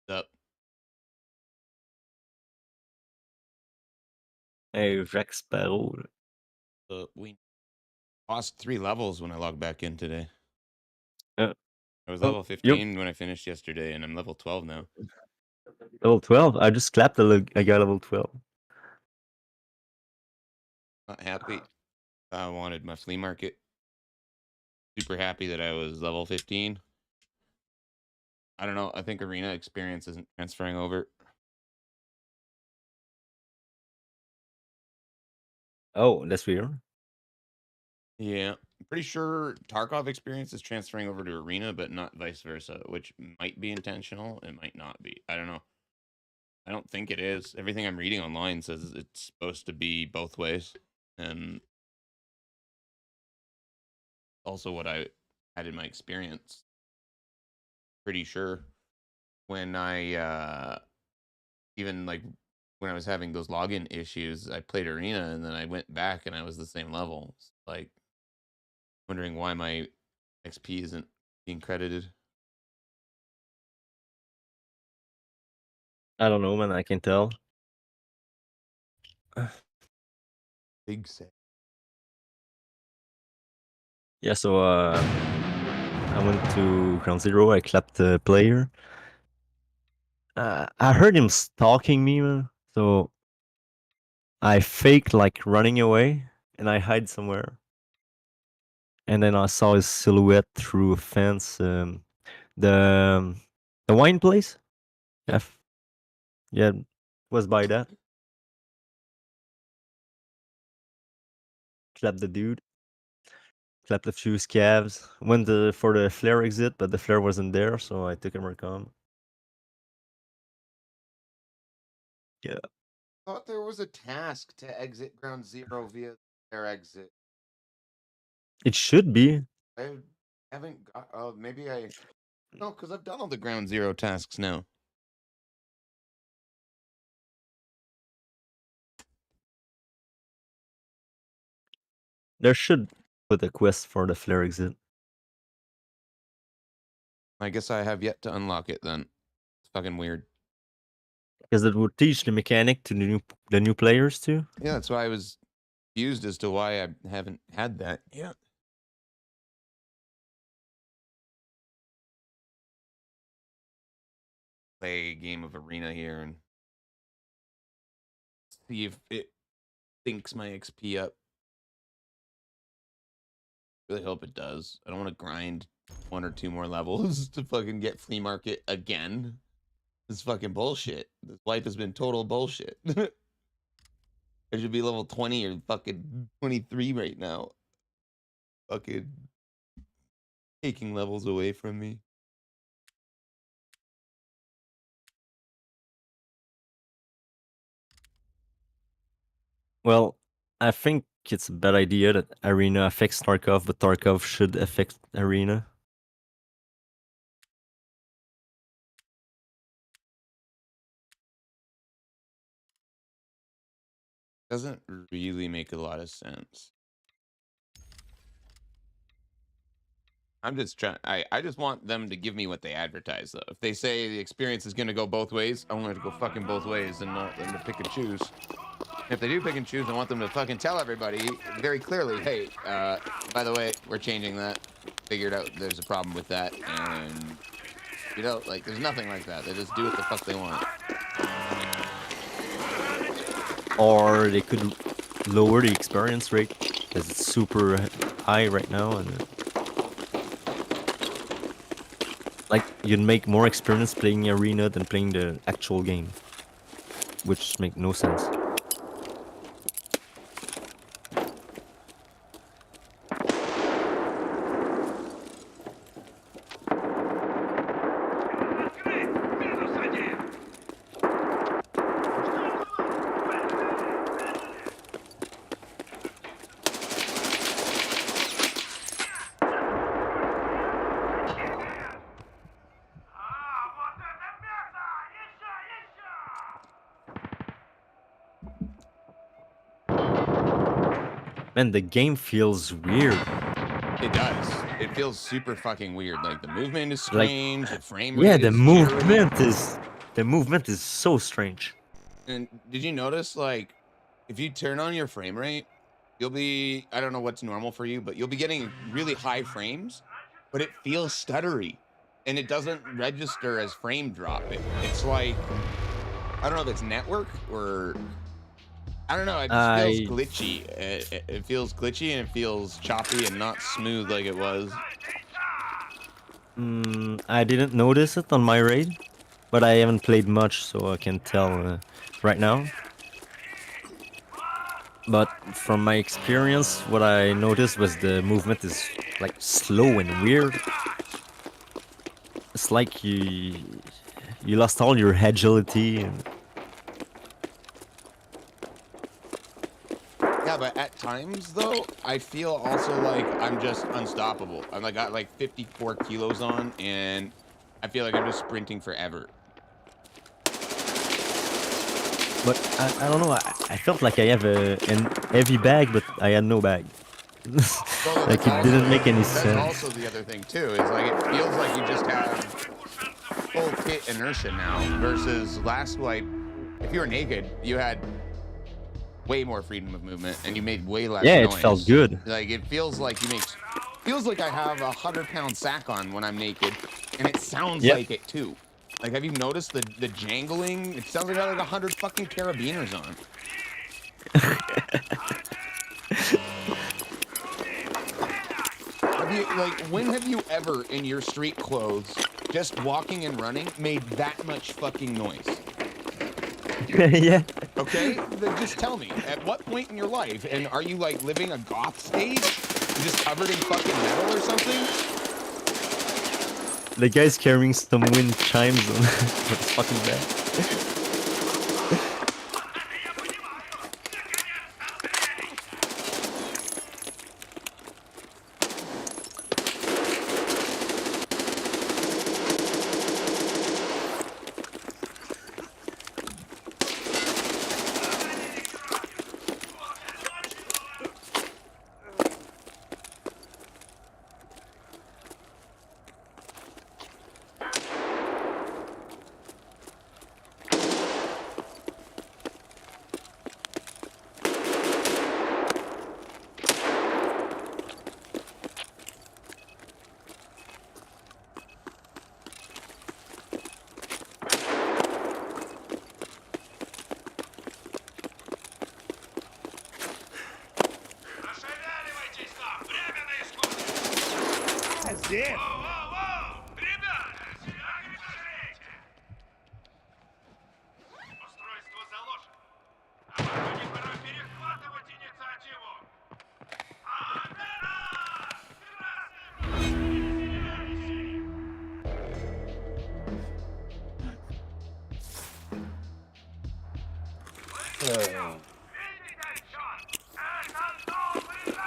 Up. Hey, Rex Sparrow. We lost 3 levels when I logged back in today. Uh, I was oh, level you're 15 when I finished yesterday, and I'm level 12 now. level 12. I just clapped I got level 12. Not happy. I wanted my flea market. Super happy that I was level 15. I don't know. I think arena experience isn't transferring over. Oh, that's weird. Yeah. I'm pretty sure Tarkov experience is transferring over to arena, but not vice versa, which might be intentional. It might not be. I don't know. I don't think it is. Everything I'm reading online says it's supposed to be both ways. And also what I had in my experience. Pretty sure when I even like when I was having those login issues, I played arena and then I went back and I was the same level. Like wondering why my XP isn't being credited. I don't know, man. I can tell. Big set. Yeah, so I went to Ground Zero. I clapped the player. I heard him stalking me, man. So I faked like running away and I hide somewhere. And then I saw his silhouette through a fence. The um, the wine place. Yep. Yeah, was by that. Clapped the dude. Clapped a few scavs. Went for the flare exit, but the flare wasn't there, so I took a Mercom. Yeah. Thought there was a task to exit ground zero via their exit. It should be. I haven't got. Maybe I. No, because I've done all the ground zero tasks now. There should put a quest for the flare exit. I guess I have yet to unlock it. Then it's fucking weird. Because it would teach the mechanic to the new players too. Yeah, that's why I was confused as to why I haven't had that yet. Play a game of arena here and see if it thinks my XP up. Really hope it does. I don't want to grind 1 or 2 more levels to fucking get flea market again. This is fucking bullshit. This life has been total bullshit. I should be level 20 or fucking 23 right now. Fucking taking levels away from me. Well, I think it's a bad idea that Arena affects Tarkov, but Tarkov should affect Arena. Doesn't really make a lot of sense. I'm just trying. I just want them to give me what they advertise, though. If they say the experience is going to go both ways, I want it to go fucking both ways and not them to pick and choose. If they do pick and choose, I want them to fucking tell everybody very clearly, hey, by the way, we're changing that. Figured out there's a problem with that. And, you know, like, there's nothing like that. They just do what the fuck they want. Or they could lower the experience rate because it's super high right now, and like you'd make more experience playing Arena than playing the actual game, which make no sense. Man, the game feels weird. It does. it feels super fucking weird. Like the movement is Like, strange, the frame yeah, rate the is movement is so strange. And did you notice, like, if you turn on your frame rate, you'll be, I don't know what's normal for you, but you'll be getting really high frames, but it feels stuttery and it doesn't register as frame drop. It's like, I don't know if it's network or I don't know. It just feels I glitchy. It feels glitchy and it feels choppy and not smooth like it was. I didn't notice it on my raid, but I haven't played much, so I can tell right now. But from my experience, what I noticed was the movement is like slow and weird. It's like you lost all your agility and Yeah, but at times though, I feel also like I'm just unstoppable. I'm like got like 54 kilos on, and I feel like I'm just sprinting forever. but I don't know. I felt like I have an heavy bag, but I had no bag. Well, Like it didn't make any that's sense. also the other thing too. Is like it feels like you just have full kit inertia now versus last wipe. If you were naked, you had way more freedom of movement and you made way less Yeah, it felt noise. good. Like it feels like feels like I have a 100-pound sack on when I'm naked, and it sounds Yep. like it too. Like, have you noticed the jangling? It sounds like I got like 100 fucking carabiners on. When have you ever in your street clothes, just walking and running, made that much fucking noise? Yeah. Okay, then just tell me, at what point in your life, and are you like living a goth stage? You're just covered in fucking metal or something? The guy's carrying some wind chimes on his fucking bag.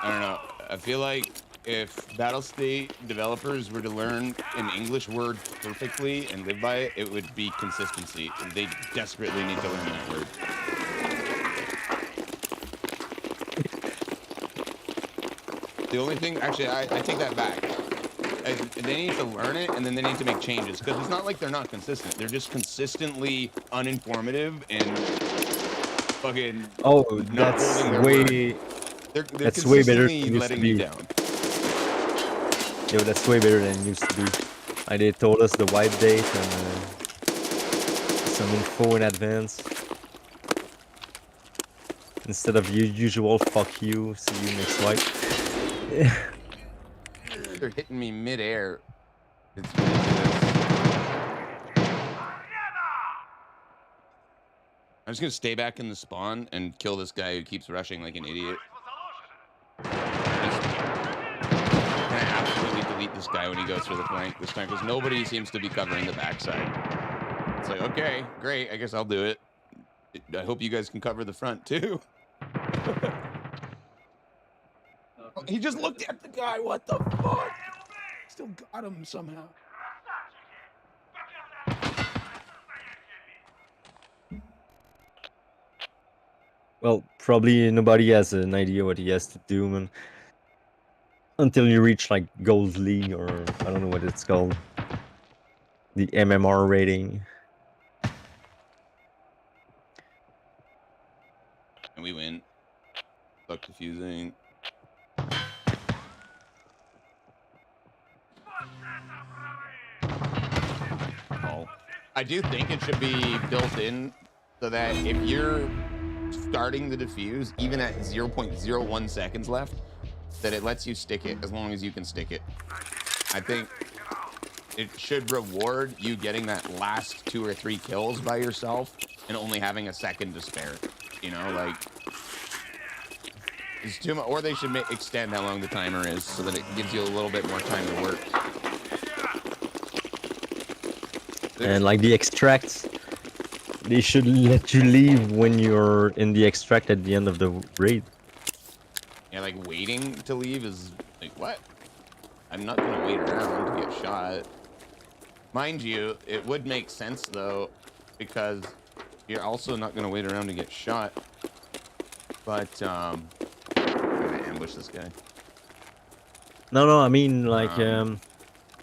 I don't know. I feel like if Battlestate developers were to learn an English word perfectly and live by it, it would be consistency. They desperately need to learn that word. The only thing, actually, I take that back. They need to learn it, and then they need to make changes, because it's not like they're not consistent. They're just consistently uninformative and fucking not holding their word. They're That's way better consistently than it used to letting me be. down. Yo, that's way better than it used to be. They told us the wipe date and some info in advance. Instead of your usual fuck you, see you next wipe. They're hitting me mid-air. It's ridiculous. I'm just gonna stay back in the spawn and kill this guy who keeps rushing like an idiot. I'm gonna absolutely delete this guy when he goes for the flank this time, because nobody seems to be covering the backside. It's like, okay, great, I guess I'll do it. I hope you guys can cover the front too. He just looked at the guy, what the fuck? Still got him somehow. Well, probably nobody has an idea what he has to do, man. until you reach like Gold League, or I don't know what it's called. The MMR rating. And we win. Fuck defusing. Oh. I do think it should be built in so that if you're starting the defuse, even at 0.01 seconds left, that it lets you stick it as long as you can stick it. I think it should reward you getting that last 2 or 3 kills by yourself and only having a second to spare. You know, like, it's too much. Or they should extend how long the timer is so that it gives you a little bit more time to work. And like the extracts, they should let you leave when you're in the extract at the end of the raid. Yeah, like waiting to leave is like, what? I'm not gonna wait around to get shot. Mind you, it would make sense though, because you're also not gonna wait around to get shot. But I'm gonna ambush this guy. No, I mean like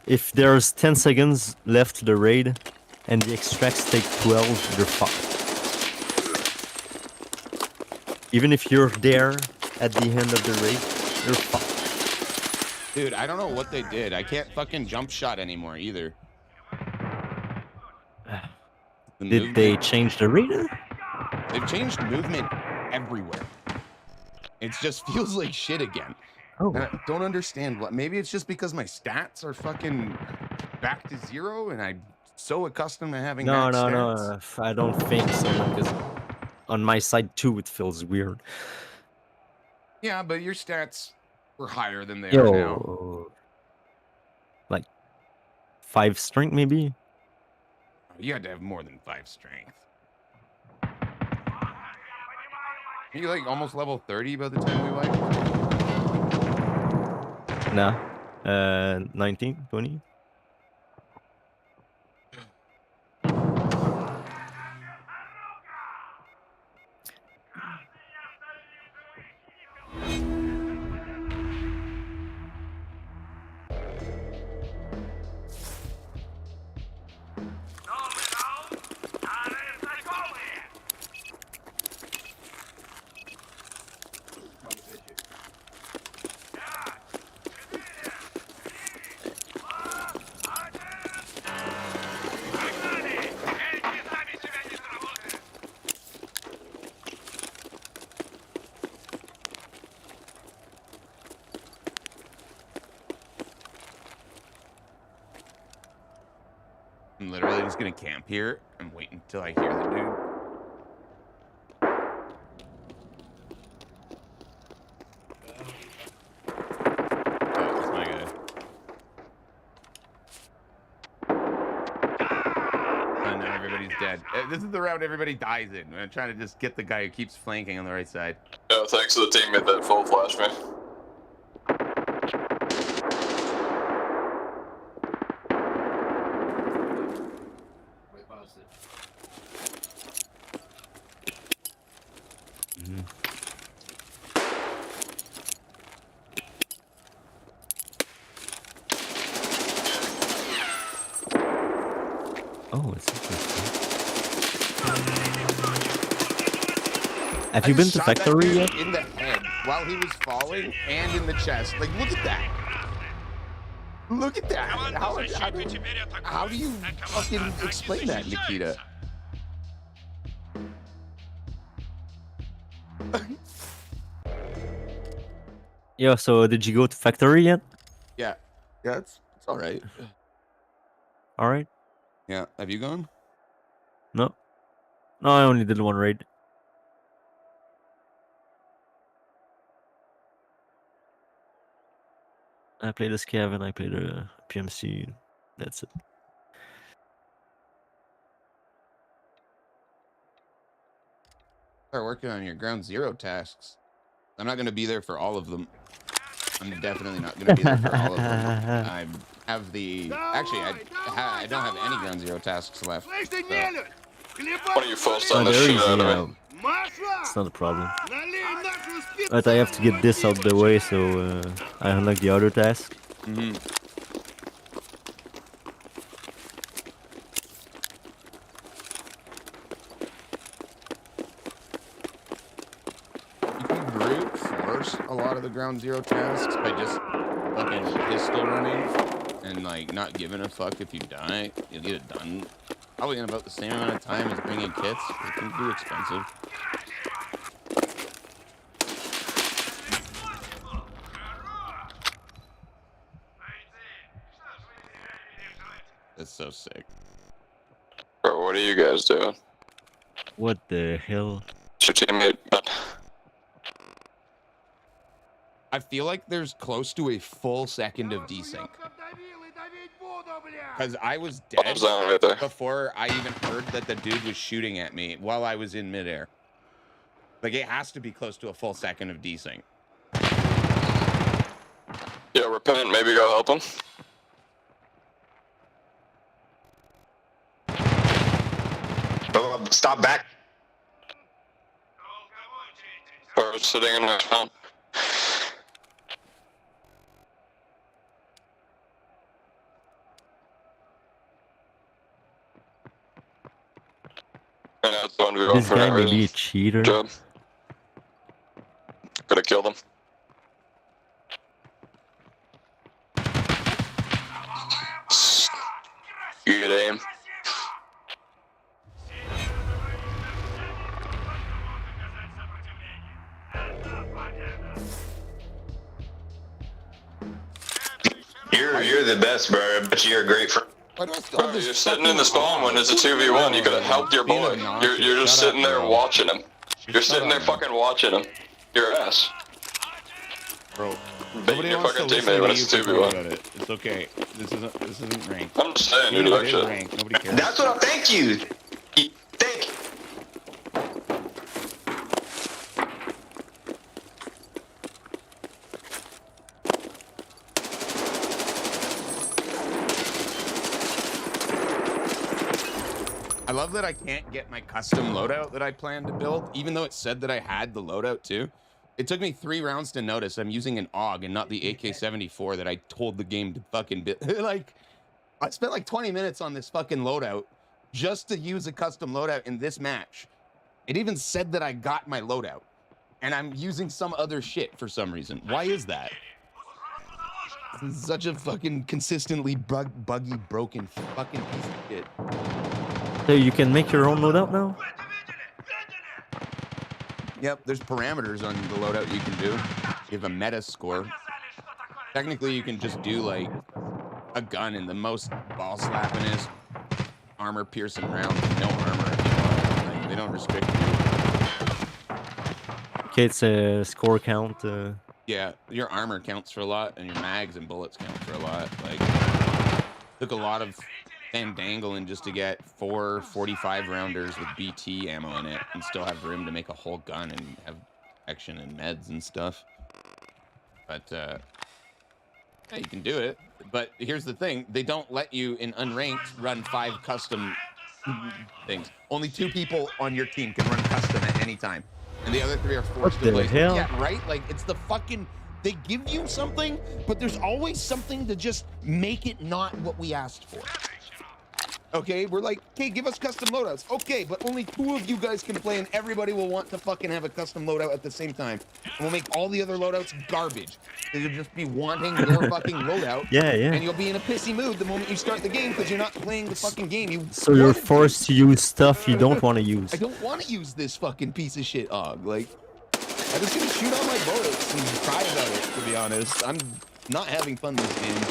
if there's 10 seconds left to the raid and the extracts take 12, you're fucked. Even if you're there at the end of the raid, you're fucked. Dude, I don't know what they did. I can't fucking jump shot anymore either. Did they change the radar? They've changed movement everywhere. It just feels like shit again. Oh. And I don't understand what. Maybe it's just because my stats are fucking back to 0 and I'm so accustomed to having max stats. No. I don't think so, because on my side too it feels weird. Yeah, but your stats were higher than they are now. Like 5 strength maybe? You had to have more than 5 strength. Are you like almost level 30 by the time we wiped? Nah. 19, 20. I'm literally just gonna camp here and wait until I hear the dude. Oh, that's my guy. And now everybody's dead. This is the round everybody dies in. I'm trying to just get the guy who keeps flanking on the right side. Yeah, thanks to the teammate that full flash me. Oh, it's interesting. Have you been to factory yet? In the head while he was falling and in the chest. Like, look at that. Look at that. How do you fucking explain that, Nikita? Yeah, so did you go to factory yet? Yeah. Yeah, it's all right. All right. Yeah. Have you gone? No. No, I only did one raid. I played as Kevin, I played a PMC. That's it. Start working on your ground zero tasks. I'm not going to be there for all of them. I'm definitely not going to be there for all of them. I have the... Actually, I don't have any ground zero tasks left. So Why don't you full Oh, stun the they're shit easy. out of Yeah, me? it's not a problem. But I have to get this out the way, so I unlock the other task. Mm-hmm. You can brute force a lot of the ground zero tasks by just fucking pistol running and like not giving a fuck if you die. You'll get it done probably in about the same amount of time as bringing kits. It can be expensive. That's so sick. Bro, what are you guys doing? What the hell? It's your teammate. I feel like there's close to a full second of desync. Because I was dead Thumbs down right there. before I even heard that the dude was shooting at me while I was in midair. Like, it has to be close to a full second of desync. Yeah, repent. Maybe go help him. Stop back. Or sitting in my phone. And that's the one we This guy may be a cheater. Job. Could have killed him. Good aim. You're the best, bro. But you're a great friend. Why do I still Bro, have this you're sitting in fucking the spawn when it's a 2v1. You could have helped your Being boy. obnoxious. You're just Shut sitting up, there bro. watching him. You're Shut sitting there up, man. fucking watching him. Your ass. Bro, Beating nobody your wants to fucking listen teammate to when you it's a complain 2v1. about it. It's okay. This isn't ranked. I'm just saying, Even dude, if like it is shit. ranked, nobody cares. That's what I thank you. Thank you. I love that I can't get my custom loadout that I planned to build, even though it said that I had the loadout too. It took me 3 rounds to notice I'm using an AUG and not the AK-74 that I told the game to fucking build. Like, I spent like 20 minutes on this fucking loadout just to use a custom loadout in this match. It even said that I got my loadout, and I'm using some other shit for some reason. Why is that? This is such a fucking consistently buggy, broken fucking piece of shit. So you can make your own loadout now? Yep, there's parameters on the loadout you can do. You have a meta score. Technically, you can just do like a gun, and the most ball slapping is armor piercing rounds, no armor if you want. Like, they don't restrict you. Okay, it's a score count. Yeah, your armor counts for a lot, and your mags and bullets count for a lot. Like, took a lot of fandangling just to get 4 45 rounders with BT ammo in it and still have room to make a whole gun and have action and meds and stuff. But yeah, you can do it. But here's the thing, they don't let you in unranked run 5 custom things. Only 2 people on your team can run custom at any time, and the other 3 are forced What to the play. hell? Yeah, right? Like, it's the fucking, they give you something, but there's always something to just make it not what we asked for. Okay, we're like, okay, give us custom loadouts. Okay, but only 2 of you guys can play, and everybody will want to fucking have a custom loadout at the same time. And we'll make all the other loadouts garbage. You'll just be wanting your fucking loadout. Yeah, yeah. And you'll be in a pissy mood the moment you start the game because you're not playing the fucking game. You So you're wanted to. forced to use stuff you don't want to use. I don't want to use this fucking piece of shit AUG. Like, I'm just gonna shoot all my bullets and cry about it, to be honest. I'm not having fun this game.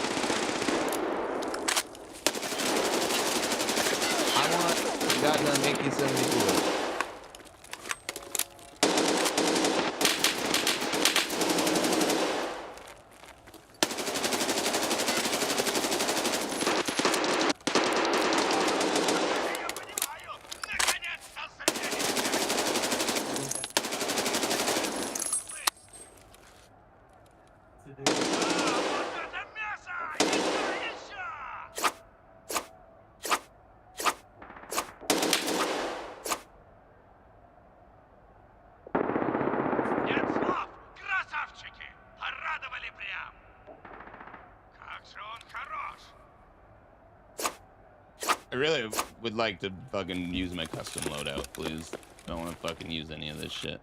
I want goddamn AK-74. I really would like to fucking use my custom loadout, please. I don't want to fucking use any of this shit.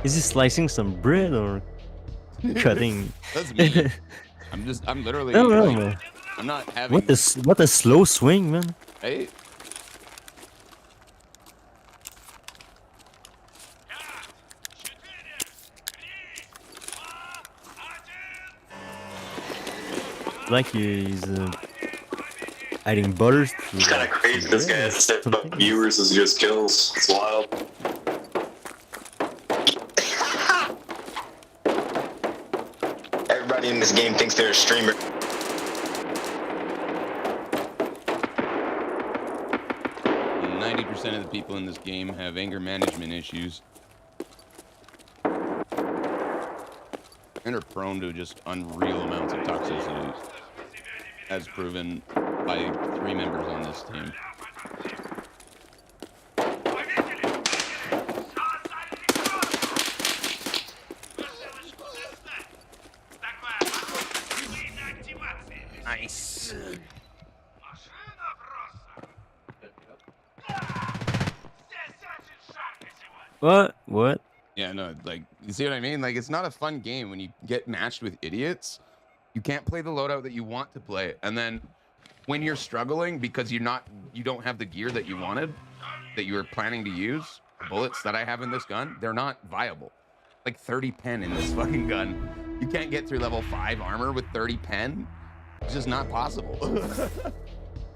Is he slicing some bread or cutting? That's me. I'm literally. I don't know, like, man. I'm not having. What a slow swing, man. Right? Like he's adding butter to. It's kind of crazy. This guy has to step up viewers as just kills. It's wild. Everybody in this game thinks they're a streamer. And 90% of the people in this game have anger management issues. And are prone to just unreal amounts of toxicity, as proven by 3 members on this team. Nice. What? What? Yeah, no, like, you see what I mean? Like, it's not a fun game when you get matched with idiots. You can't play the loadout that you want to play. And then when you're struggling because you don't have the gear that you wanted, that you were planning to use, the bullets that I have in this gun, they're not viable. Like 30 pen in this fucking gun. You can't get through level 5 armor with 30 pen. It's just not possible.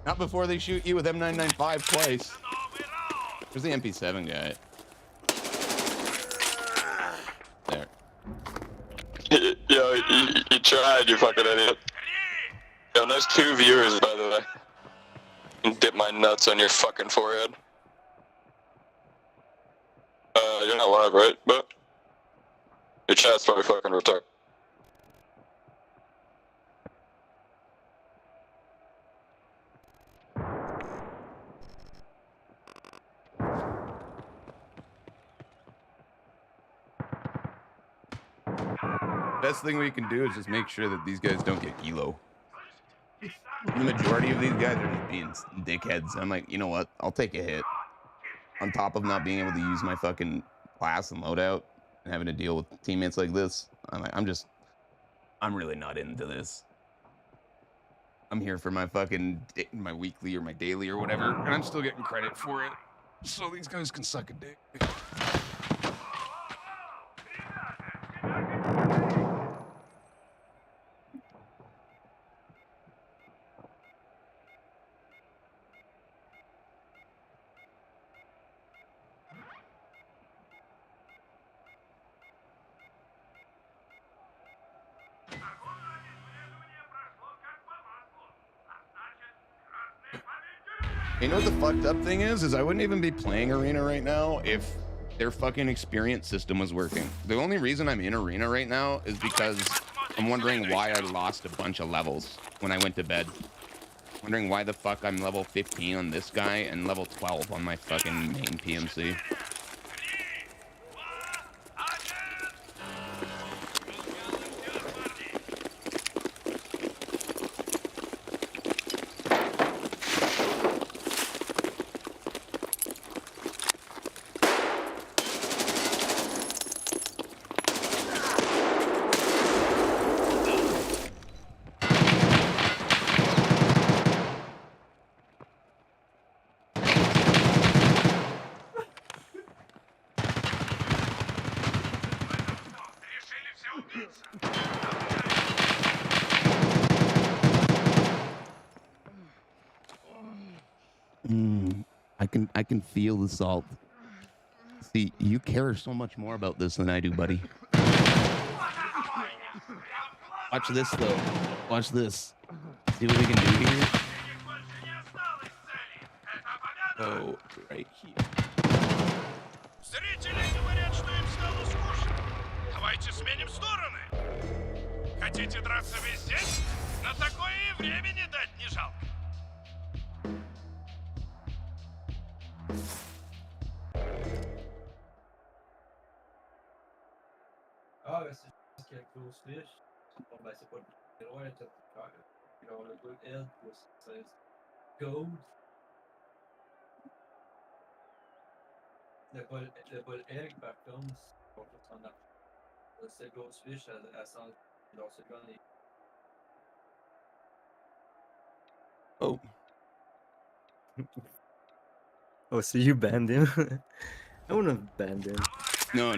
Not before they shoot you with M995 twice. There's the MP7 guy. There. Yo, you tried, you fucking idiot. Yo, nice 2 viewers, by the way. And dip my nuts on your fucking forehead. You're not live, right? But your chat's probably fucking retarded. Best thing we can do is just make sure that these guys don't get elo. The majority of these guys are just being dickheads. I'm like, you know what? I'll take a hit. On top of not being able to use my fucking class and loadout and having to deal with teammates like this, I'm like, I'm really not into this. I'm here for my fucking my weekly or my daily or whatever, and I'm still getting credit for it. So these guys can suck a dick. You know what the fucked up thing is I wouldn't even be playing Arena right now if their fucking experience system was working. The only reason I'm in Arena right now is because I'm wondering why I lost a bunch of levels when I went to bed. Wondering why the fuck I'm level 15 on this guy and level 12 on my fucking main PMC. I can feel the salt. See, you care so much more about this than I do, buddy. Watch this, though. Watch this. See what we can do here? Oh, right here. Зрители говорят, что им стало скучно. Давайте сменим стороны. Хотите драться весь день? На такое и времени дать не жалко. Ah, ben c'est juste qu'il y a close fish. Bon, ben c'est pas le droit d'être faire. Puis on a le good head pour 16 gold. Le bol egg, par contre, c'est pas pour s'en argent. C'est ghost fish, elle sent dans ce gars. Oh, Oh, so you banned him? I wouldn't have banned him. no.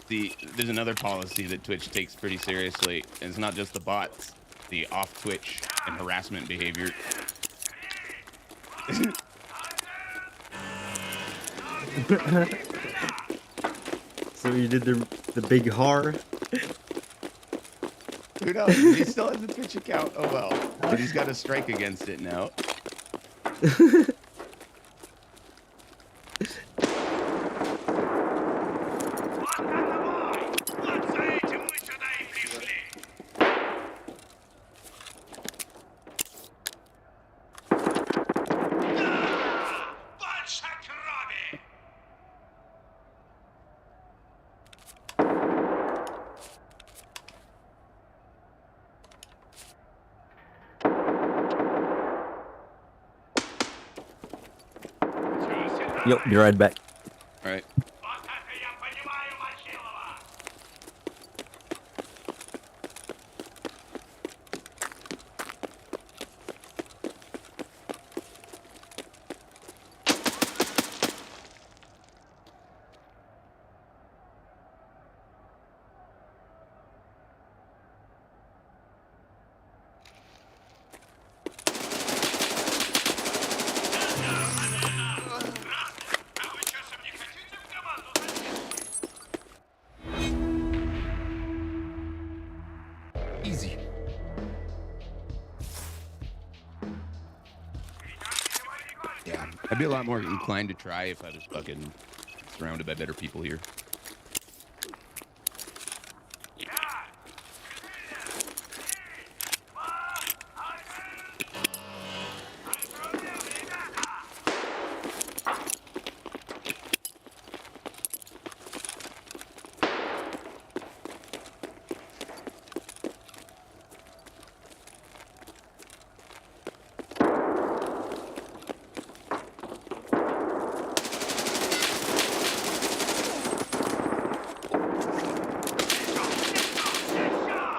There's another policy that Twitch takes pretty seriously. And it's not just the bots, the off Twitch and harassment behavior. So you did the big har? Who knows? He still has a Twitch account. Oh well. But he's got a strike against it now. Вот за этим мы сюда и пришли. Да! Больше крови! Yo, be right back. All right. Вот это я понимаю, Мочилова! А вы часом не хотите в команду зайти? Easy. Yeah, I'd be a lot more inclined to try if I was fucking surrounded by better people here.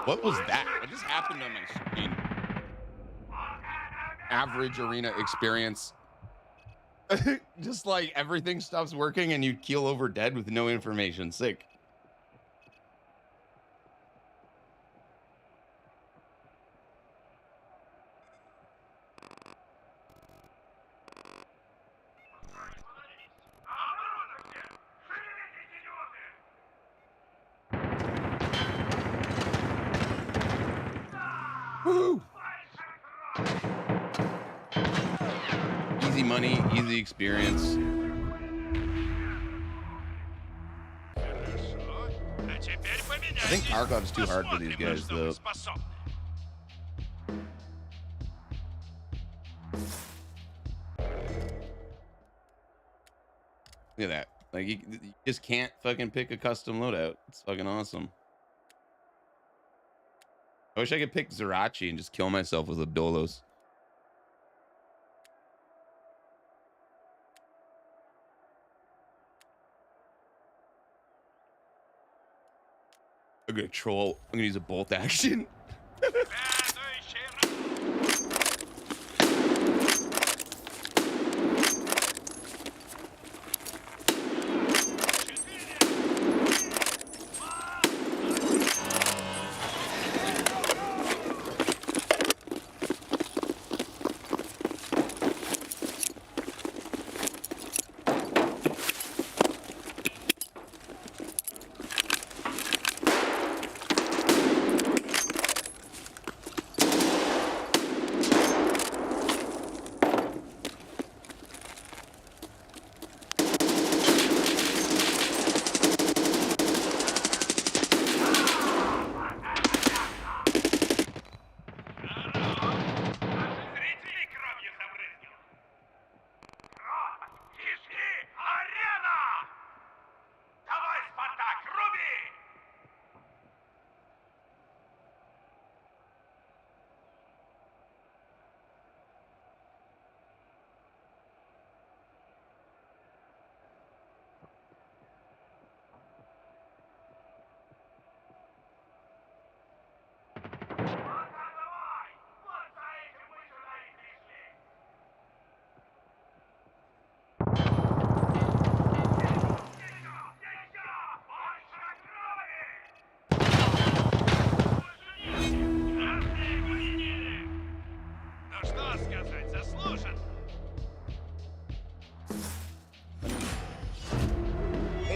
What was that? What just happened on my screen? Average arena experience. Just like everything stops working and you keel over dead with no information. Sick. Woo! Easy money, easy experience. Хорошо. А теперь поменяйтесь. I think Tarkov's too hard for these Посмотрим, на guys, что вы though. способны. Look at that. Like, you just can't fucking pick a custom loadout. It's fucking awesome. I wish I could pick Zerachi and just kill myself with Abdolos. I'm gonna troll. I'm gonna use a bolt action. Следующий раунд.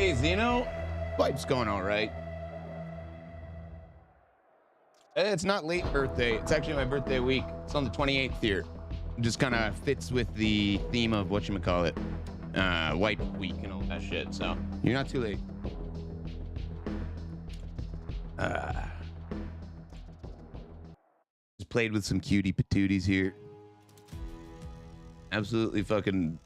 Hey, Zeno. Life's going all right. It's not late birthday. It's actually my birthday week. It's on the 28th here. It just kind of fits with the theme of whatchamacallit, White Week and all that shit. So you're not too late. Just played with some cutie patooties here. Absolutely fucking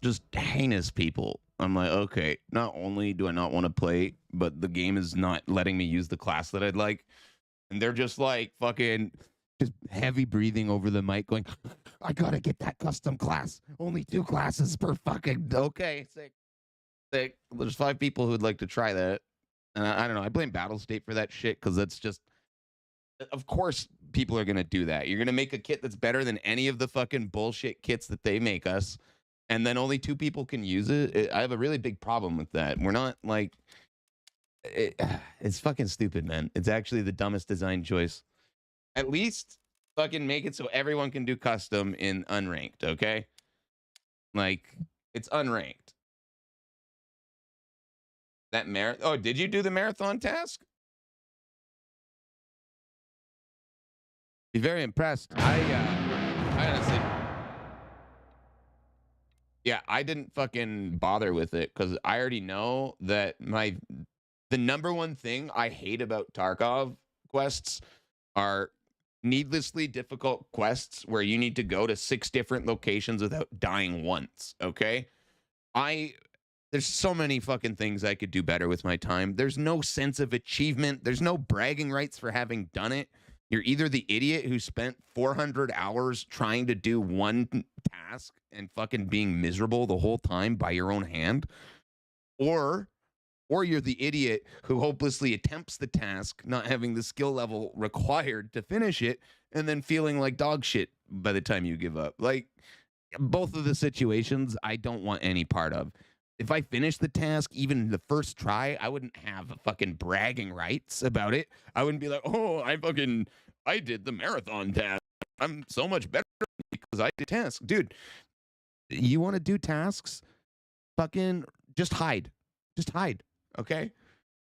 just heinous people. I'm like, okay, not only do I not want to play, but the game is not letting me use the class that I'd like. And they're just like fucking just heavy breathing over the mic going, I gotta get that custom class. Only 2 classes per fucking, okay, sick. There's 5 people who'd like to try that. And I don't know, I blame Battle State for that shit because that's just, of course people are gonna do that. You're gonna make a kit that's better than any of the fucking bullshit kits that they make us. And then only 2 people can use it. I have a really big problem with that. We're not like, it's fucking stupid, man. It's actually the dumbest design choice. At least fucking make it so everyone can do custom in unranked, okay? Like, it's unranked. That oh, did you do the marathon task? Be very impressed. I honestly, yeah, I didn't fucking bother with it because I already know that the number one thing I hate about Tarkov quests are needlessly difficult quests where you need to go to 6 different locations without dying once, okay? There's so many fucking things I could do better with my time. There's no sense of achievement. There's no bragging rights for having done it. You're either the idiot who spent 400 hours trying to do one task and fucking being miserable the whole time by your own hand, or you're the idiot who hopelessly attempts the task, not having the skill level required to finish it, and then feeling like dog shit by the time you give up. Like, both of the situations I don't want any part of. If I finish the task, even the first try, I wouldn't have fucking bragging rights about it. I wouldn't be like, oh, I did the marathon task. I'm so much better because I did tasks. Dude, you want to do tasks? Fucking just hide. Just hide, okay?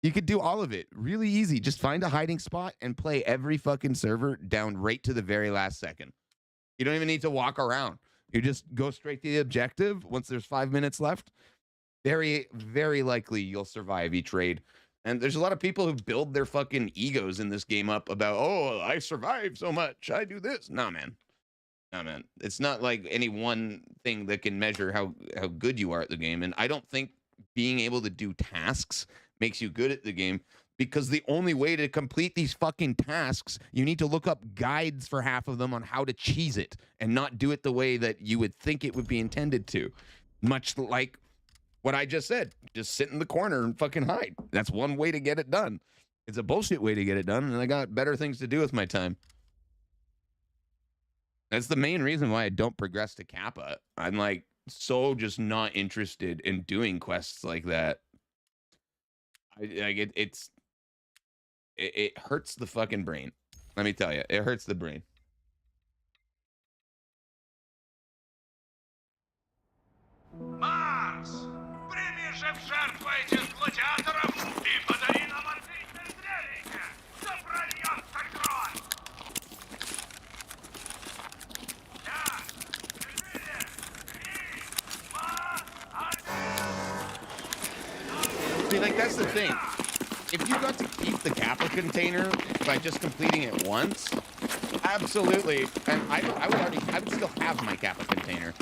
You could do all of it. Really easy. Just find a hiding spot and play every fucking server down right to the very last second. You don't even need to walk around. You just go straight to the objective once there's 5 minutes left. Very, very likely you'll survive each raid. And there's a lot of people who build their fucking egos in this game up about, oh, I survived so much. I do this. Nah, man. Nah, man. It's not like any one thing that can measure how good you are at the game. And I don't think being able to do tasks makes you good at the game, because the only way to complete these fucking tasks, you need to look up guides for half of them on how to cheese it and not do it the way that you would think it would be intended to. Much like what I just said, just sit in the corner and fucking hide. That's one way to get it done. It's a bullshit way to get it done, and I got better things to do with my time. That's the main reason why I don't progress to Kappa. I'm like so just not interested in doing quests like that. It hurts the fucking brain. Let me tell you, it hurts the brain. Марс! Прими же в жертву этих гладиаторов и подари нам отличное зрелище! Да прольется кровь! Я! 4, 3, 2, 1... See, like, that's the thing. If you got to keep the Kappa container by just completing it once, absolutely. And I would still have my Kappa container.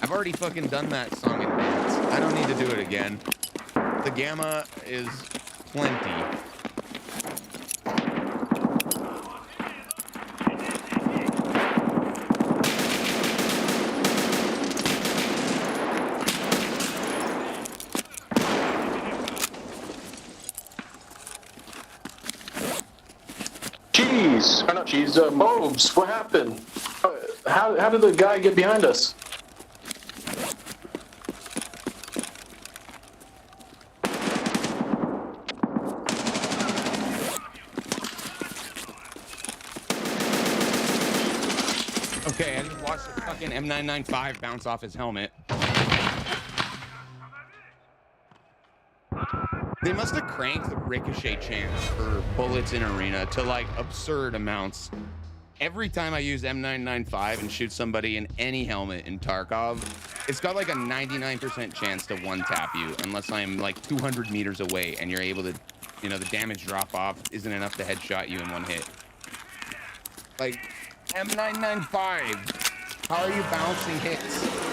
I've already fucking done that song in dance. I don't need to do it again. The Gamma is plenty. Jeez, or not cheese, Mobes, what happened? How did the guy get behind us? Okay, I just watched the fucking M995 bounce off his helmet. They must have cranked the ricochet chance for bullets in arena to like absurd amounts. Every time I use M995 and shoot somebody in any helmet in Tarkov, it's got like a 99% chance to one tap you unless I'm like 200 meters away and you're able to, you know, the damage drop off isn't enough to headshot you in one hit. Like M995, how are you bouncing hits?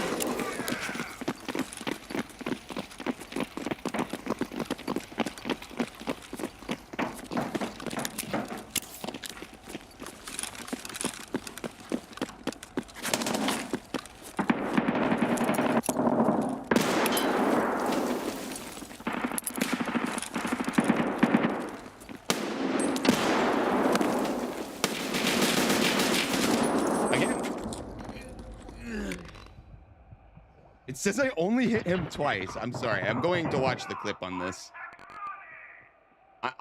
It says I only hit him twice. I'm sorry. I'm going to watch the clip on this.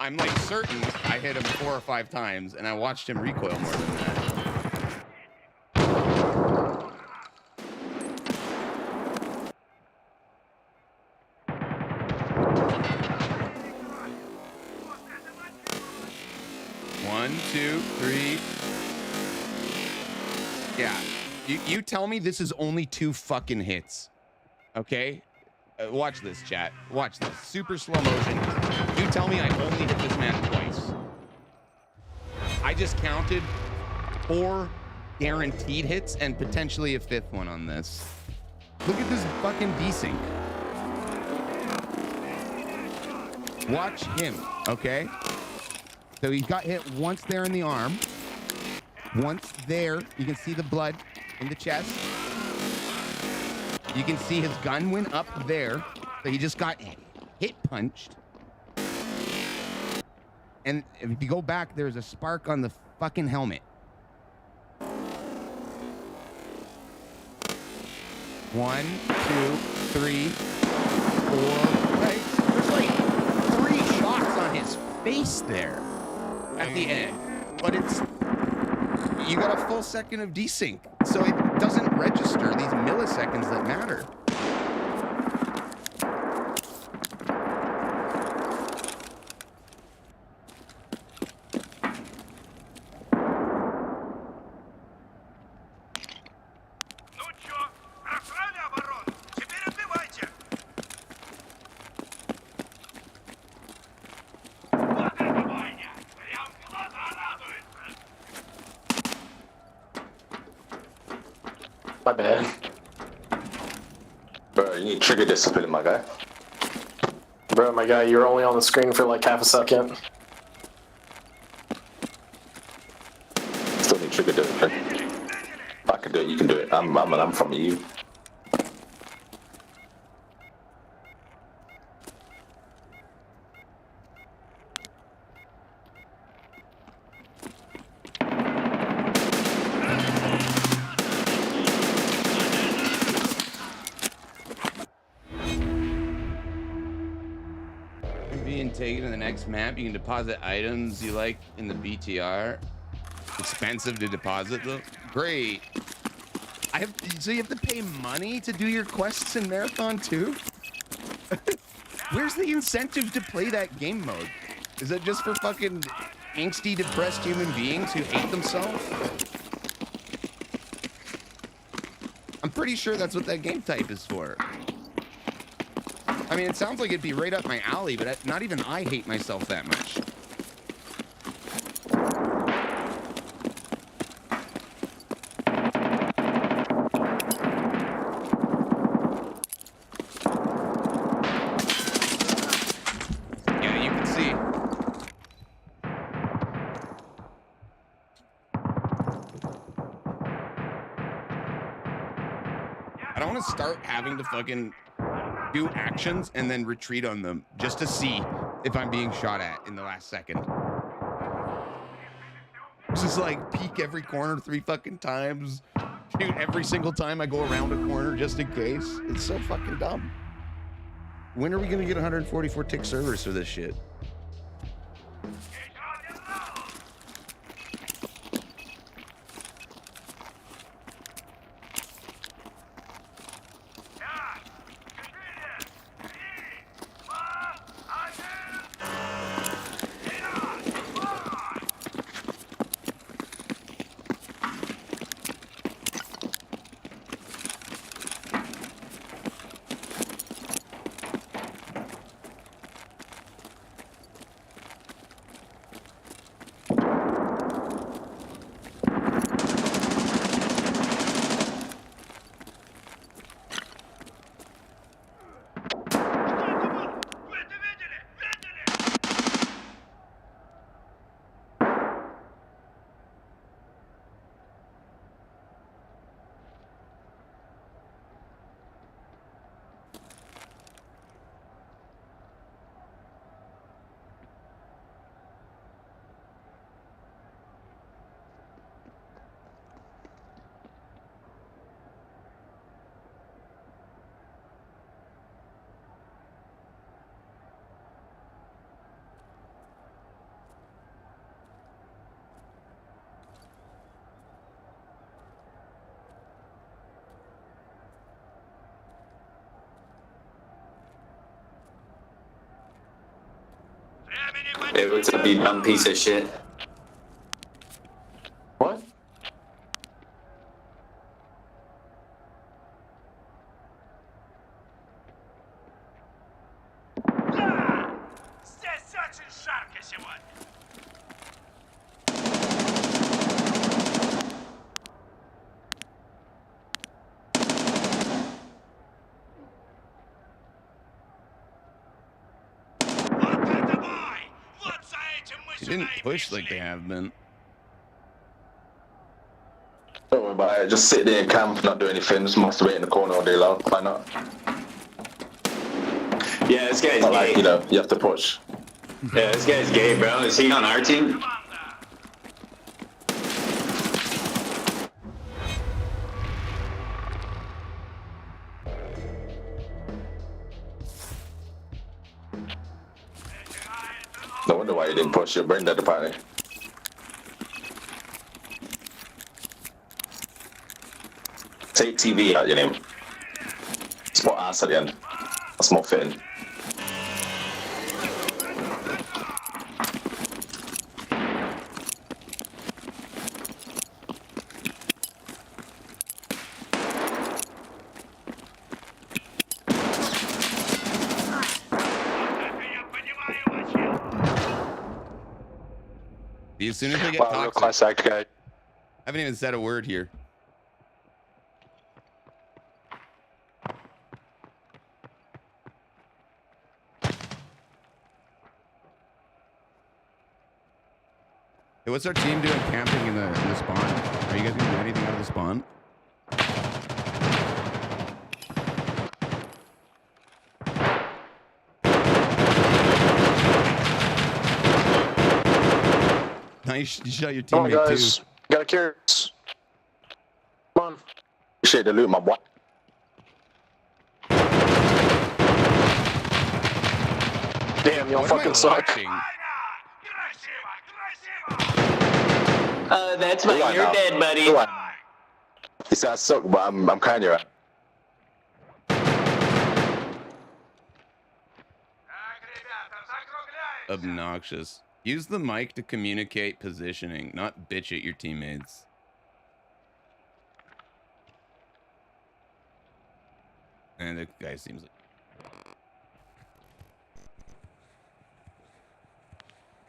I'm like certain I hit him 4 or 5 times, and I watched him recoil more than that. One, two, three. Yeah. You tell me this is only 2 fucking hits. Okay? Watch this, chat. Watch this. Super slow motion. You tell me I only hit this man twice. I just counted 4 guaranteed hits and potentially a 5th one on this. Look at this fucking desync. Watch him, okay? So he got hit once there in the arm. Once there. You can see the blood in the chest. You can see his gun went up there. So he just got hit punched. And if you go back, there's a spark on the fucking helmet. 1, 2, 3, 4. Right? There's like 3 shots on his face there at the end. But it's, you got a full second of desync, so it doesn't register these milliseconds that matter. Ну чё, просрали оборону? Теперь отбивайте! Вот это бойня! Прям глаза радуются! My bad. Bro, you need trigger discipline, my guy. Bro, my guy, you were only on the screen for like half a second. Still need trigger discipline. If I can do it, you can do it. I'm from you. Being taken to the next map, you can deposit items you like in the BTR. Expensive to deposit though. Great. So you have to pay money to do your quests in Marathon too? Where's the incentive to play that game mode? Is that just for fucking angsty, depressed human beings who hate themselves? I'm pretty sure that's what that game type is for. I mean, it sounds like it'd be right up my alley, but not even I hate myself that much. Yeah, you can see. I don't want to start having to fucking do actions and then retreat on them just to see if I'm being shot at in the last second. Just like peek every corner 3 fucking times, shoot every single time I go around a corner just in case. It's so fucking dumb. When are we gonna get 144 tick servers for this shit? Hey, what's up, you dumb piece of shit? What? Здесь очень жарко сегодня. Вот это бой! Вот за этим мы They сюда didn't и push like they пришли. have been. Don't worry about it. Just sit there and camp, not do anything. Just masturbate in the corner all day long. Why not? Yeah, this guy's Not like, gay. you know, you have to push. Yeah, this guy's gay, bro. Is he on our team? Команда. No wonder why you didn't push your brain at the party. Take TV out your name. Spot ass at the end. That's more fitting. Это я понимаю, мочил. As soon as they get Wow, real toxic, class act guy. I haven't even said a word here. Hey, what's our team doing camping in the spawn? Are you guys gonna do anything out of the spawn? Nice, you shot your Come on, teammate guys. too. Gotta carry us. Come on. Shit, the loot, my boy. Damn, y'all What am I fucking suck. watching? Красиво, красиво. That's Who I You're know? dead, buddy. Who I know? You say I suck, but I'm kind of right. Так, ребята, закругляемся. Obnoxious. Use the mic to communicate positioning, not bitch at your teammates. And the guy seems like.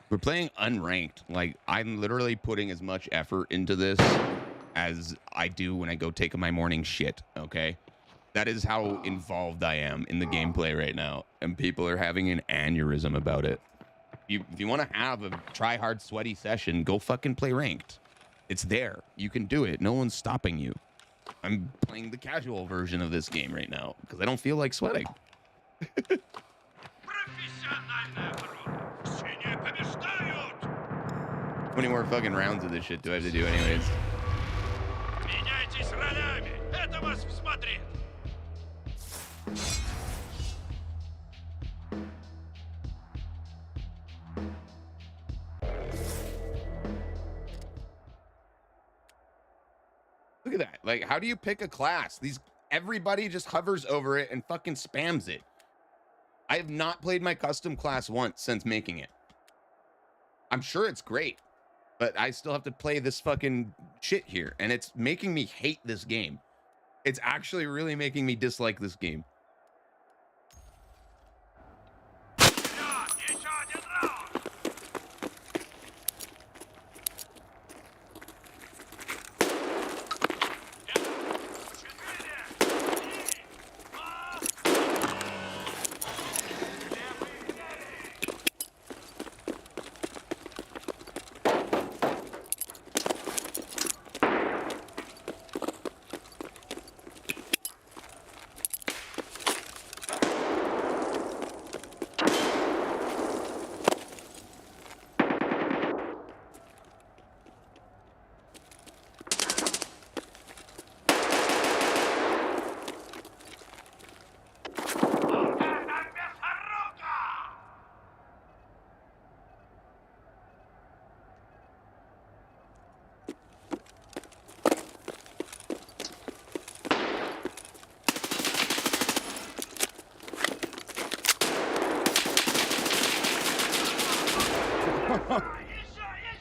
We're playing unranked. Like, I'm literally putting as much effort into this as I do when I go take my morning shit, okay? That is how involved I am in the gameplay right now. And people are having an aneurysm about it. If you want to have a try hard sweaty session, go fucking play ranked. It's there. You can do it. No one's stopping you. I'm playing the casual version of this game right now because I don't feel like sweating. Профессиональная оборона. Синие побеждают. 20 more fucking rounds of this shit do I have to do anyways? Меняйтесь ролями. Это вас всмотрит. Look at that. Like, how do you pick a class? Everybody just hovers over it and fucking spams it. I have not played my custom class once since making it. I'm sure it's great, but I still have to play this fucking shit here, and it's making me hate this game. It's actually really making me dislike this game. Вперед, еще один раунд.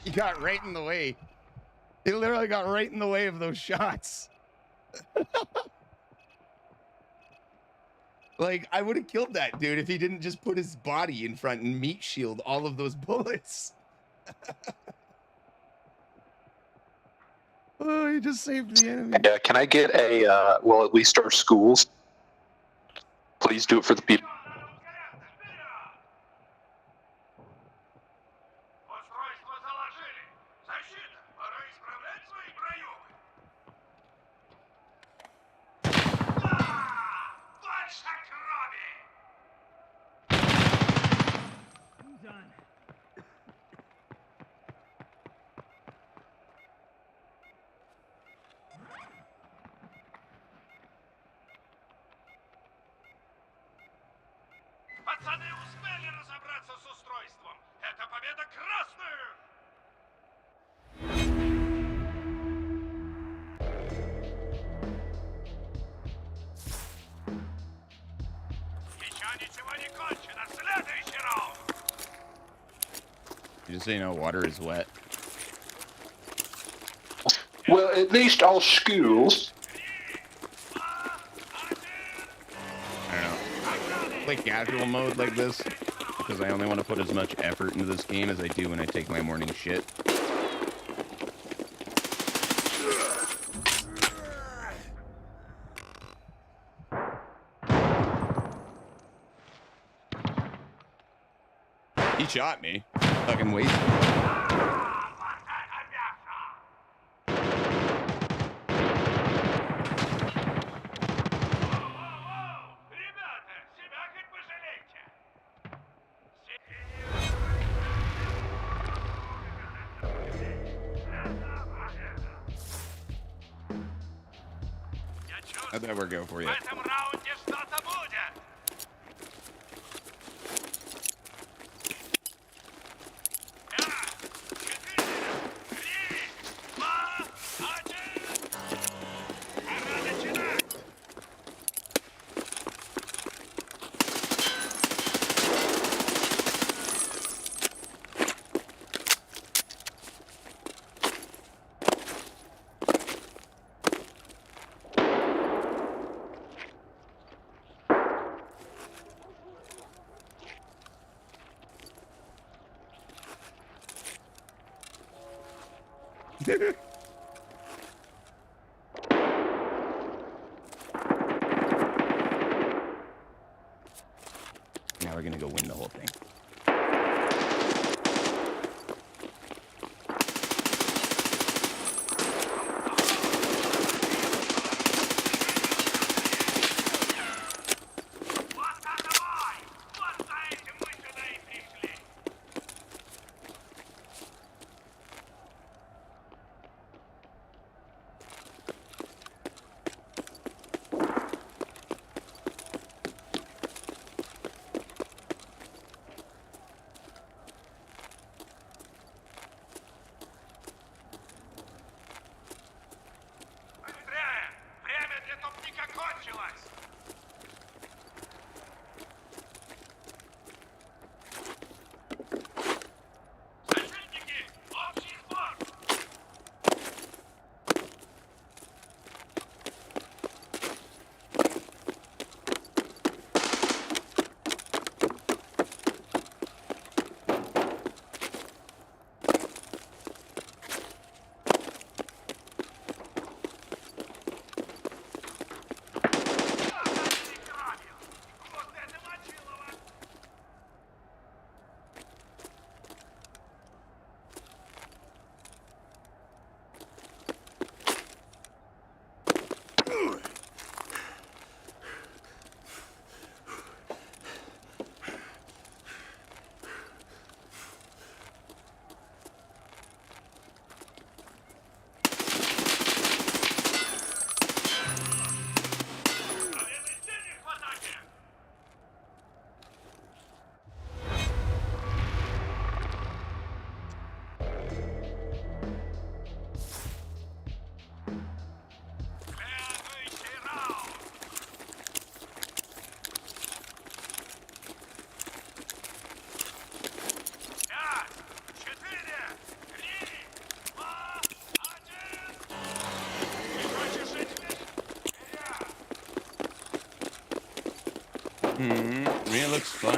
He got right in the way. He literally got right in the way of those shots. Like, I would have killed that dude if he didn't just put his body in front and meat shield all of those bullets. Oh, he just saved the enemy. Yeah, can I get a, well, at least our schools? Please do it for the people. Устройство заложили. Защита, пора исправлять свои проемы. Да! Больше крови! Пацаны успели разобраться с устройством. Это победа красных! Еще ничего не кончено. Следующий раунд. Just so you know, water is wet. Well, at least our schools. I don't know. I play casual mode like this because I only want to put as much effort into this game as I do when I take my morning shit. He shot me. Fucking wasted. Ребята, себя хоть пожалейте. Я чувствую, How'd that work out for в you? этом раунде что-то будет. Now we're gonna go win the whole thing. Вот давай! Вот за этим мы сюда и пришли.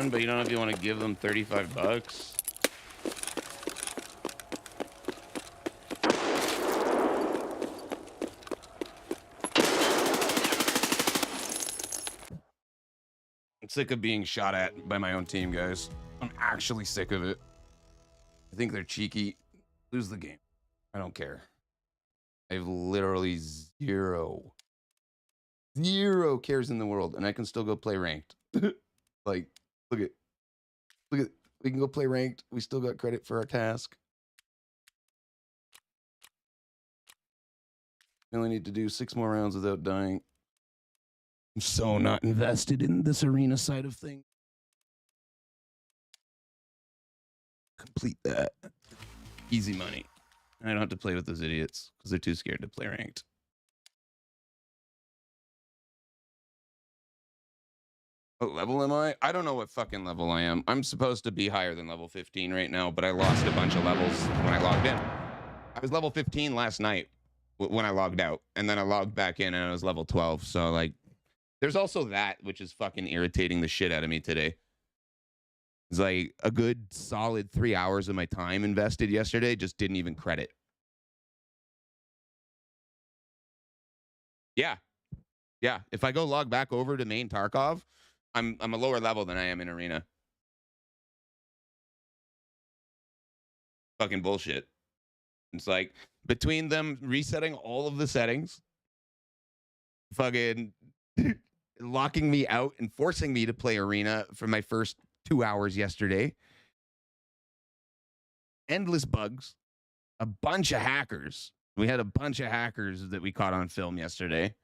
fun, but you don't know if you want to give them $35. I'm sick of being shot at by my own team, guys. I'm actually sick of it. I think they're cheeky. Lose the game. I don't care. I have literally zero cares in the world, and I can still go play ranked. Like, look at, we can go play ranked. We still got credit for our task. We only need to do 6 more rounds without dying. I'm so not invested in this arena side of things. Complete that. Easy money. I don't have to play with those idiots because they're too scared to play ranked. What level am I? I don't know what fucking level I am. I'm supposed to be higher than level 15 right now, but I lost a bunch of levels when I logged in. I was level 15 last night when I logged out, and then I logged back in and I was level 12. So, like, there's also that, which is fucking irritating the shit out of me today. It's like a good solid 3 hours of my time invested yesterday just didn't even credit. Yeah. Yeah. If I go log back over to main Tarkov, I'm a lower level than I am in arena. Fucking bullshit. It's like between them resetting all of the settings, fucking locking me out and forcing me to play arena for my first 2 hours yesterday. Endless bugs. A bunch of hackers. We had a bunch of hackers that we caught on film yesterday.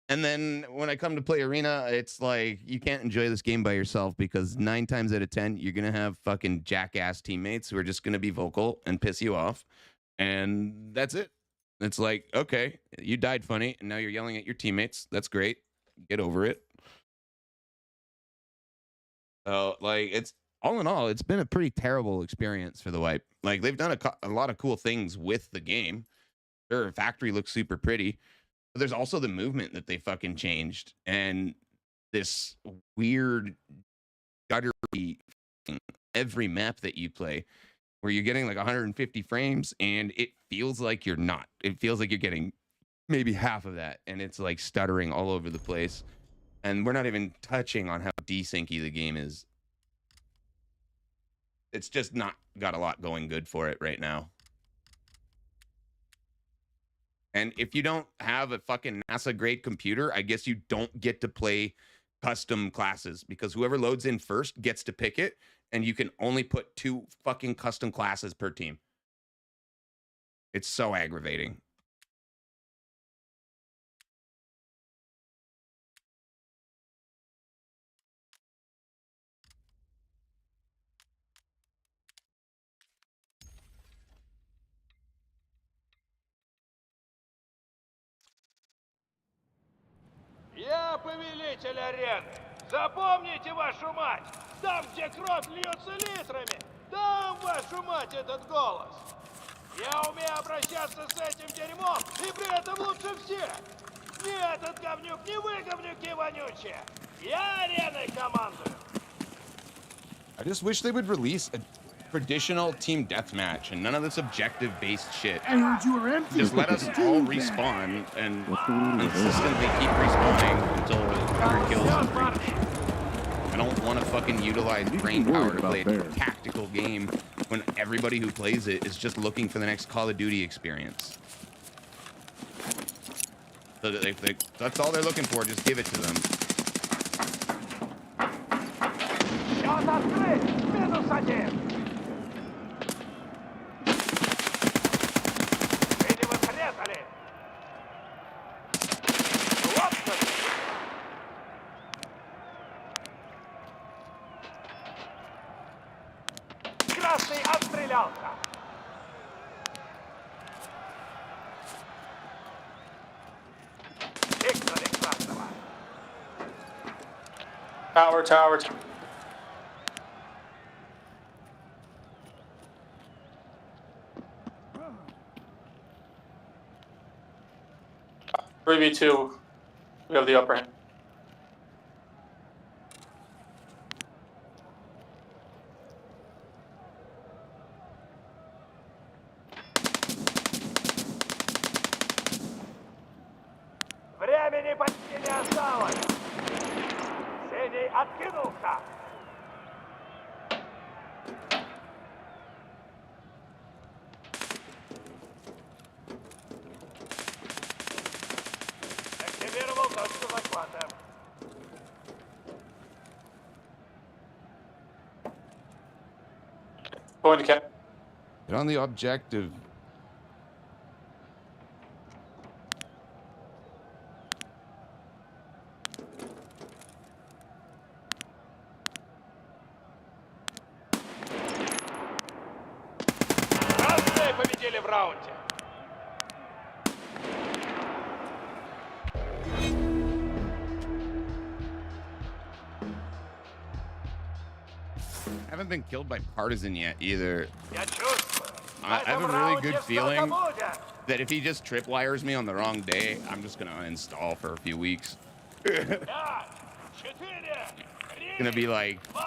And then when I come to play arena, it's like you can't enjoy this game by yourself because 9 times out of 10, you're going to have fucking jackass teammates who are just going to be vocal and piss you off. And that's it. It's like, okay, you died funny, and now you're yelling at your teammates. That's great. Get over it. So, like, it's all in all, it's been a pretty terrible experience for the Wipe. Like, they've done a lot of cool things with the game. Their factory looks super pretty. But there's also the movement that they fucking changed. And this weird guttery thing, every map that you play, where you're getting like 150 frames, and it feels like you're not. It feels like you're getting maybe half of that, and it's like stuttering all over the place. And we're not even touching on how desyncy the game is. It's just not got a lot going good for it right now. And if you don't have a fucking NASA-grade computer, I guess you don't get to play custom classes, because whoever loads in first gets to pick it, and you can only put 2 fucking custom classes per team. It's so aggravating. Я повелитель арены. Запомните, вашу мать! Там, где кровь льется литрами, там, вашу мать, этот голос. Я умею обращаться с этим дерьмом, и при этом лучше всех. Ни этот говнюк, ни вы, говнюки вонючие. Я ареной командую. I just wish they would release a traditional team deathmatch and none of this objective-based shit. Just let us all respawn and consistently keep respawning until 100 kills is reached. I don't want to fucking utilize brain power to play a tactical game when everybody who plays it is just looking for the next Call of Duty experience. So that's all they're looking for, just give it to them. Красный отстрелялся. Виктор Красного. Tower, tower. 3v2. We have the upper hand. Откинулся! Активировал точку захвата. Going to cap. Get on the objective. Красные победили в раунде. Haven't been killed by Partisan yet either. Я чувствую. I have a В этом really раунде good что-то feeling будет. that if he just tripwires me on the wrong day, I'm just gonna uninstall for a few weeks. 5, 4, Gonna be like, 2,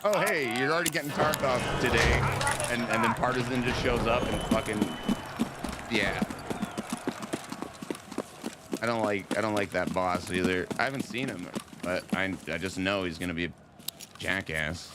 oh hey, you're already getting Tarkov today, and then Partisan just shows up and fucking, yeah. I don't like that boss either. I haven't seen him, but I just know he's gonna be a jackass.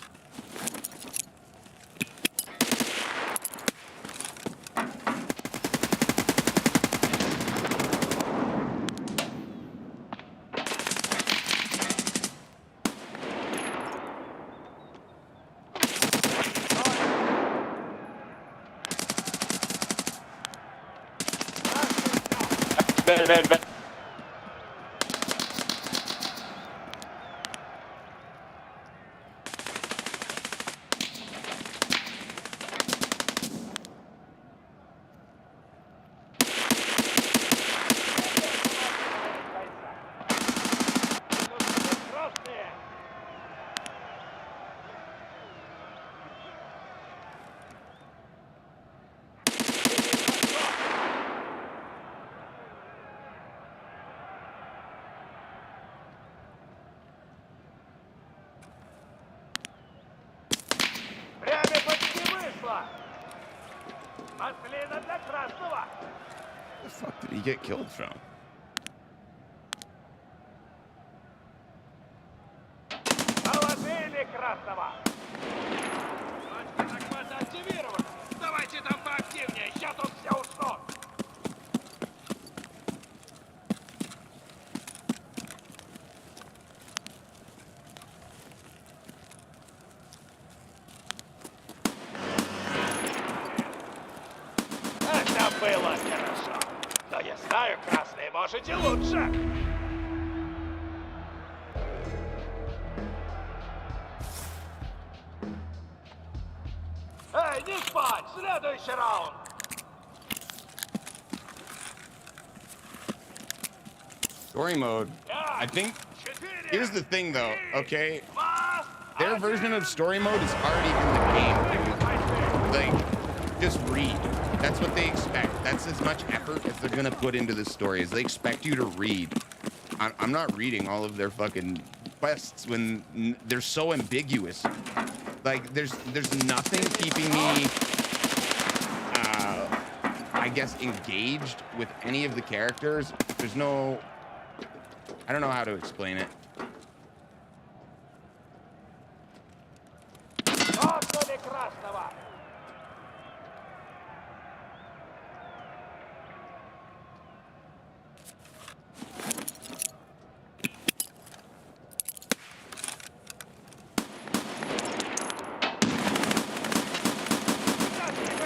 Ben. красные. Время почти вышло. Маслина для красного. Where the fuck did he get killed from? Положили красного. Точка захвата активирована. Давайте там поактивнее. Сейчас тут все уснут. Это было хорошо. Но я знаю, красные можете лучше. Эй, не спать! Следующий раунд! Story mode. I think, here's the thing though, okay? Their version of story mode is already in the game. Like, just read. That's what they expect. That's as much effort as they're gonna put into this story, is they expect you to read. I'm not reading all of their fucking quests when they're so ambiguous. Like, there's nothing keeping me, I guess, engaged with any of the characters. There's no, I don't know how to explain it. Отдали красного!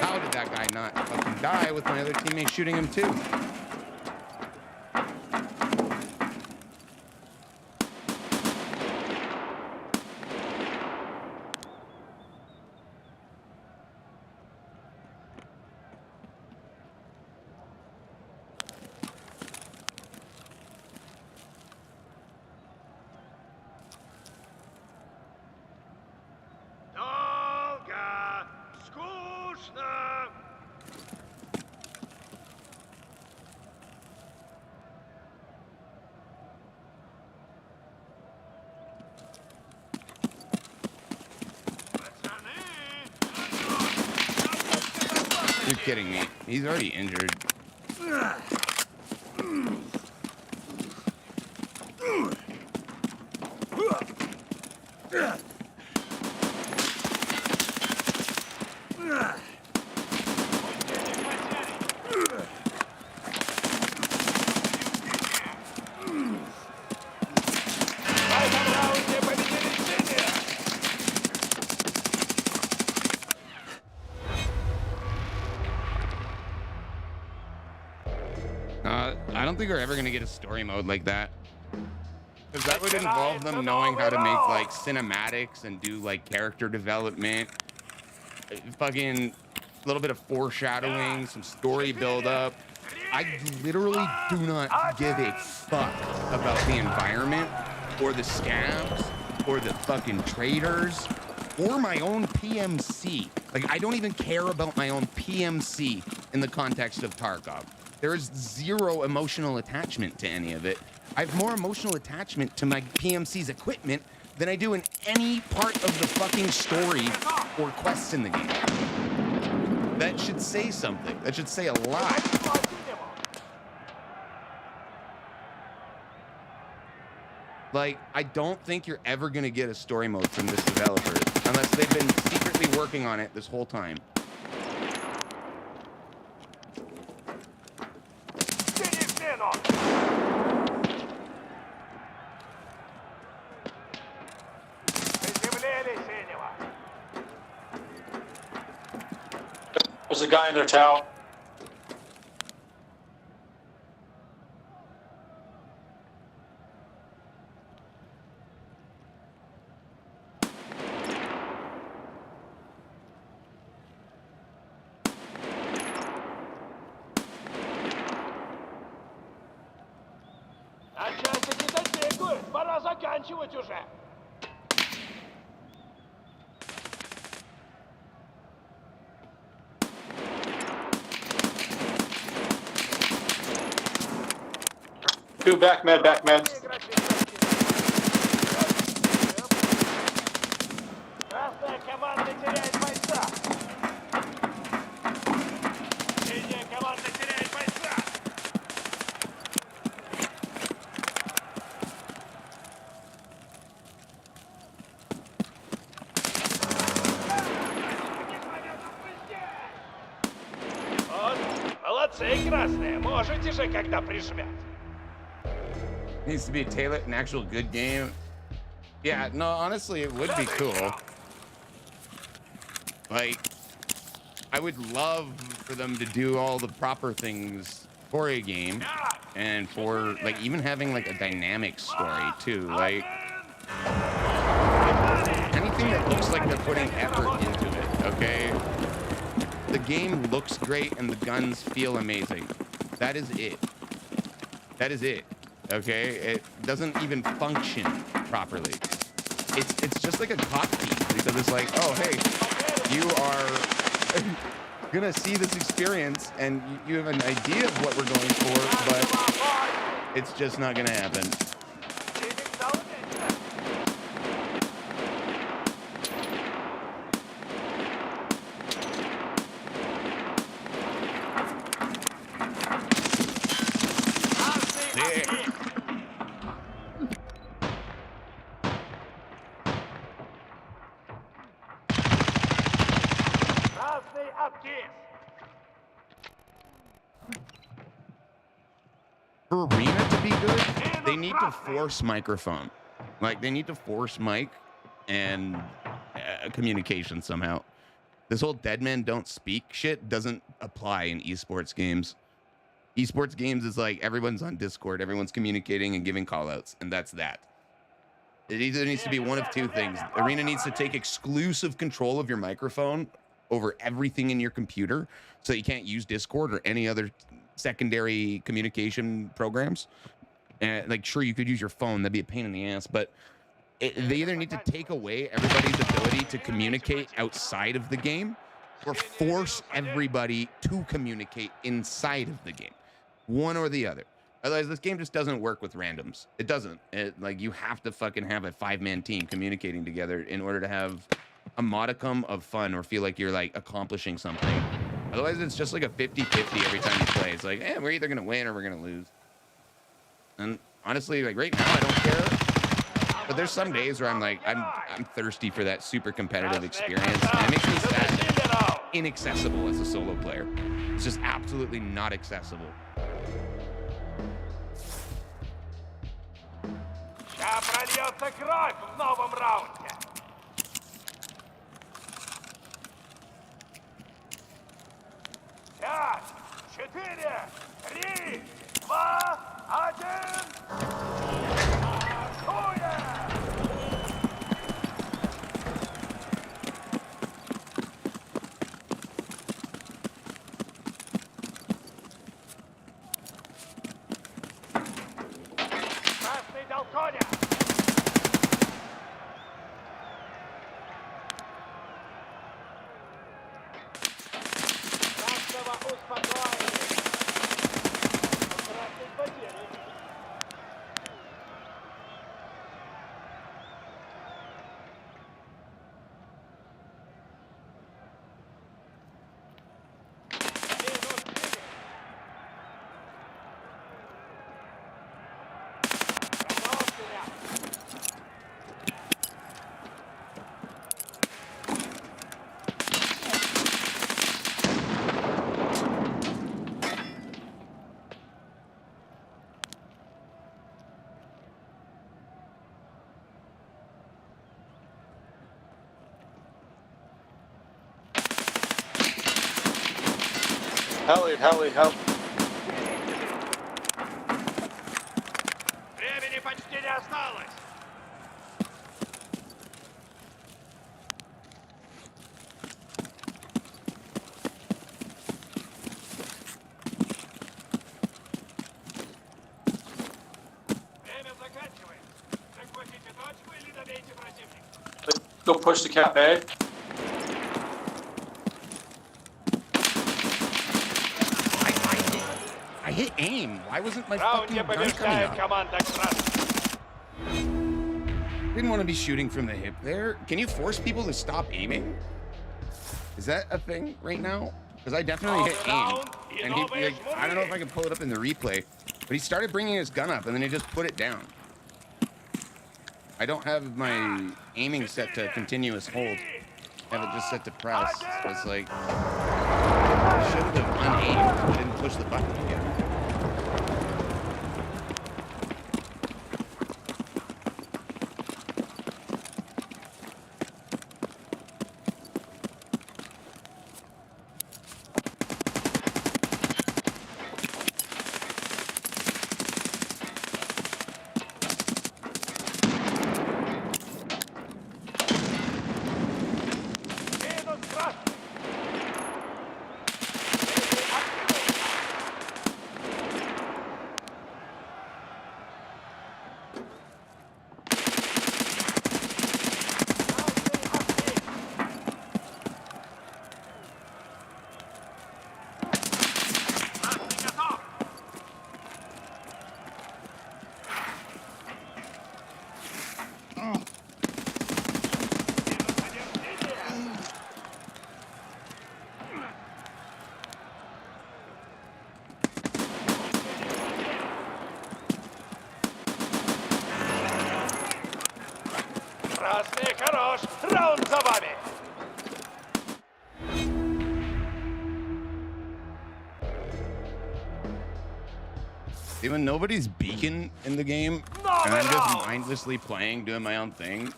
How did that guy not fucking die with my other teammate shooting him too? Долго! Скучно! Пацаны! You're kidding me. He's already injured. don't think we're ever gonna get a story mode like that. Because that would involve them knowing how to make like cinematics and do like character development, fucking a little bit of foreshadowing, some story build up. I literally do not give a fuck about the environment or the scabs or the fucking traders or my own PMC. Like, I don't even care about my own PMC in the context of Tarkov. There is zero emotional attachment to any of it. I have more emotional attachment to my PMC's equipment than I do in any part of the fucking story or quests in the game. That should say something. That should say a lot. Like, I don't think you're ever going to get a story mode from this developer unless they've been secretly working on it this whole time. There's a guy in their tower. Начальник не дотягивает, пора заканчивать уже. Two back med, back med. Красная команда теряет бойца. Синяя команда теряет бойца. Вот, молодцы, красные. Можете же, когда прижмет. Needs to be tailored, an actual good game. Yeah, no, honestly, it would be cool. Like, I would love for them to do all the proper things for a game and for, like, even having, like, a dynamic story, too. Like, anything that looks like they're putting effort into it, okay? The game looks great and the guns feel amazing. That is it. That is it. Okay, it doesn't even function properly. It's just like a cop piece because it's like, oh hey, you are gonna see this experience and you have an idea of what we're going for, but it's just not gonna happen. For Arena to be good, they need to force microphone. Like, they need to force mic and communication somehow. This whole dead men don't speak shit doesn't apply in esports games. Esports games is like everyone's on Discord, everyone's communicating and giving callouts, and that's that. It either needs to be one of two things. Arena needs to take exclusive control of your microphone over everything in your computer so you can't use Discord or any other secondary communication programs. And like, sure, you could use your phone, that'd be a pain in the ass, but they either need to take away everybody's ability to communicate outside of the game or force everybody to communicate inside of the game. One or the other. Otherwise, this game just doesn't work with randoms. It doesn't. Like, you have to fucking have a 5-man team communicating together in order to have a modicum of fun or feel like you're like accomplishing something. Otherwise, it's just like a 50-50 every time you play. It's like, we're either gonna win or we're gonna lose. And honestly, like right now, I don't care. But there's some days where I'm like, I'm thirsty for that super competitive experience, and it makes me sad that it's inaccessible as a solo player. It's just absolutely not accessible. Сейчас прольется кровь в новом раунде. 5, 4, 3, 2, Один! Атакуем! Красный дал коня! Красного успокоили! Красный потерян! Help. Времени почти не осталось! Время заканчивается. Захватите точку или добейте противника. Go push the cap, eh? I hit aim. Why wasn't my В fucking раунде gun coming побеждает up? команда красных. Didn't want to be shooting from the hip there. Can you force people to stop aiming? Is that a thing right now? Because I definitely hit aim. And he, like, I don't know if I can pull it up in the replay, but he started bringing his gun up and then he just put it down. I don't have my aiming set to continuous hold. I have it just set to press. So it's like, I should have unaimed. I didn't push the button again. Минус красный. Красный готов. Минус один синий. Красный хорош. Раунд за вами. When nobody's beacon in the game, and I'm just mindlessly playing, doing my own thing,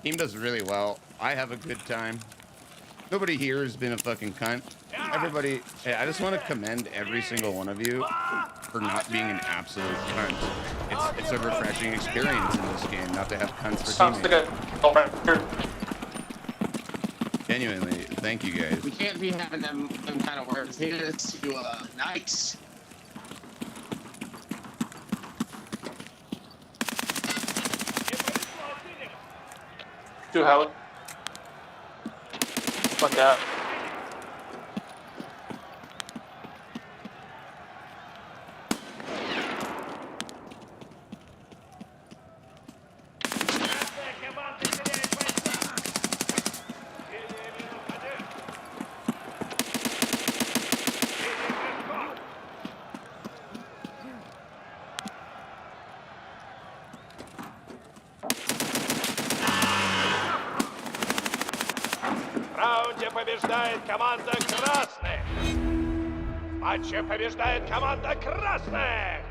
team does really well. I have a good time. Nobody here has been a fucking cunt. Everybody, hey, I just want to commend every single one of you for not being an absolute cunt. It's a refreshing experience in this game not to have cunts for Sounds like teammates. a over here. Genuinely, thank you guys. We can't be having them kind of words. He is too nice. Do Howard. Fuck out. Красная команда теряет бойца. Синий минус один. Синий Краско. В раунде побеждает команда красных. В матче побеждает команда красных.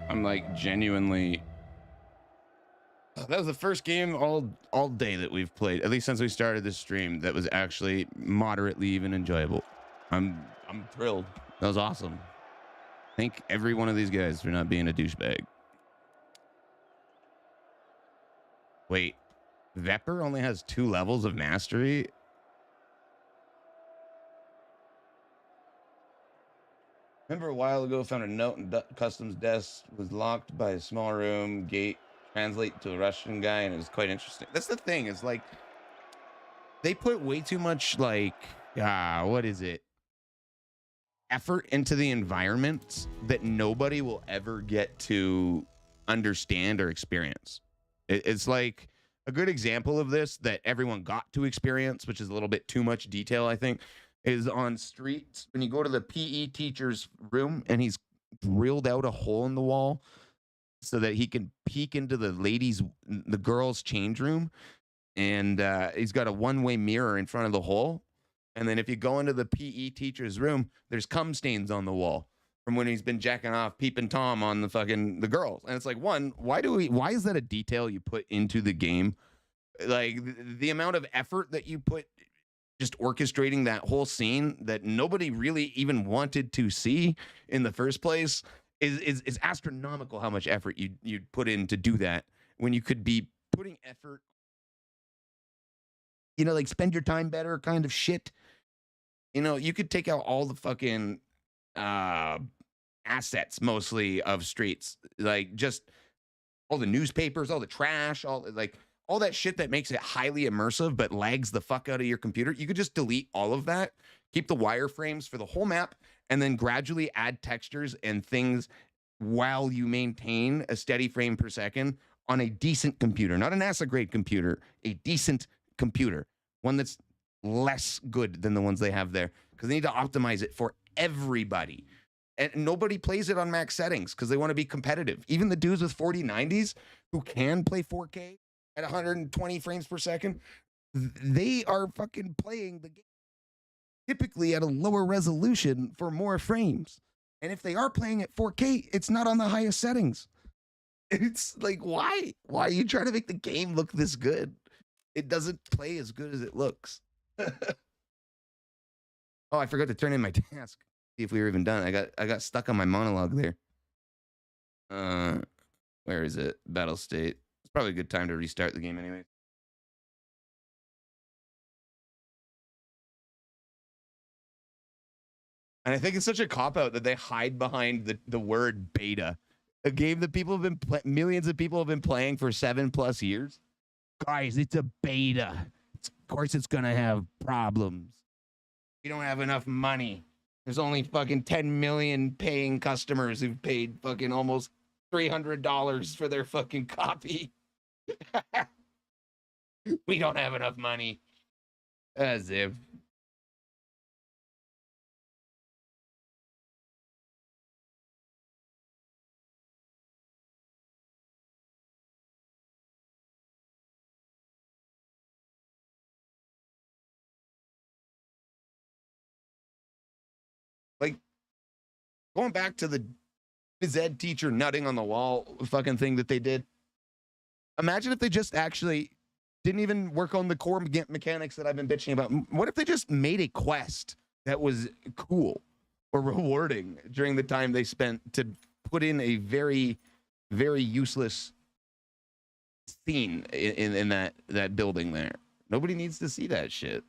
I'm like genuinely That was the first game all day that we've played, at least since we started this stream, that was actually moderately even enjoyable. I'm thrilled. That was awesome. Thank every one of these guys for not being a douchebag. Wait, Vepr only has 2 levels of mastery? Remember a while ago, found a note in customs desk, was locked by a small room, gate translate to a Russian guy, and it was quite interesting. That's the thing, is like, they put way too much, like, what is it? Effort into the environment that nobody will ever get to understand or experience. It's like a good example of this that everyone got to experience, which is a little bit too much detail, I think, is on Streets. When you go to the PE teacher's room and he's drilled out a hole in the wall so that he can peek into the girls' change room. And he's got a one-way mirror in front of the hole. And then if you go into the PE teacher's room, there's cum stains on the wall from when he's been jacking off peeping Tom on the girls. And it's like, one, why is that a detail you put into the game? Like the amount of effort that you put just orchestrating that whole scene that nobody really even wanted to see in the first place is astronomical. How much effort you'd put in to do that when you could be putting effort, like spend your time better kind of shit. You could take out all the fucking assets mostly of Streets, like just all the newspapers, all the trash, all that shit that makes it highly immersive but lags the fuck out of your computer. You could just delete all of that, keep the wireframes for the whole map, and then gradually add textures and things while you maintain a steady frame per second on a decent computer, not a NASA grade computer, a decent computer, one that's less good than the ones they have there, because they need to optimize it for everybody. And nobody plays it on max settings because they want to be competitive. Even the dudes with 4090s who can play 4K at 120 frames per second, they are fucking playing the game typically at a lower resolution for more frames. And if they are playing at 4K, it's not on the highest settings. It's like, why? Why are you trying to make the game look this good? It doesn't play as good as it looks. Oh, I forgot to turn in my task. See if we were even done. I got stuck on my monologue there. Where is it? Battle state. It's probably a good time to restart the game anyway. And I think it's such a cop-out that they hide behind the word beta. A game that people have been millions of people have been playing for 7+ years. Guys, it's a beta. Of course it's gonna have problems. We don't have enough money. There's only fucking 10 million paying customers who've paid fucking almost $300 for their fucking copy. We don't have enough money. As if. Like, going back to the phys ed teacher nutting on the wall fucking thing that they did. Imagine if they just actually didn't even work on the core mechanics that I've been bitching about. What if they just made a quest that was cool or rewarding during the time they spent to put in a very, very useless scene in that building there? Nobody needs to see that shit.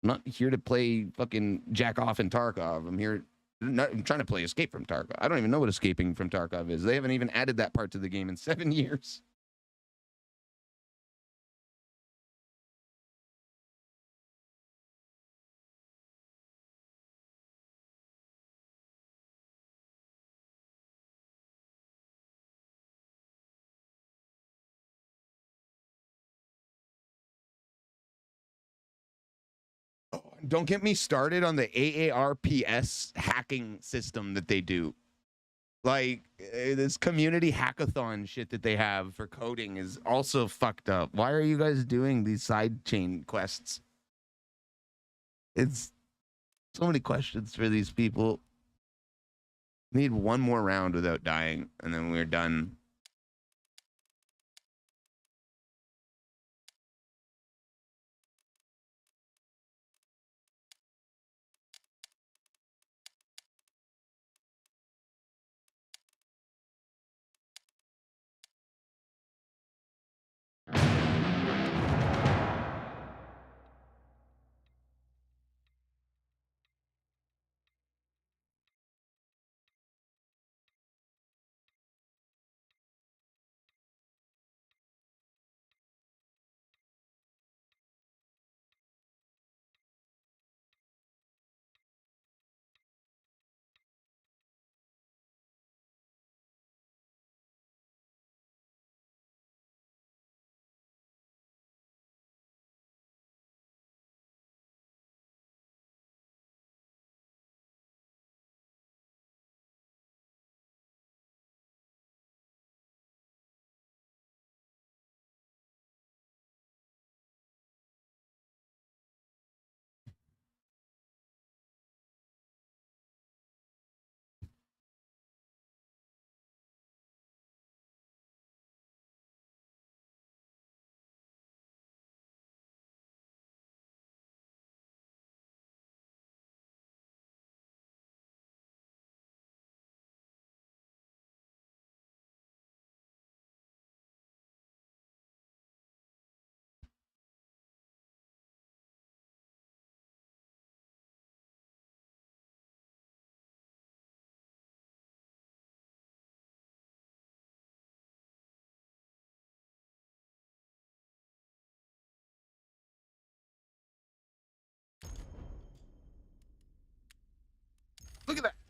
I'm not here to play fucking jack off in Tarkov. I'm trying to play Escape from Tarkov. I don't even know what escaping from Tarkov is. They haven't even added that part to the game in 7 years. Don't get me started on the AARPS hacking system that they do. Like, this community hackathon shit that they have for coding is also fucked up. Why are you guys doing these sidechain quests? It's so many questions for these people. Need one more round without dying, and then we're done.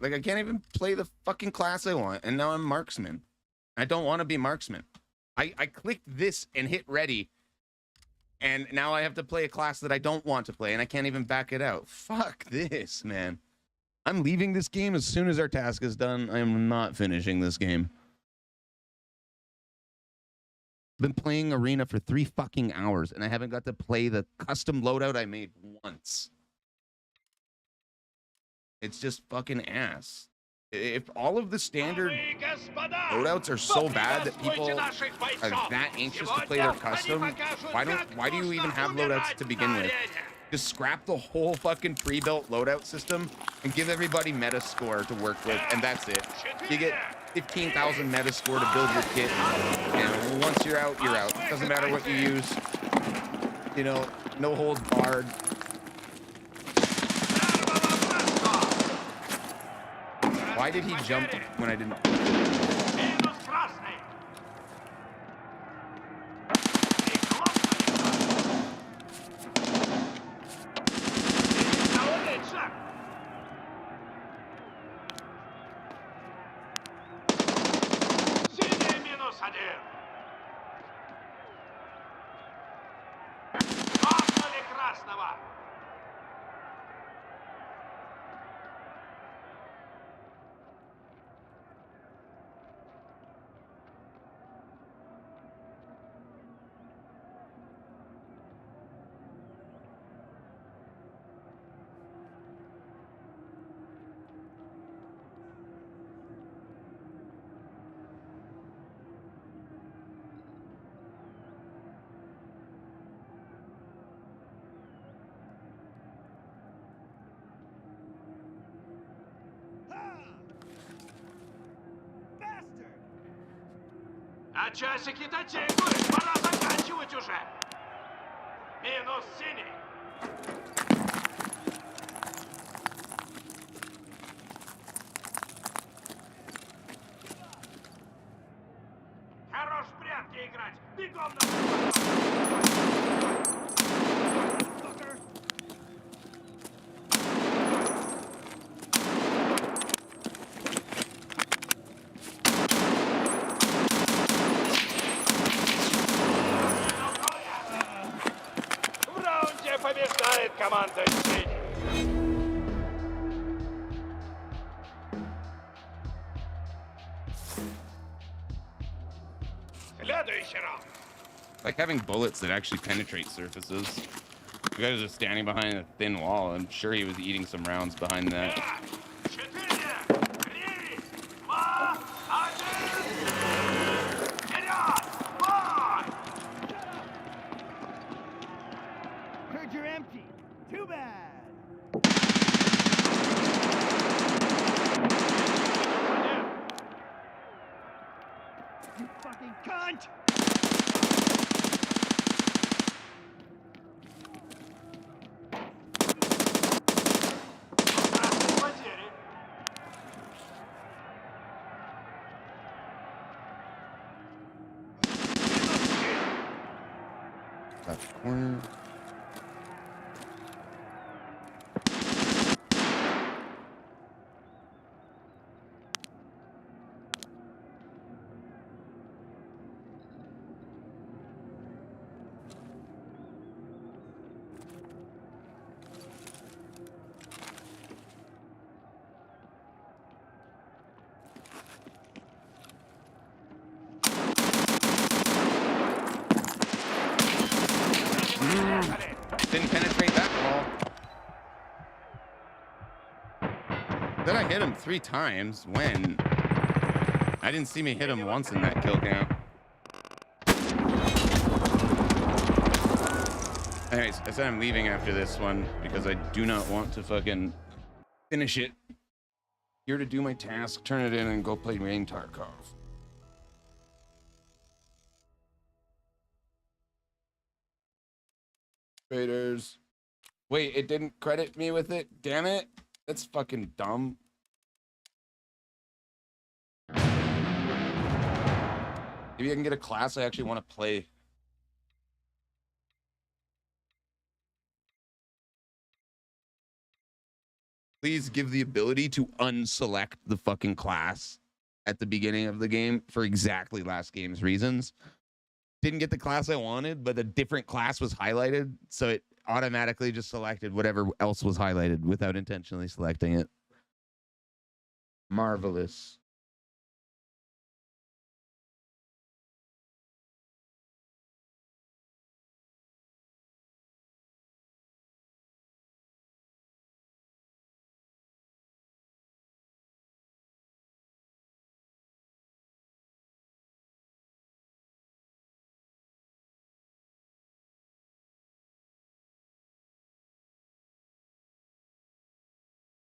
Like, I can't even play the fucking class I want, and now I'm marksman. I don't want to be marksman. I clicked this and hit ready, and now I have to play a class that I don't want to play, and I can't even back it out. Fuck this, man. I'm leaving this game as soon as our task is done. I am not finishing this game. Been playing Arena for 3 fucking hours, and I haven't got to play the custom loadout I made once. It's just fucking ass. If all of the standard loadouts are so bad that people are that anxious to play their custom, why do you even have loadouts to begin with? Just scrap the whole fucking pre-built loadout system and give everybody meta score to work with, and that's it. You get 15,000 meta score to build your kit, and once you're out, you're out. It doesn't matter what you use. You know, no holds barred. Why did he jump when I didn't? А часики-то тикают, пора заканчивать уже. Минус синий. Хорош в прятки играть. Бегом на... Побеждает команда «Синий». Следующий раунд. Like having bullets that actually penetrate surfaces. The guy was just standing behind a thin wall. I'm sure he was eating some rounds behind that. You're empty. Too bad. You fucking cunt! Left corner. Didn't penetrate that wall. Then I hit him 3 times when I didn't see me hit him once in that kill count. Anyways, I said I'm leaving after this one because I do not want to fucking finish it. Here to do my task, turn it in, and go play Rain Tarkov. Raiders. Wait, it didn't credit me with it? Damn it. That's fucking dumb. Maybe I can get a class I actually want to play. please give the ability to unselect the fucking class at the beginning of the game for exactly last game's reasons. Didn't get the class I wanted, but a different class was highlighted, so it automatically just selected whatever else was highlighted without intentionally selecting it. Marvelous.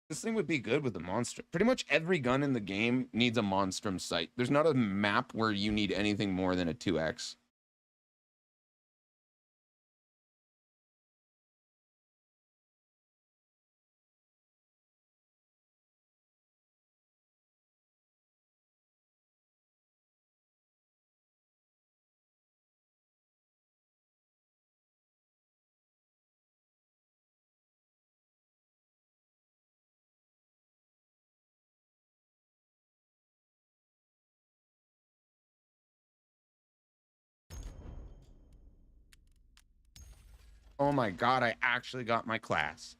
This thing would be good with a monster. Pretty much every gun in the game needs a monstrum sight. There's not a map where you need anything more than a 2x. Oh my god, I actually got my class.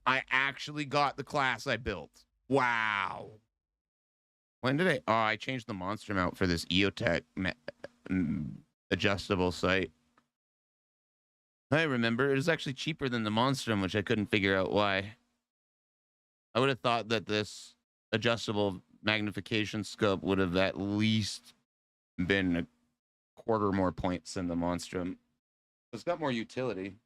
I actually got the class I built. Wow. When did I... Oh, I changed the monstrum out for this EOTech adjustable sight. I remember. It was actually cheaper than the monstrum, which I couldn't figure out why. I would have thought that this adjustable magnification scope would have at least been a quarter more points than the monstrum. It's got more utility.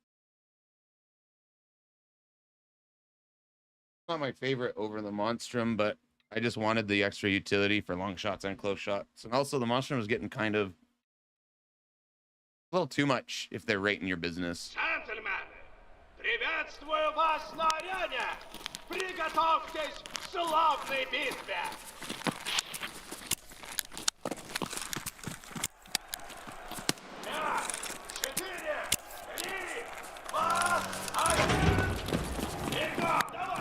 Not my favorite over the monstrum, but I just wanted the extra utility for long shots and close shots. And also the monstrum was getting kind of a little too much if they're right in your business. Джентльмены, приветствую вас на арене! Приготовьтесь к славной битве! Пять, 4, 3, 2, 1! Бегом, давай!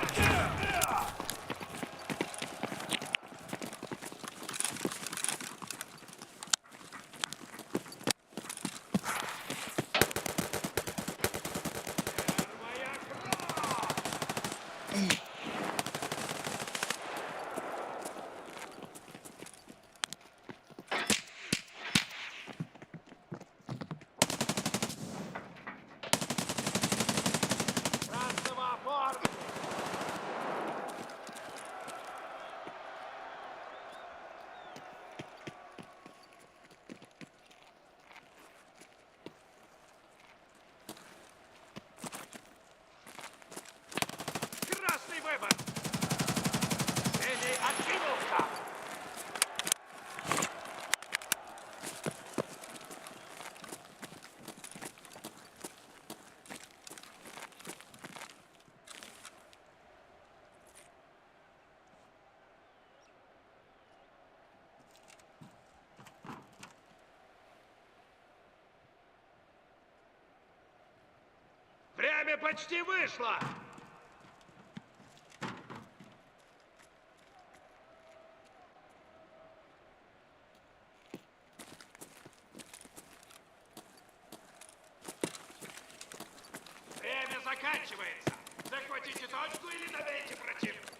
Время почти вышло! Время заканчивается! Захватите точку или добейте противника!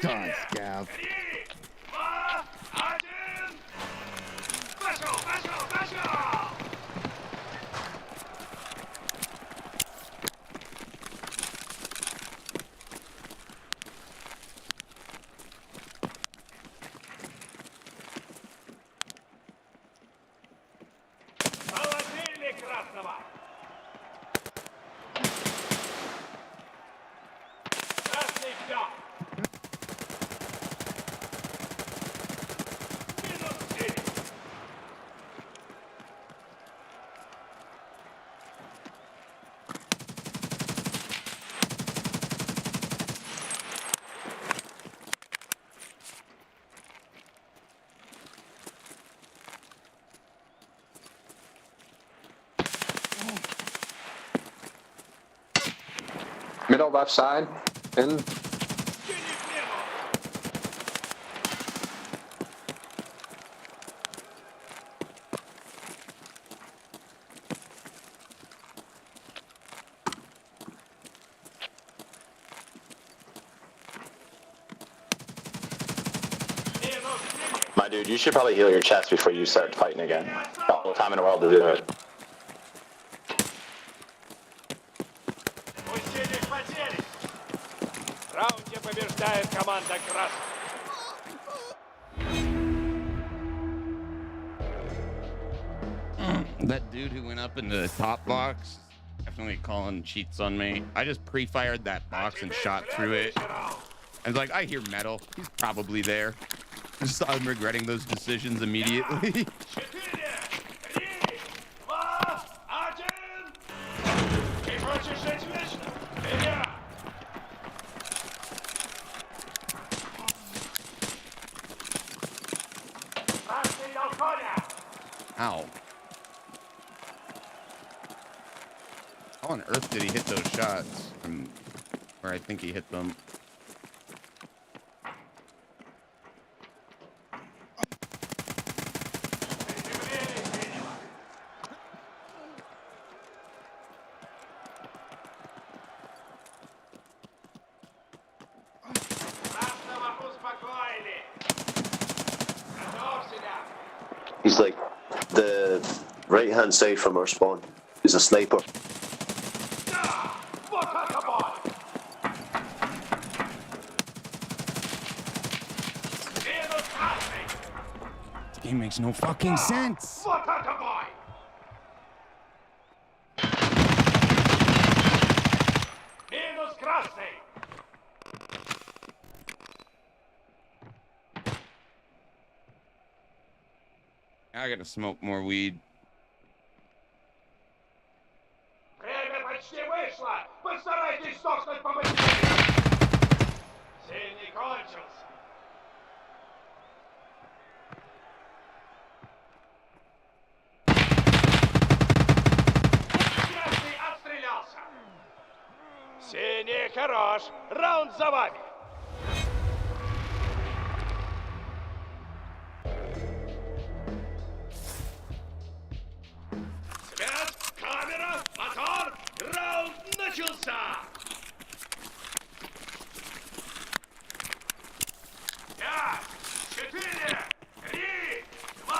God, Scav. Middle left side. In. My dude, you should probably heal your chest before you start fighting again. Got all the time in the world to do it. Усилить потери. В раунде побеждает команда красных. That dude who went up into the top box, definitely calling cheats on me. I just pre-fired that box and shot through it. I was like, I hear metal. He's probably there. Just I'm regretting those decisions immediately. 4, 3, 2, 1. Ты хочешь жить вечно? Вперед! Расстрелял коня! Ow. How on earth did he hit those shots from where I think he hit them? He's like the right hand side from our spawn is a sniper. This game makes no fucking sense. Минус красный! I gotta smoke more weed. Время почти вышло! Постарайтесь сдохнуть побыстрее! Синий кончился! Красный отстрелялся! Синий хорош! Раунд за вами! Свет, камера, мотор, раунд начался! 5, 4, 3, 2, 1.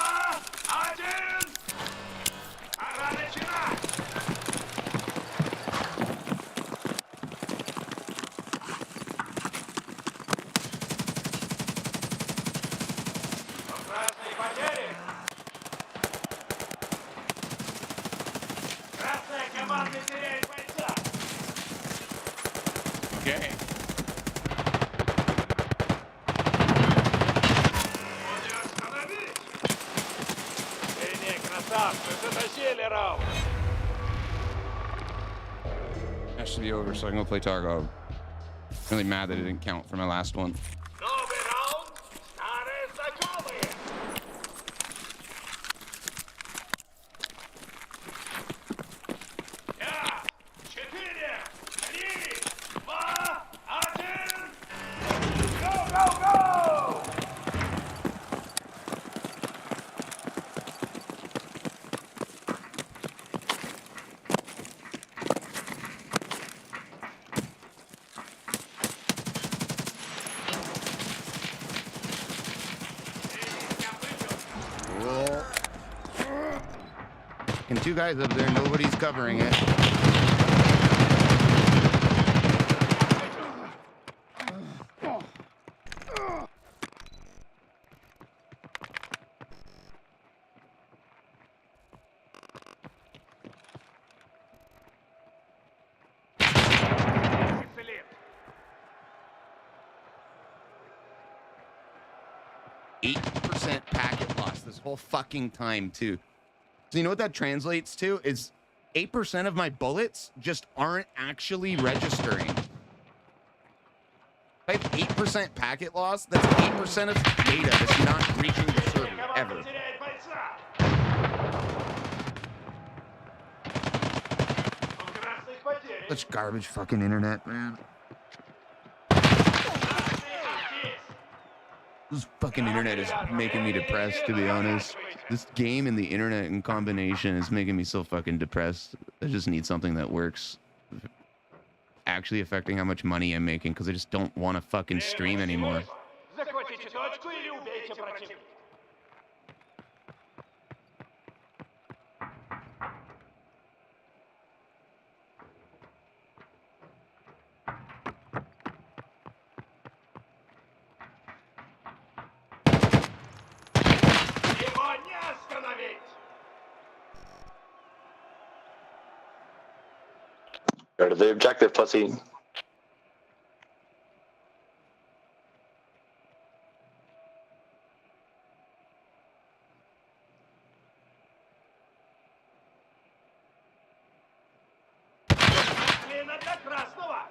Пора начинать! Красные потери! Красная команда теряет бойца! Okay. Не остановить! Синие красавцы затащили раунд! That should be over so I can go play Tarkov. Really mad that it didn't count for my last one. Новый раунд! Старые знакомые! Пять, 4, 3, 2, 1. Go, go, go! And two guys up there, nobody's covering it. %, packet loss this whole fucking time too. So you know what that translates to is 8% of my bullets just aren't actually registering. If I have 8% packet loss, that's 8% of data that's not reaching the server ever. У красных потери! Such garbage fucking internet, man. This fucking internet is making me depressed, to be honest. This game and the internet in combination is making me so fucking depressed. I just need something that works. Actually affecting how much money I'm making, because I just don't want to fucking stream anymore. Захватите точку или убейте противника. Его не остановить! Go to the objective, pussy. Клина для красного!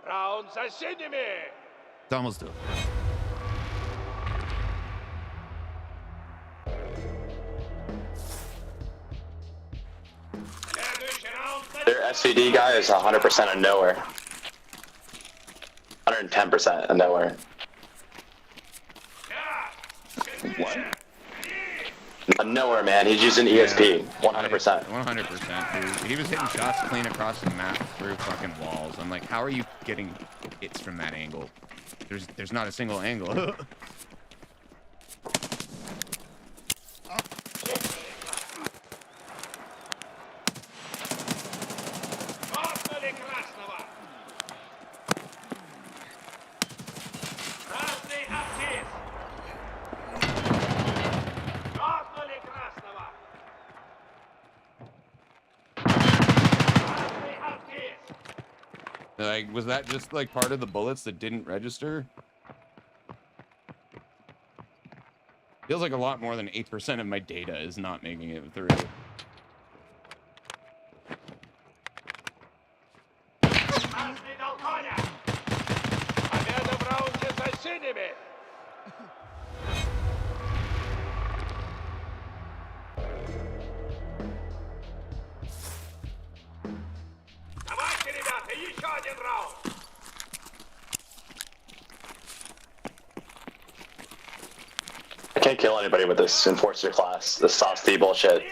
Раунд за синими! It's almost over. Следующий раунд за Their SVD guy is 100% of nowhere. 110% of nowhere. What? Nowhere, man. He's using ESP. 100%. 100%, dude. He was hitting shots clean across the map through fucking walls. I'm like, how are you getting hits from that angle? There's not a single angle. Коснули красного! Красный артист! Коснули красного! Красный артист! Like, was that just like part of the bullets that didn't register? Feels like a lot more than 8% of my data is not making it through. Красный дал коня! Победа в раунде за синими! Давайте, ребята, еще один раунд! I can't kill anybody with this enforcer class. This sauce tea bullshit.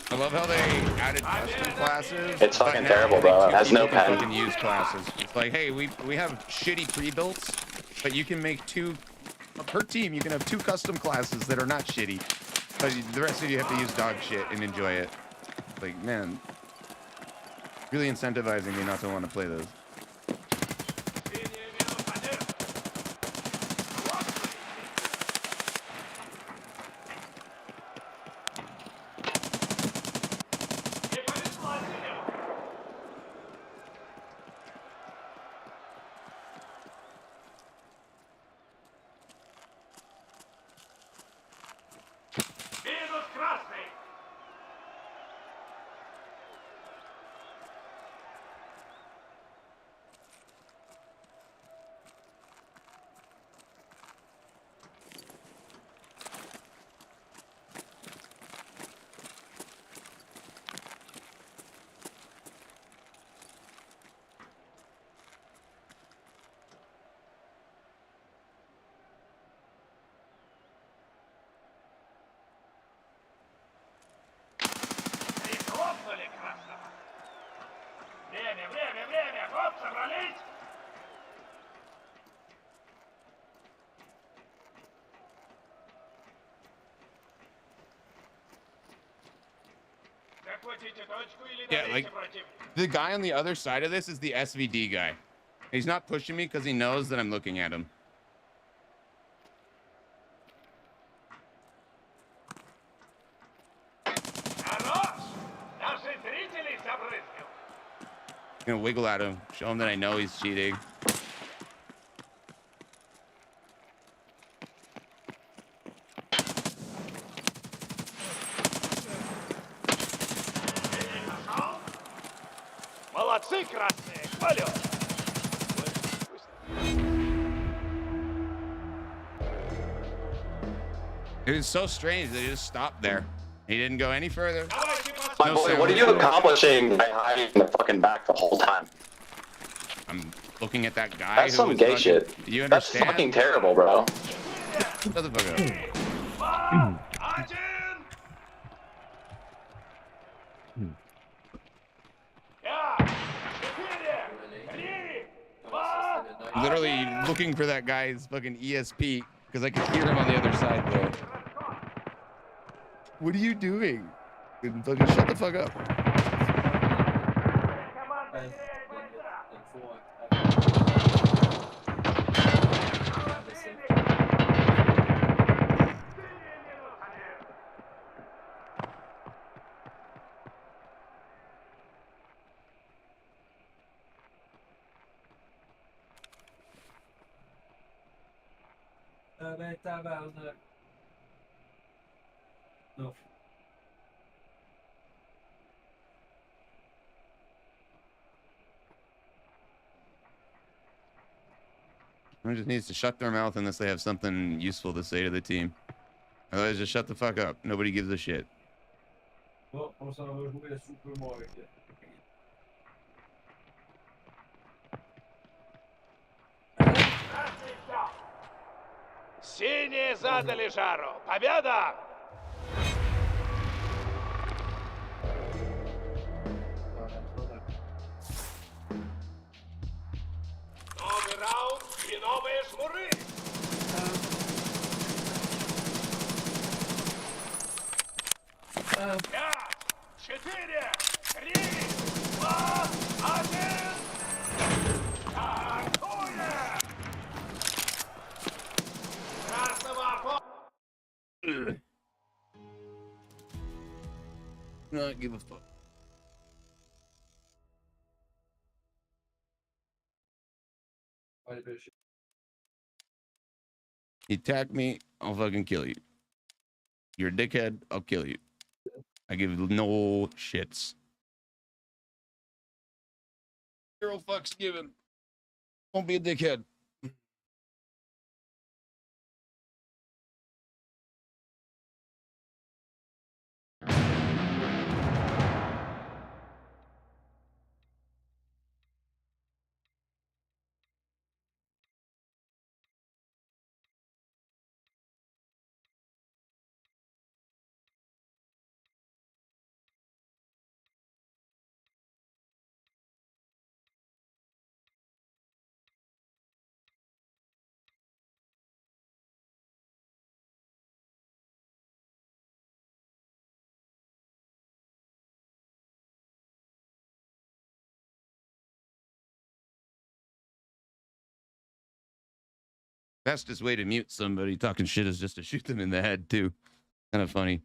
I love how they added custom classes. It's but fucking now terrible, only bro. It two has no people can pen. fucking use classes. It's like, hey, we have shitty pre-builts, but you can make two per team. You can have two custom classes that are not shitty, but the rest of you have to use dog shit and enjoy it. Like, man, really incentivizing me not to want to play those. Минус красный! Прихлопнули красного! Время, время, время! Вот, собрались! Захватите точку или Yeah, добейте like противника. the guy on the other side of this is the SVD guy. He's not pushing me because he knows that I'm looking at him. Хорош! Наши зрители забрызгал! I'm gonna wiggle at him, show him that I know he's cheating. Молодцы, красные! Хвалю! It was so strange that he just stopped there. He didn't go any further. Давайте My No boy, sound. what are you accomplishing by hiding in the fucking back the whole time? I'm looking at that guy. That's who some was gay fucking- shit. Do you That's understand? fucking terrible, bro. Shut the fuck up. I'm literally looking for that guy's fucking ESP because I can hear him on the other side there. What are you doing? Fucking shut the fuck up. No. Everyone just needs to shut their mouth unless they have something useful to say to the team. Otherwise, just shut the fuck up. Nobody gives a shit. No, posso jogar Super Mario aqui. Синие задали жару. Победа! Новый раунд и новые шмуры. 5, 4, 3, 2, 1. Атакуем! Красного фо... Not give a fuck. You attack me, I'll fucking kill you. You're a dickhead, I'll kill you. I give no shits. Zero fucks given. Don't be a dickhead. Fastest way to mute somebody talking shit is just to shoot them in the head, too. Kind of funny.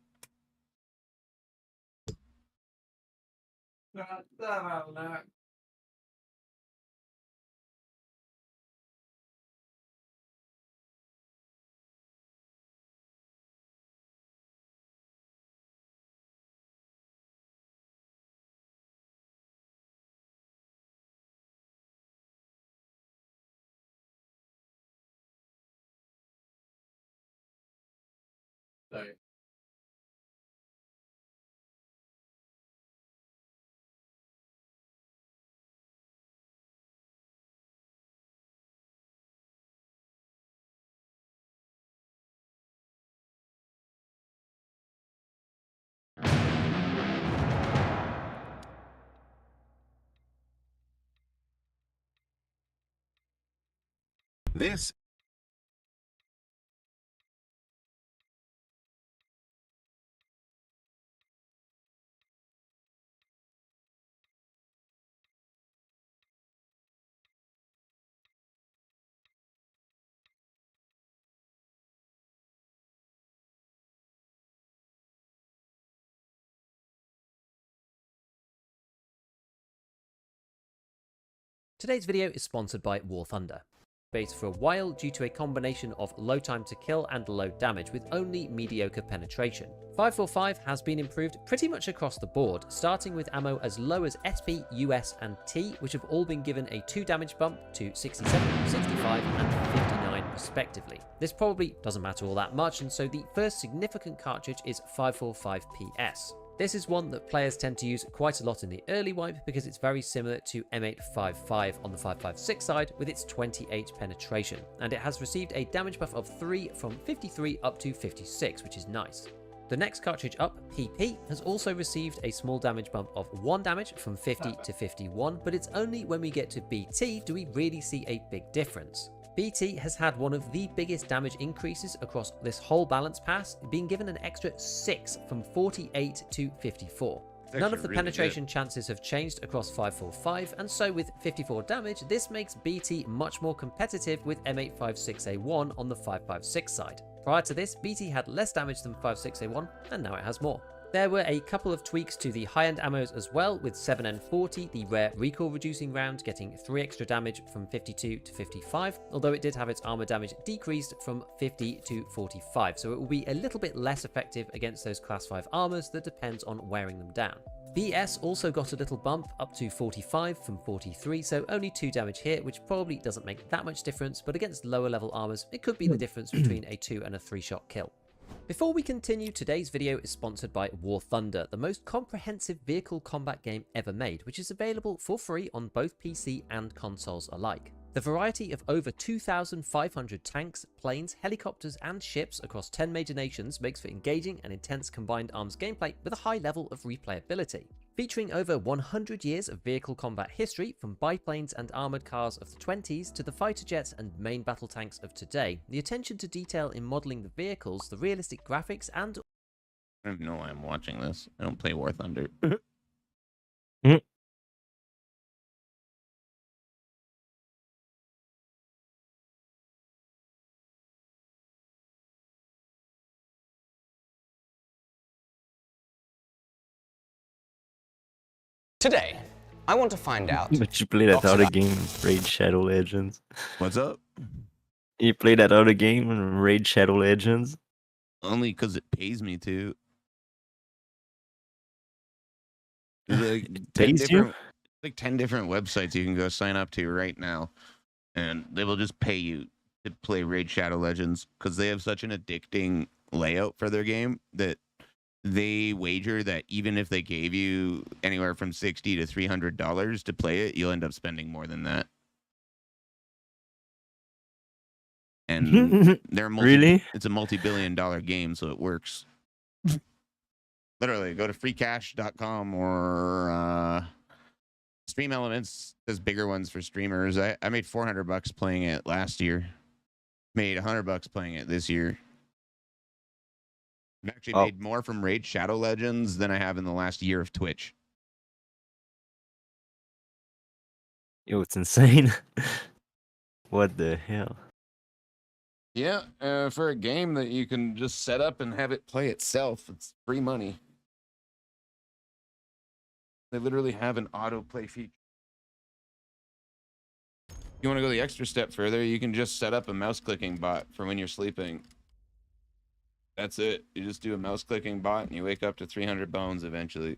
This Today's video is sponsored by War Thunder. Based for a while due to a combination of low time to kill and low damage with only mediocre penetration. 545 has been improved pretty much across the board, starting with ammo as low as SP, US and T, which have all been given a 2 damage bump to 67, 65 and 59 respectively. This probably doesn't matter all that much, and so the first significant cartridge is 545 PS. This is one that players tend to use quite a lot in the early wipe because it's very similar to M855 on the 556 side with its 28 penetration, and it has received a damage buff of 3 from 53 up to 56, which is nice. The next cartridge up, PP, has also received a small damage bump of 1 damage from 50 to 51, but it's only when we get to BT do we really see a big difference. BT has had one of the biggest damage increases across this whole balance pass, being given an extra 6 from 48 to 54. None of the penetration chances have changed across 545, and so with 54 damage, this makes BT much more competitive with M856A1 on the 556 side. Prior to this, BT had less damage than 556A1, and now it has more. There were a couple of tweaks to the high-end ammos as well, with 7N40, the rare recoil reducing round, getting 3 extra damage from 52 to 55, although it did have its armor damage decreased from 50 to 45, so it will be a little bit less effective against those class 5 armors that depends on wearing them down. BS also got a little bump up to 45 from 43, so only 2 damage here, which probably doesn't make that much difference, but against lower level armors, it could be the difference between a 2 and a 3-shot kill. Before we continue, today's video is sponsored by War Thunder, the most comprehensive vehicle combat game ever made, which is available for free on both PC and consoles alike. The variety of over 2,500 tanks, planes, helicopters and ships across 10 major nations makes for engaging and intense combined arms gameplay with a high level of replayability. Featuring over 100 years of vehicle combat history, from biplanes and armoured cars of the 20s to the fighter jets and main battle tanks of today, the attention to detail in modelling the vehicles, the realistic graphics and... I don't even know why I'm watching this. I don't play War Thunder. Today, I want to find out. But you play that other game, Raid Shadow Legends. What's up? You play that other game, Raid Shadow Legends? Only because it pays me to. There's like 10 different websites you can go sign up to right now, and they will just pay you to play Raid Shadow Legends because they have such an addicting layout for their game that they wager that even if they gave you anywhere from $60 to $300 to play it, you'll end up spending more than that. And they're Really? It's a multi-billion-dollar game, so it works. Literally, go to freecash.com or Stream Elements does bigger ones for streamers. I made $400 playing it last year. Made $100 playing it this year. I've actually made more from Raid Shadow Legends than I have in the last year of Twitch. Yo, it's insane. What the hell? Yeah, for a game that you can just set up and have it play itself, it's free money. They literally have an autoplay feature. You want to go the extra step further, you can just set up a mouse clicking bot for when you're sleeping. That's it. You just do a mouse clicking bot and you wake up to 300 bones eventually.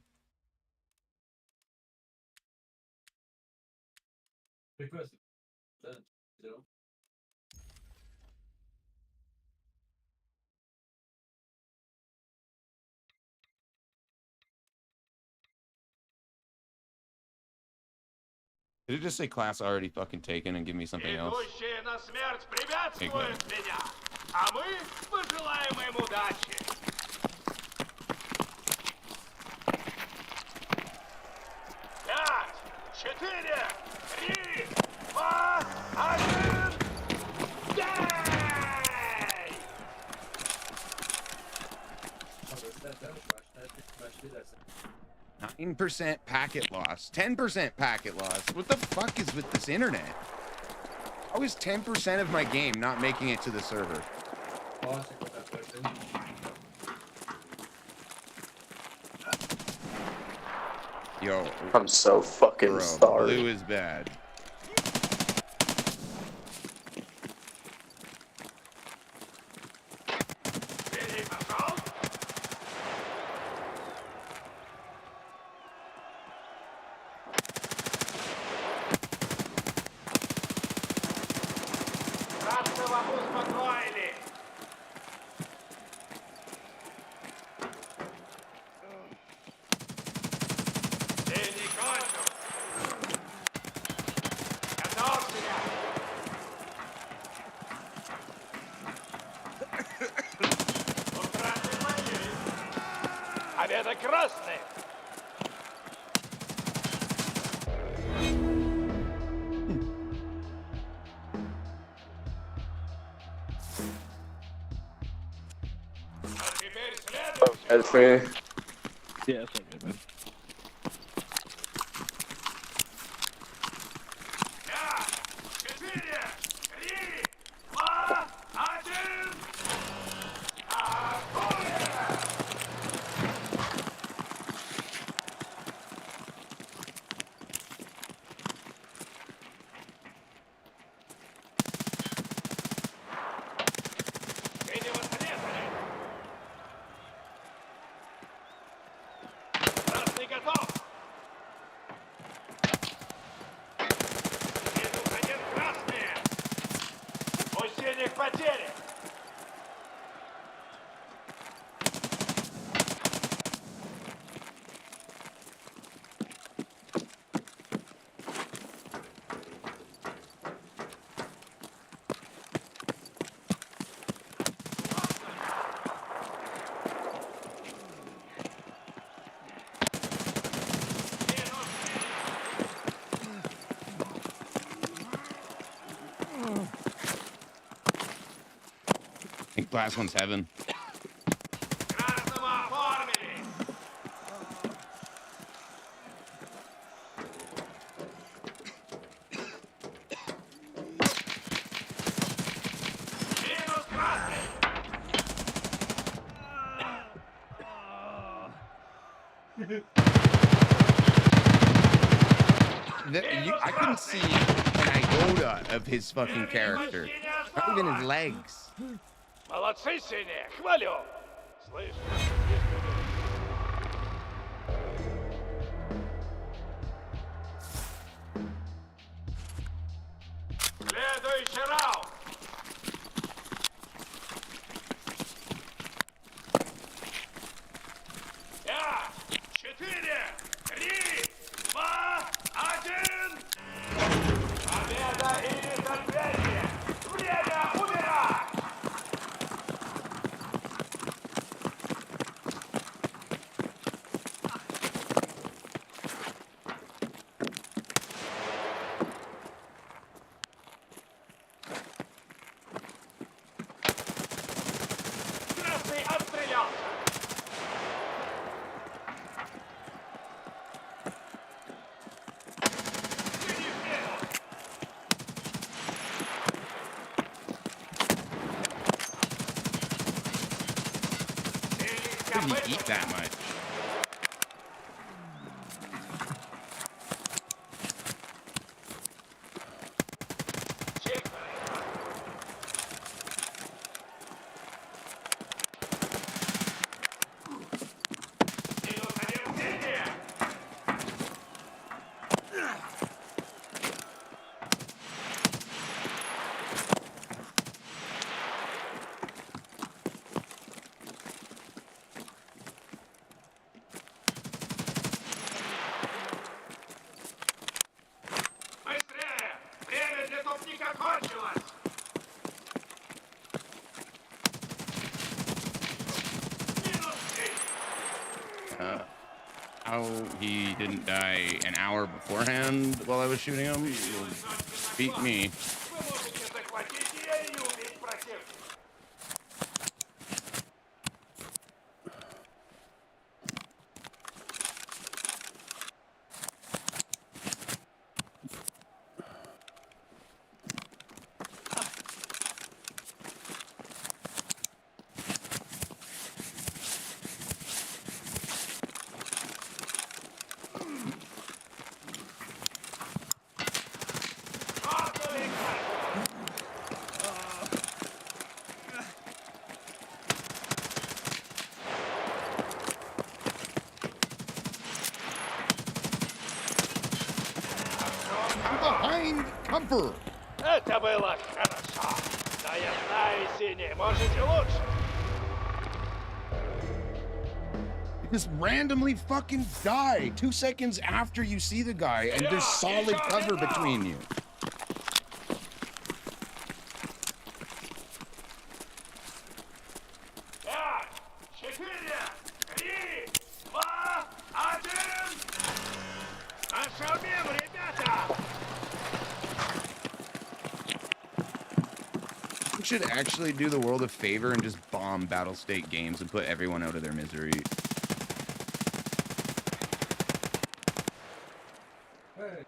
Did it just say class already fucking taken and give me something else? Идущие на смерть приветствуют меня, а мы пожелаем им удачи. 5, 4, 3, 2, 1, дай! 9% packet loss. 10% packet loss. What the fuck is with this internet? How is 10% of my game not making it to the server? Yo, I'm so fucking sorry. Blue is bad. It's me. Yeah, it's okay, man. Потери! I think last one's heaven. I couldn't see an iota of his fucking character. Not even his legs. Молодцы, синие! Хвалю! Слышь, следующий раунд! Пять, 4, 3, 2, 1! Победа или забвение! Время умирать! Красный отстрелялся! Синий вперед! Couldn't eat that much. Быстрее! Время для тупника кончилось! Минус 3! How he didn't die an hour beforehand while I was shooting him beat me. Вы можете захватить ее и убить противника. Behind cover. Это было хорошо. Да я знаю, синий, можете лучше. Just randomly fucking die 2 seconds after you see the guy, and there's solid cover between you. Пять, 4, 3, 2, 1! Ошалмим, ребята! Someone should actually do the world a favor and just bomb Battlestate Games and put everyone out of their misery. Hey.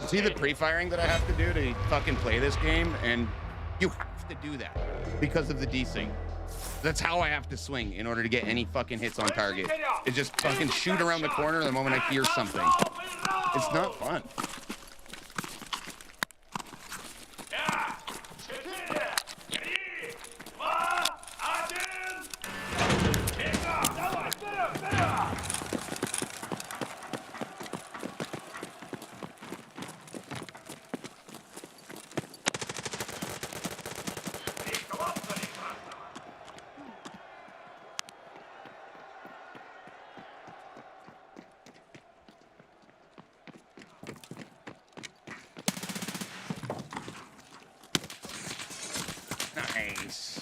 See the pre-firing that I have to do to fucking play this game, and you have to do that because of the desync. That's how I have to swing in order to get any fucking hits on target. It's just fucking shoot around the corner the moment I hear something. It's not fun. Nice.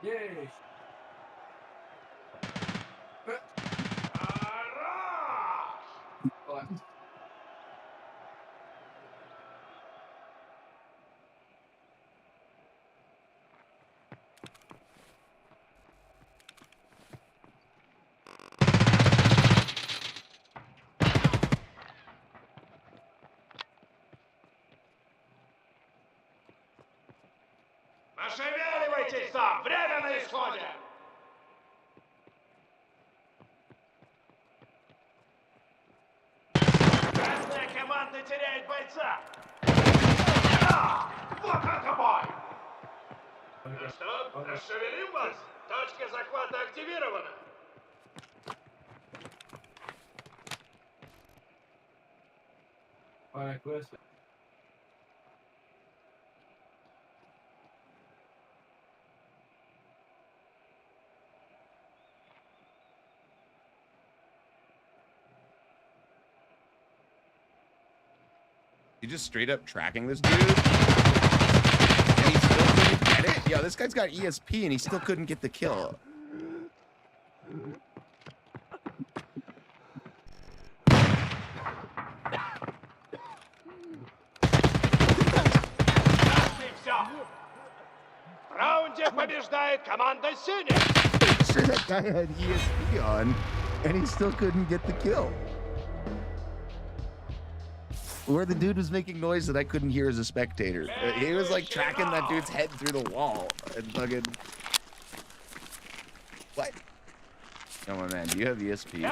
Yay! Fuck. Пошевеливайтесь там! Время на исходе! Красная команда теряет бойца! Вот это бой! Ну что, расшевелим вас? Точка захвата активирована! Alright, questo. You just straight up tracking this dude? And he still couldn't get it? Yo, this guy's got ESP and he still couldn't get the kill. В раунде побеждает команда синих! Sure, that guy had ESP on and he still couldn't get the kill. Where the dude was making noise that I couldn't hear as a spectator. He was like tracking that dude's head through the wall and fucking. What? Come on, man. Do you have ESP? The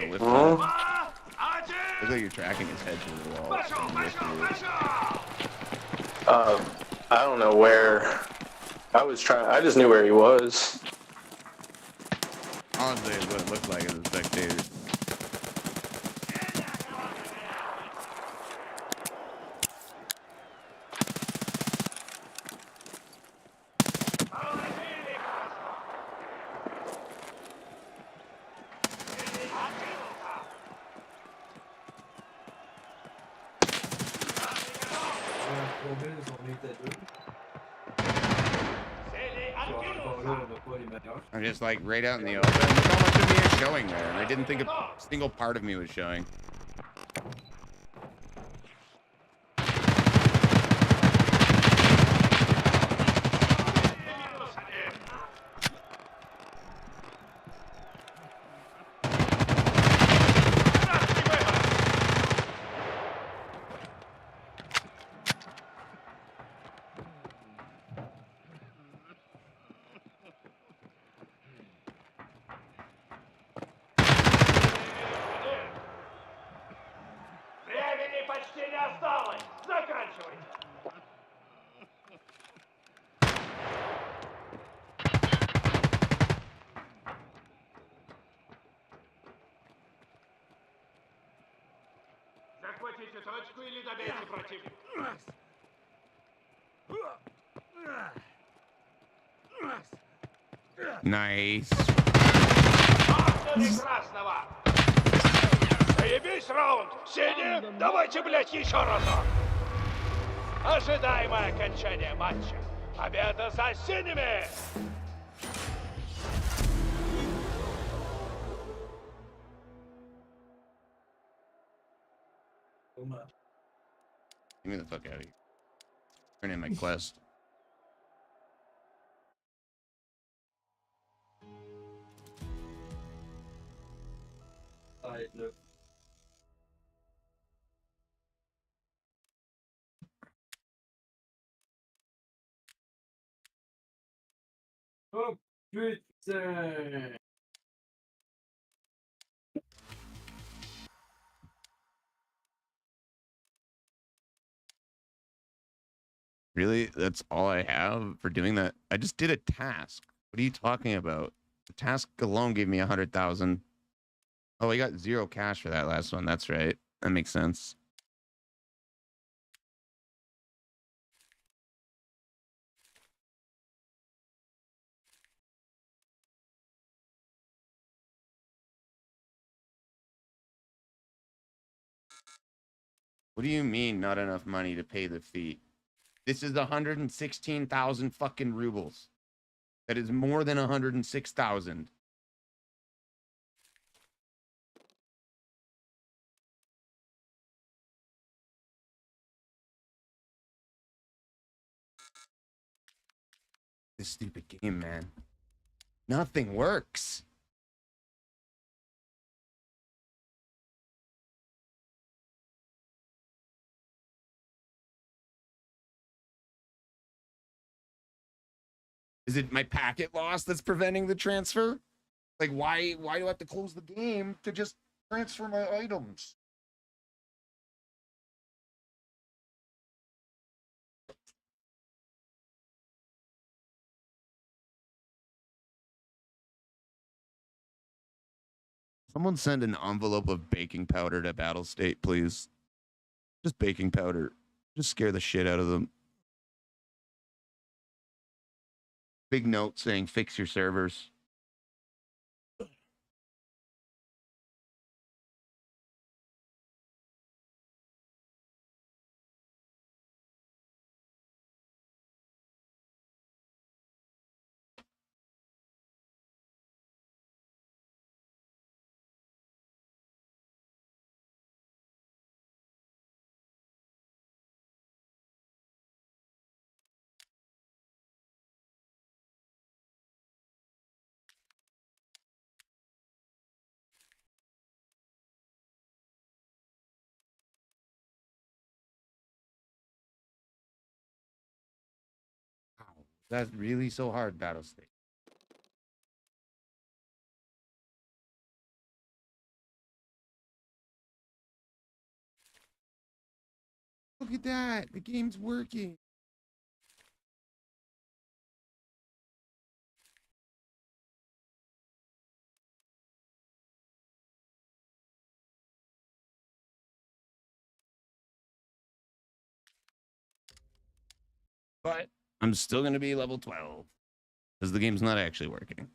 lift button? Looks like you're tracking his head through the wall. I don't know where. I just knew where he was. Honestly, it's what it looked like as a spectator. I'm just like right out in the open. Look how much of me is showing there. And I didn't think a single part of me was showing. Времени почти не осталось. Заканчивайте. Захватите точку или добейте противника. Nice. Махнули красного. Заебись раунд. Синий, давайте, блядь, еще разок. Ожидаемое окончание матча. Победа за синими. Get me the fuck out of here. Turn in my quest. Oh putain! Really? That's all I have for doing that? I just did a task. What are you talking about? The task alone gave me 100,000. Oh, I got 0 cash for that last one. That's right. That makes sense. What do you mean not enough money to pay the fee? This is 116,000 fucking rubles. That is more than 106,000. This stupid game, man. Nothing works. Is it my packet loss that's preventing the transfer? Like, why do I have to close the game to just transfer my items? Someone send an envelope of baking powder to Battle State, please. Just baking powder. Just scare the shit out of them. Big note saying fix your servers. That's really so hard, Battle State. Look at that. The game's working. But I'm still going to be level 12 because the game's not actually working.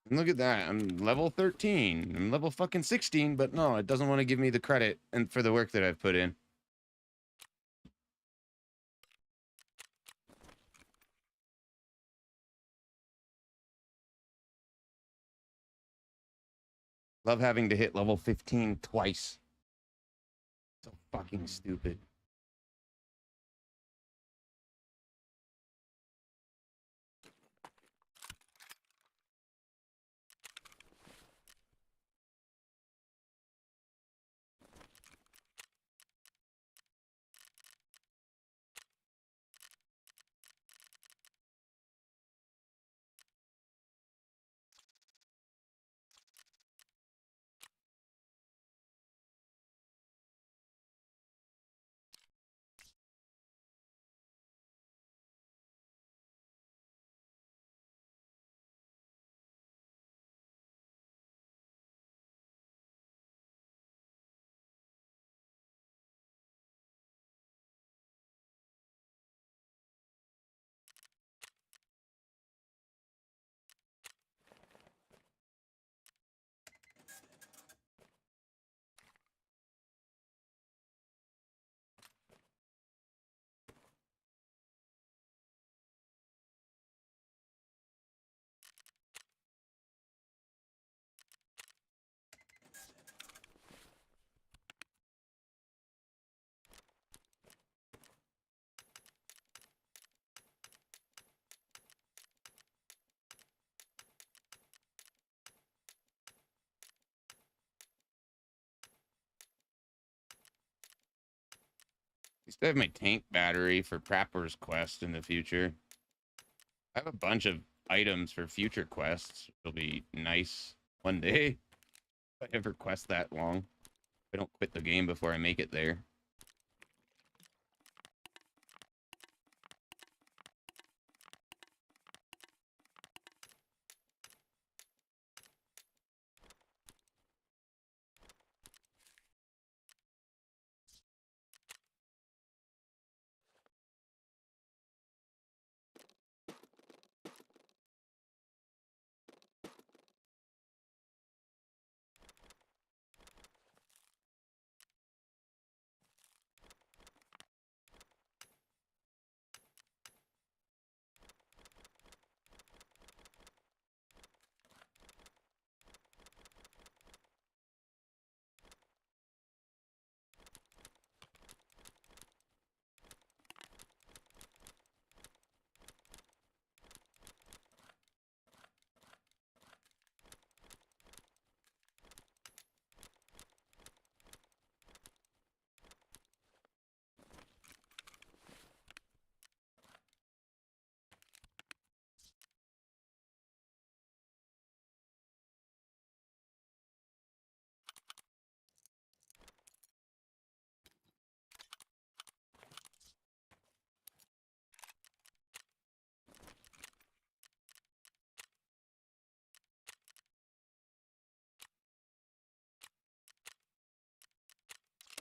And look at that. I'm level 13. I'm level fucking 16, but no, it doesn't want to give me the credit and for the work that I've put in. Love having to hit level 15 twice. So fucking stupid. Used to have my tank battery for Prapper's quest in the future. I have a bunch of items for future quests. It'll be nice one day. If I ever quest that long. I don't quit the game before I make it there.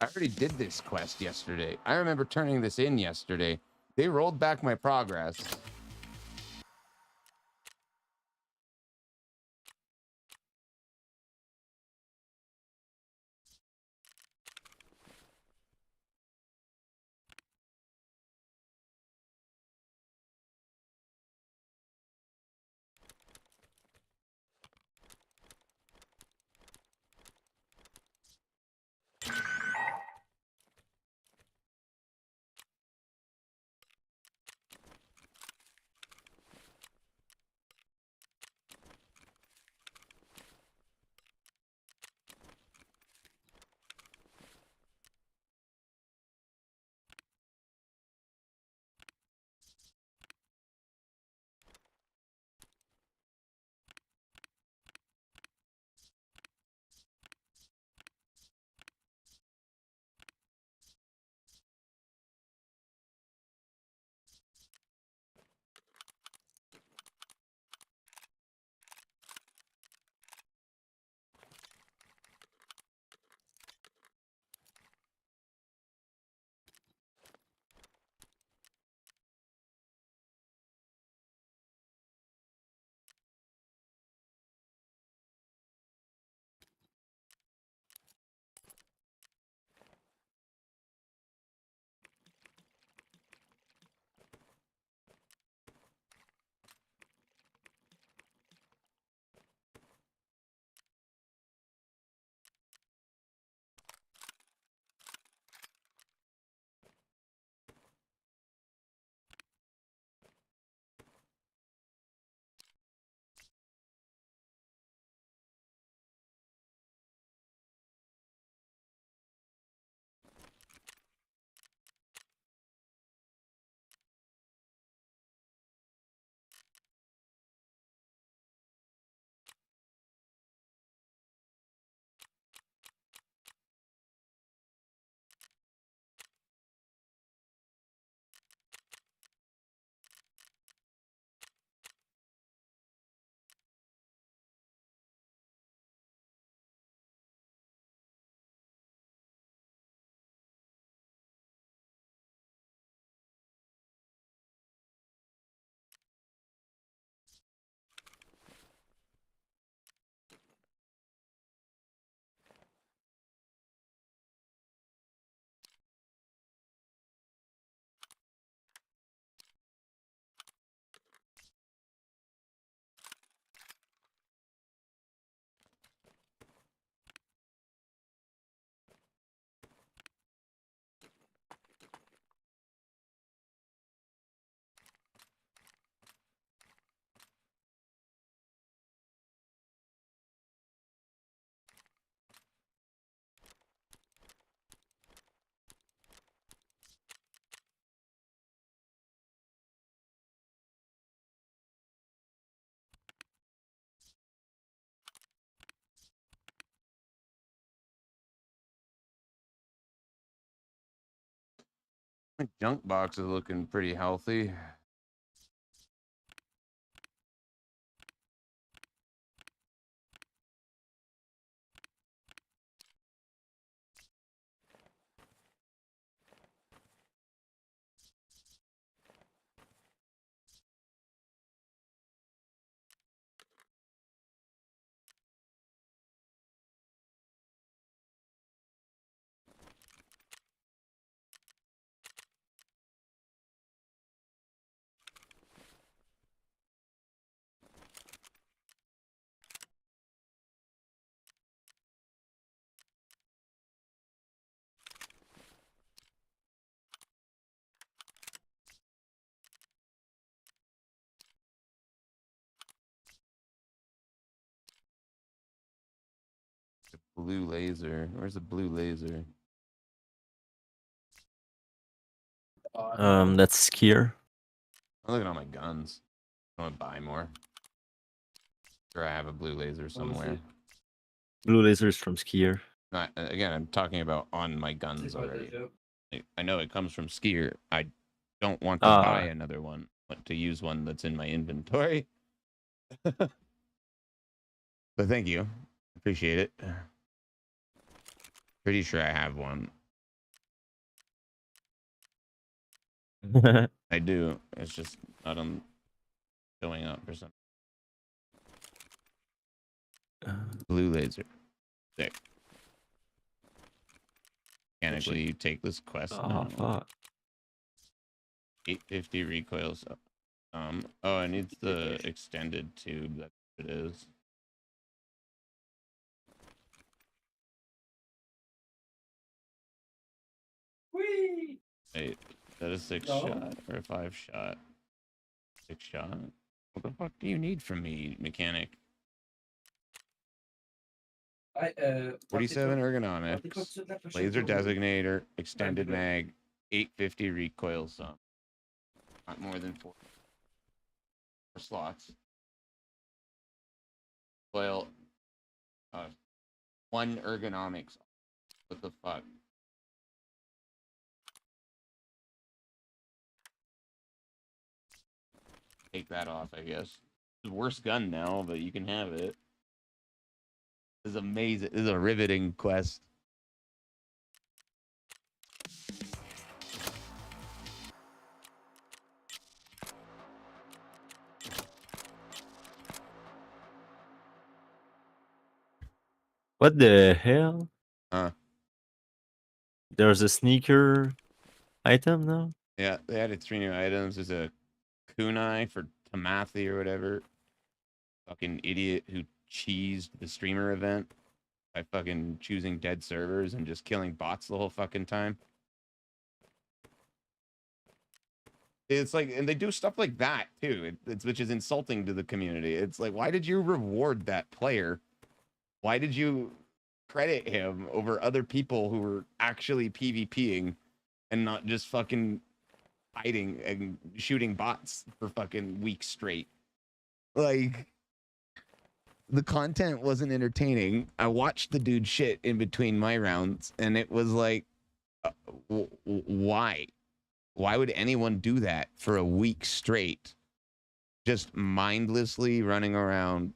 I already did this quest yesterday. I remember turning this in yesterday. They rolled back my progress. My junk box is looking pretty healthy. Blue laser. Where's the blue laser? That's skier. I'm looking at my guns. I want to buy more. Sure, I have a blue laser somewhere. Blue lasers from skier. Not, again, I'm talking about on my guns already. I know it comes from skier. I don't want to buy another one. I want to use one that's in my inventory. But thank you. Appreciate it. Pretty sure I have one. I do. It's just not on showing up or something. Blue laser. Sick. Mechanically, you take this quest. Oh, fuck. 850 recoils. Oh, it needs the extended tube. That's what it is. Whee! Wait, is that a 6-shot or a 5-shot? 6-shot? What the fuck do you need from me, mechanic? 47 ergonomics, laser designator, extended mag, 850 recoil sum. Not more than 4 slots. Well, 1 ergonomics. What the fuck? Take that off, I guess. It's the worst gun now, but you can have it. This is amazing. This is a riveting quest. What the hell? Huh? There's a sneaker item now? Yeah, they added 3 new items. There's a kunai for Tamathi or whatever. Fucking idiot who cheesed the streamer event by fucking choosing dead servers and just killing bots the whole fucking time. It's like, and they do stuff like that too, which is insulting to the community. It's like, why did you reward that player? Why did you credit him over other people who were actually PvPing and not just fucking hiding and shooting bots for fucking weeks straight? Like, the content wasn't entertaining. I watched the dude shit in between my rounds, and it was like, why? Why would anyone do that for a week straight? Just mindlessly running around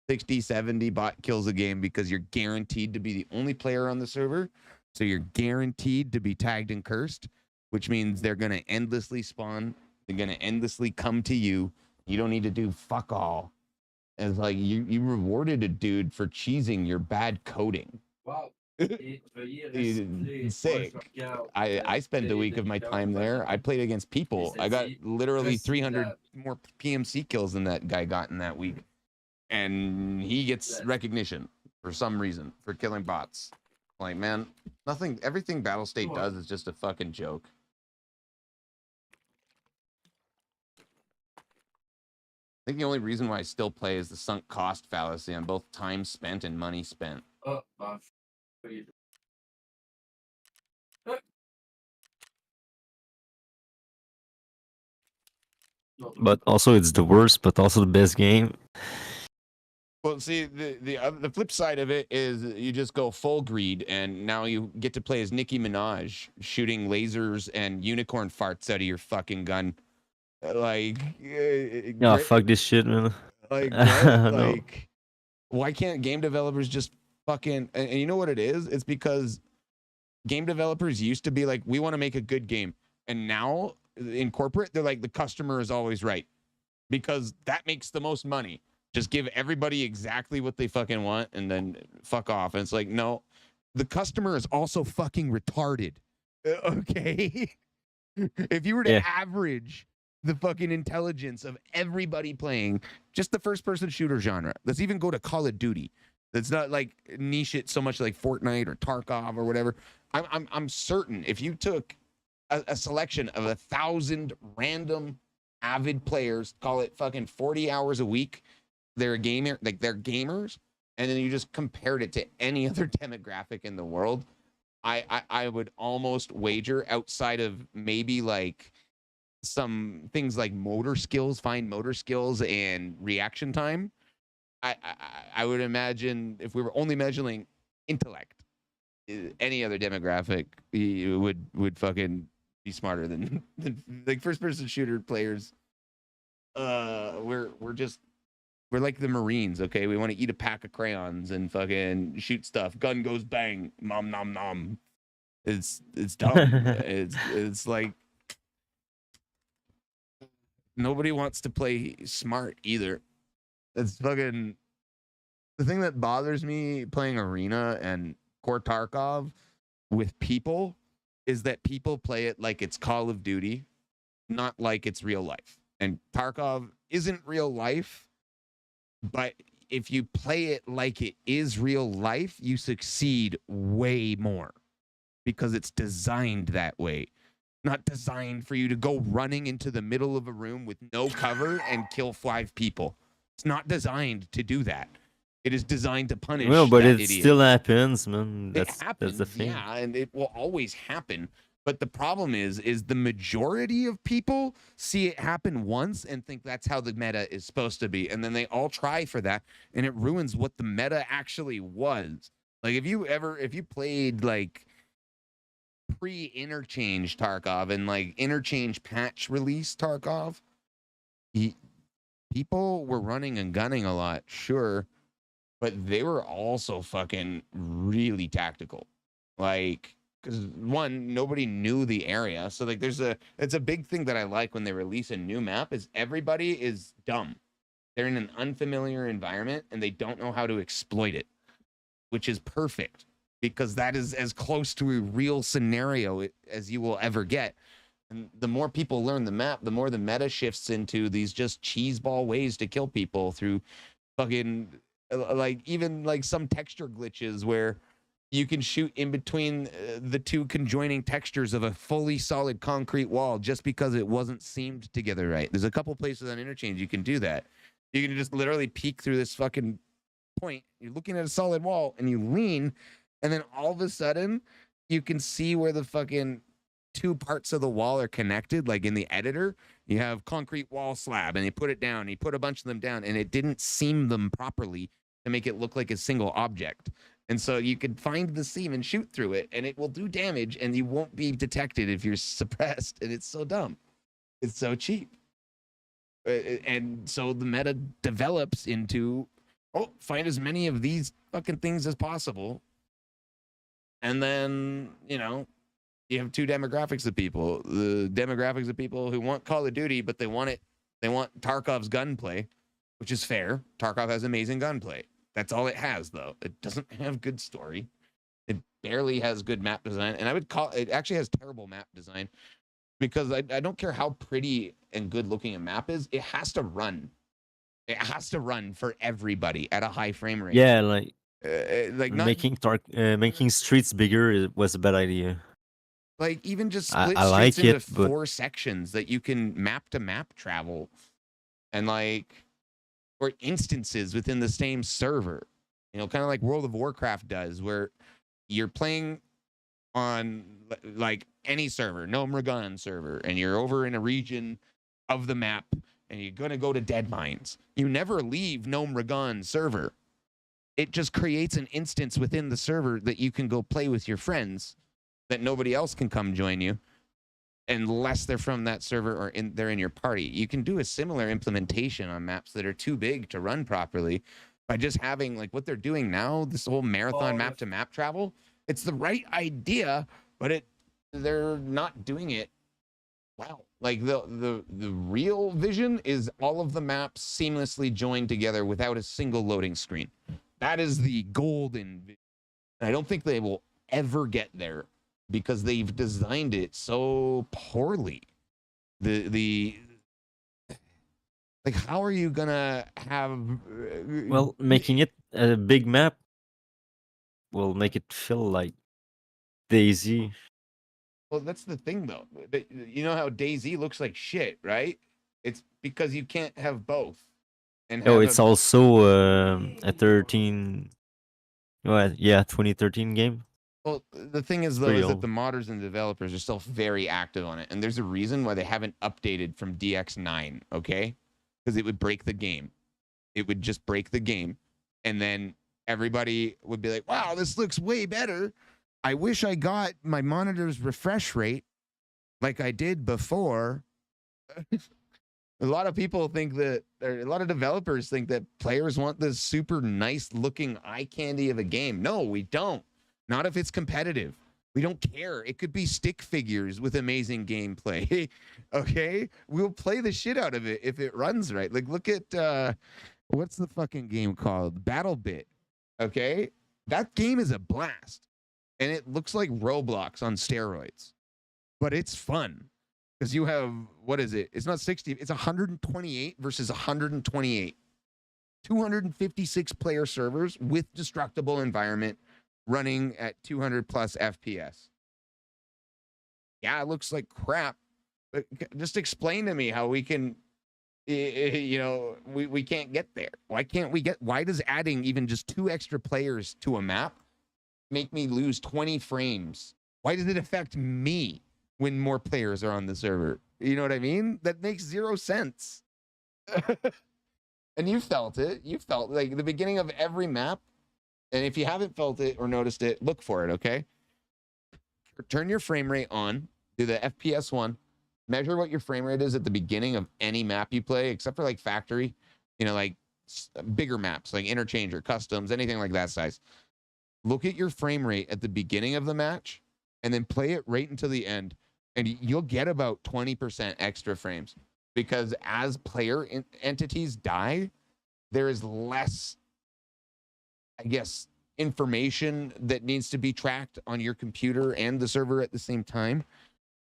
60, 70 bot kills a game because you're guaranteed to be the only player on the server. So you're guaranteed to be tagged and cursed, which means they're going to endlessly spawn. They're going to endlessly come to you. You don't need to do fuck all. It's like you rewarded a dude for cheesing your bad coding. Wow. Sick. I spent a week of my time there. I played against people. I got literally 300 more PMC kills than that guy got in that week. And he gets recognition for some reason for killing bots. Like, man, everything Battle State does is just a fucking joke. I think the only reason why I still play is the sunk cost fallacy on both time spent and money spent. But also it's the worst, but also the best game. Well, see, the flip side of it is you just go full greed, and now you get to play as Nicki Minaj, shooting lasers and unicorn farts out of your fucking gun. Like, No, fuck this shit, man. like, No. like, why can't game developers just fucking? And you know what it is? It's because game developers used to be like, we want to make a good game, and now in corporate, they're like, the customer is always right, because that makes the most money. Just give everybody exactly what they fucking want and then fuck off. And it's like, no, the customer is also fucking retarded. Okay? If you were to average the fucking intelligence of everybody playing just the first person shooter genre, let's even go to Call of Duty. That's not like niche it so much like Fortnite or Tarkov or whatever. I'm certain if you took a selection of 1,000 random avid players, call it fucking 40 hours a week, they're a gamer, like they're gamers, and then you just compared it to any other demographic in the world, I would almost wager, outside of maybe like some things like motor skills, fine motor skills and reaction time, I would imagine if we were only measuring intellect, any other demographic would fucking be smarter than like first person shooter players. We're like the Marines, okay? We want to eat a pack of crayons and fucking shoot stuff. Gun goes bang, nom nom nom. It's dumb. it's like nobody wants to play smart either. It's fucking the thing that bothers me playing Arena and Core Tarkov with people is that people play it like it's Call of Duty, not like it's real life. And Tarkov isn't real life. But if you play it like it is real life, you succeed way more because it's designed that way. Not designed for you to go running into the middle of a room with no cover and kill 5 people. It's not designed to do that. It is designed to punish. Well, but that it idiot. still happens, man. It happens, that's the thing. yeah, and it will always happen. But the problem is the majority of people see it happen once and think that's how the meta is supposed to be. And then they all try for that, and it ruins what the meta actually was. Like if you played like pre-interchange Tarkov and like interchange patch release Tarkov, people were running and gunning a lot, sure, but they were also fucking really tactical. Like, because one, nobody knew the area, so like it's a big thing that I like when they release a new map is everybody is dumb. They're in an unfamiliar environment and they don't know how to exploit it, which is perfect because that is as close to a real scenario as you will ever get. And the more people learn the map, the more the meta shifts into these just cheeseball ways to kill people through fucking like even like some texture glitches where you can shoot in between the two conjoining textures of a fully solid concrete wall just because it wasn't seamed together right. There's a couple places on Interchange you can do that. You can just literally peek through this fucking point. You're looking at a solid wall and you lean, and then all of a sudden you can see where the fucking 2 parts of the wall are connected. Like in the editor, you have concrete wall slab and you put it down, you put a bunch of them down, and it didn't seam them properly to make it look like a single object. And so you could find the seam and shoot through it, and it will do damage, and you won't be detected if you're suppressed. And it's so dumb. It's so cheap. And so the meta develops into, find as many of these fucking things as possible. And then, you have 2 demographics of people. The demographics of people who want Call of Duty, but they want Tarkov's gunplay, which is fair. Tarkov has amazing gunplay. That's all it has, though. It doesn't have good story. It barely has good map design. And I would call it actually has terrible map design because I don't care how pretty and good looking a map is. It has to run. It has to run for everybody at a high frame rate. Yeah, like not, making streets bigger was a bad idea. Like even just split I streets like into it, but 4 sections that you can map to map travel, and or instances within the same server, kind of like World of Warcraft does, where you're playing on like any server, no Mragan server, and you're over in a region of the map and you're going to go to Deadmines. You never leave Gnome Ragon server. It just creates an instance within the server that you can go play with your friends that nobody else can come join you unless they're from that server or they're in your party. You can do a similar implementation on maps that are too big to run properly by just having like what they're doing now, this whole marathon map to map travel. It's the right idea, but they're not doing it well. Like the real vision is all of the maps seamlessly joined together without a single loading screen. That is the golden vision. And I don't think they will ever get there because they've designed it so poorly. Like, how are you gonna have? Well, making it a big map will make it feel like DayZ. Well, that's the thing, though. You know how DayZ looks like shit, right? It's because you can't have both. And Oh, have it's also a 2013 game. Well, the thing is, though, pretty is that old. the modders and developers are still very active on it. And there's a reason why they haven't updated from DX9, okay? Because it would break the game. It would just break the game. And then everybody would be like, wow, this looks way better. I wish I got my monitor's refresh rate like I did before. A lot of people think that, or a lot of developers think that players want this super nice looking eye candy of a game. No, we don't. Not if it's competitive. We don't care. It could be stick figures with amazing gameplay. Okay? We'll play the shit out of it if it runs right. Like, look at, what's the fucking game called? BattleBit. Okay? That game is a blast. And it looks like Roblox on steroids. But it's fun. Because you have, what is it? It's not 60, it's 128 versus 128. 256 player servers with destructible environment running at 200 plus FPS. Yeah, it looks like crap. But just explain to me how we can, you know, we can't get there. Why can't we get, why does adding even just 2 extra players to a map make me lose 20 frames? Why does it affect me when more players are on the server? You know what I mean? That makes 0 sense. And you felt it. You felt like the beginning of every map. And if you haven't felt it or noticed it, look for it, okay? Turn your frame rate on. Do the FPS one. Measure what your frame rate is at the beginning of any map you play, except for like factory, you know, like bigger maps, like Interchange, Customs, anything like that size. Look at your frame rate at the beginning of the match and then play it right until the end. And you'll get about 20% extra frames because as player entities die, there is less, I guess, information that needs to be tracked on your computer and the server at the same time.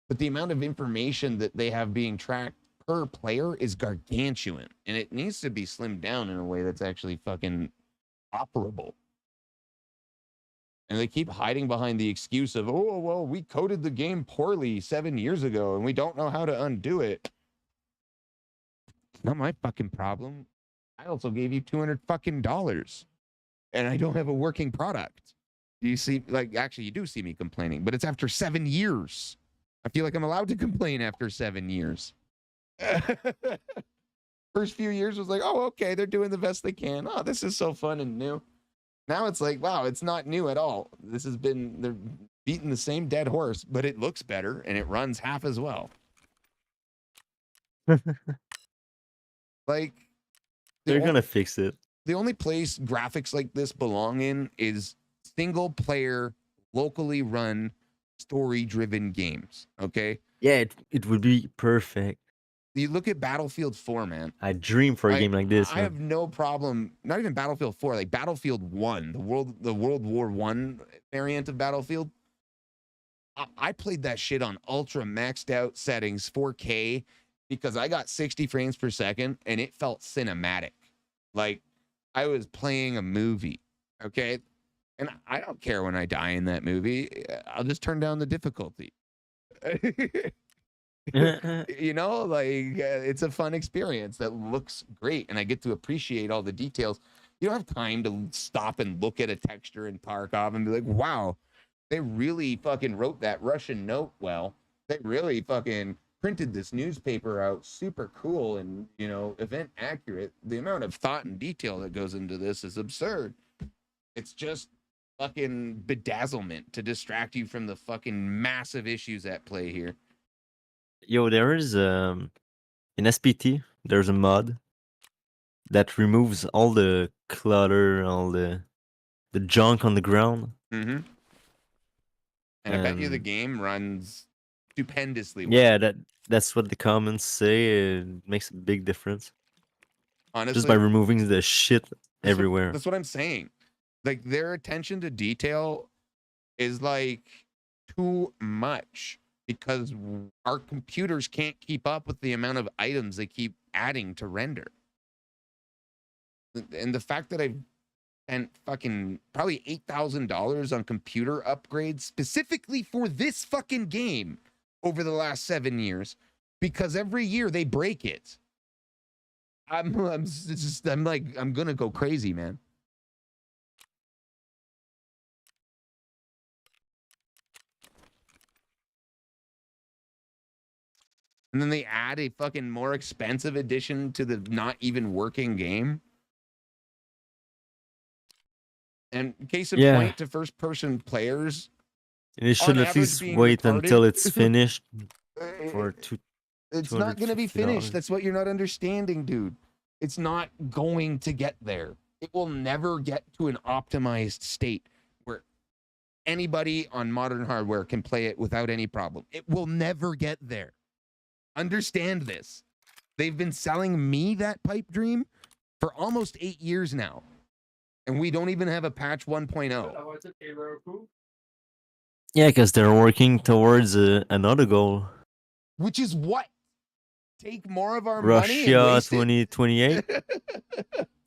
But the amount of information that they have being tracked per player is gargantuan. And it needs to be slimmed down in a way that's actually fucking operable. And they keep hiding behind the excuse of, oh, well, we coded the game poorly 7 years ago and we don't know how to undo it. It's not my fucking problem. I also gave you $200 fucking dollars. And I don't have a working product. You see, like, actually, you do see me complaining, but it's after 7 years. I feel like I'm allowed to complain after 7 years. First few years was like, oh, okay, they're doing the best they can. Oh, this is so fun and new. Now it's like, wow, it's not new at all. This has been, they're beating the same dead horse, but it looks better and it runs half as well. Like, They're gonna fix it. The only place graphics like this belong in is single player, locally run, story driven games. Okay. Yeah, it would be perfect. You look at Battlefield 4, man. I dream for a game like this. I Man. have no problem. Not even Battlefield 4, like Battlefield 1, the World War 1 variant of Battlefield. I played that shit on ultra maxed out settings, 4K, because I got 60 frames per second and it felt cinematic. Like I was playing a movie. Okay. And I don't care when I die in that movie. I'll just turn down the difficulty. You know, like it's a fun experience that looks great and I get to appreciate all the details. You don't have time to stop and look at a texture in Tarkov and be like, wow, they really fucking wrote that Russian note well. They really fucking printed this newspaper out, super cool and, you know, event accurate. The amount of thought and detail that goes into this is absurd. It's just fucking bedazzlement to distract you from the fucking massive issues at play here. Yo, there is in SPT, there's a mod that removes all the clutter, all the junk on the ground. Mm-hmm. And I bet you the game runs stupendously well. Yeah, that's what the comments say. It makes a big difference. Honestly, just by removing the shit everywhere. That's what I'm saying. Like, their attention to detail is like too much because our computers can't keep up with the amount of items they keep adding to render. And the fact that I've spent fucking probably $8,000 on computer upgrades specifically for this fucking game over the last 7 years, because every year they break it. I'm gonna go crazy, man. And then they add a fucking more expensive addition to the not even working game. And case in point to first person players. And you should at least wait until it's finished for It's not going to be finished. That's what you're not understanding, dude. It's not going to get there. It will never get to an optimized state where anybody on modern hardware can play it without any problem. It will never get there. Understand this. They've been selling me that pipe dream for almost 8 years now. And we don't even have a patch 1.0. Yeah, because they're working towards another goal. Which is what? Take more of our money and Russia waste 2028?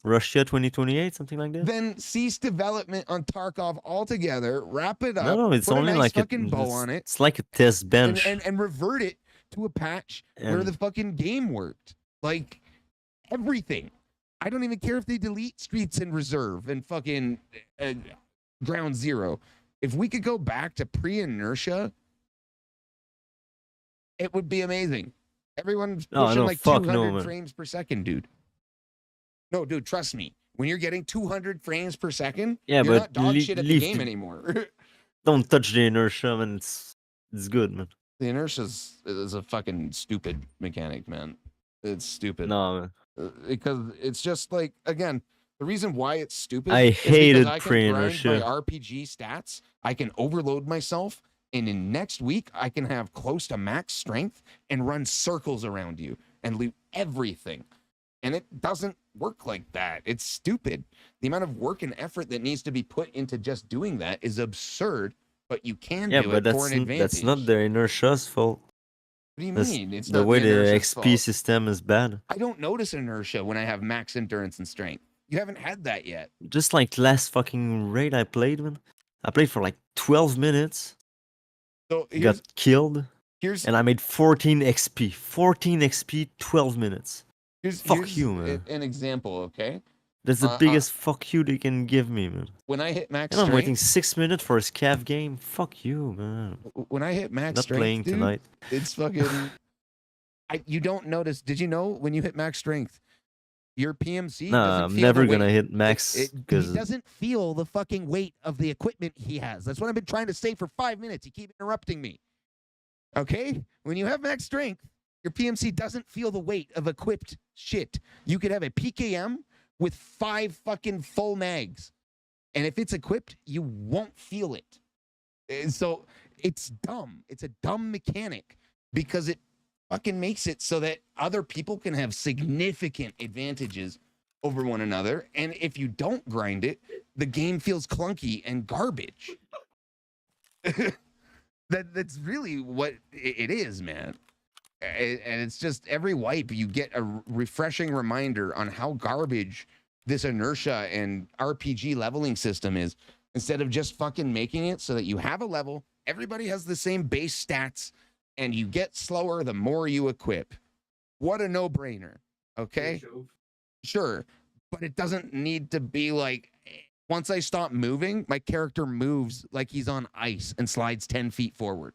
Russia 2028, something like that? Then cease development on Tarkov altogether, wrap it up, No, it's put only a nice like fucking bow on it. It's like a test bench. And revert it to a patch where the fucking game worked. Like, everything. I don't even care if they delete Streets and Reserve and fucking Ground Zero. If we could go back to pre-inertia, it would be amazing. Everyone's pushing like 200 frames per second, dude. No, dude, trust me. When you're getting 200 frames per second, you're not dog shit at the game anymore. Don't touch the inertia, man. It's good, man. The inertia is a fucking stupid mechanic, man. It's stupid. No, man. Because it's just like, again, the reason why it's stupid I is hated because I can pre-inertia. grind my RPG stats, I can overload myself, and in next week I can have close to max strength and run circles around you and loot everything. And it doesn't work like that. It's stupid. The amount of work and effort that needs to be put into just doing that is absurd, but you can do it for an advantage. That's not the inertia's fault. What do you mean? It's the not way the inertia's XP fault. system is bad. I don't notice inertia when I have max endurance and strength. You haven't had that yet. Just like last fucking raid I played, man. I played for like 12 minutes. So got killed. And I made 14 XP. 14 XP, 12 minutes. Fuck you, man. An example, okay? That's the biggest fuck you they can give me, man. When I hit max And I'm strength, waiting 6 minutes for a scav game. Fuck you, man. when I hit max Not strength, playing dude, tonight. it's fucking. You don't notice. Did you know when you hit max strength, your PMC? Nah, doesn't I'm feel never the gonna weight. hit max He because doesn't feel the fucking weight of the equipment he has. That's what I've been trying to say for 5 minutes. You keep interrupting me. Okay, when you have max strength, your PMC doesn't feel the weight of equipped shit. You could have a PKM with 5 fucking full mags, and if it's equipped, you won't feel it. And so it's dumb. It's a dumb mechanic because it fucking makes it so that other people can have significant advantages over one another. And if you don't grind it, the game feels clunky and garbage. That's really what it is, man. And it's just every wipe you get a refreshing reminder on how garbage this inertia and RPG leveling system is, instead of just fucking making it so that you have a level, everybody has the same base stats, and you get slower the more you equip. What a no-brainer, okay? Sure, but it doesn't need to be like, once I stop moving, my character moves like he's on ice and slides 10 feet forward.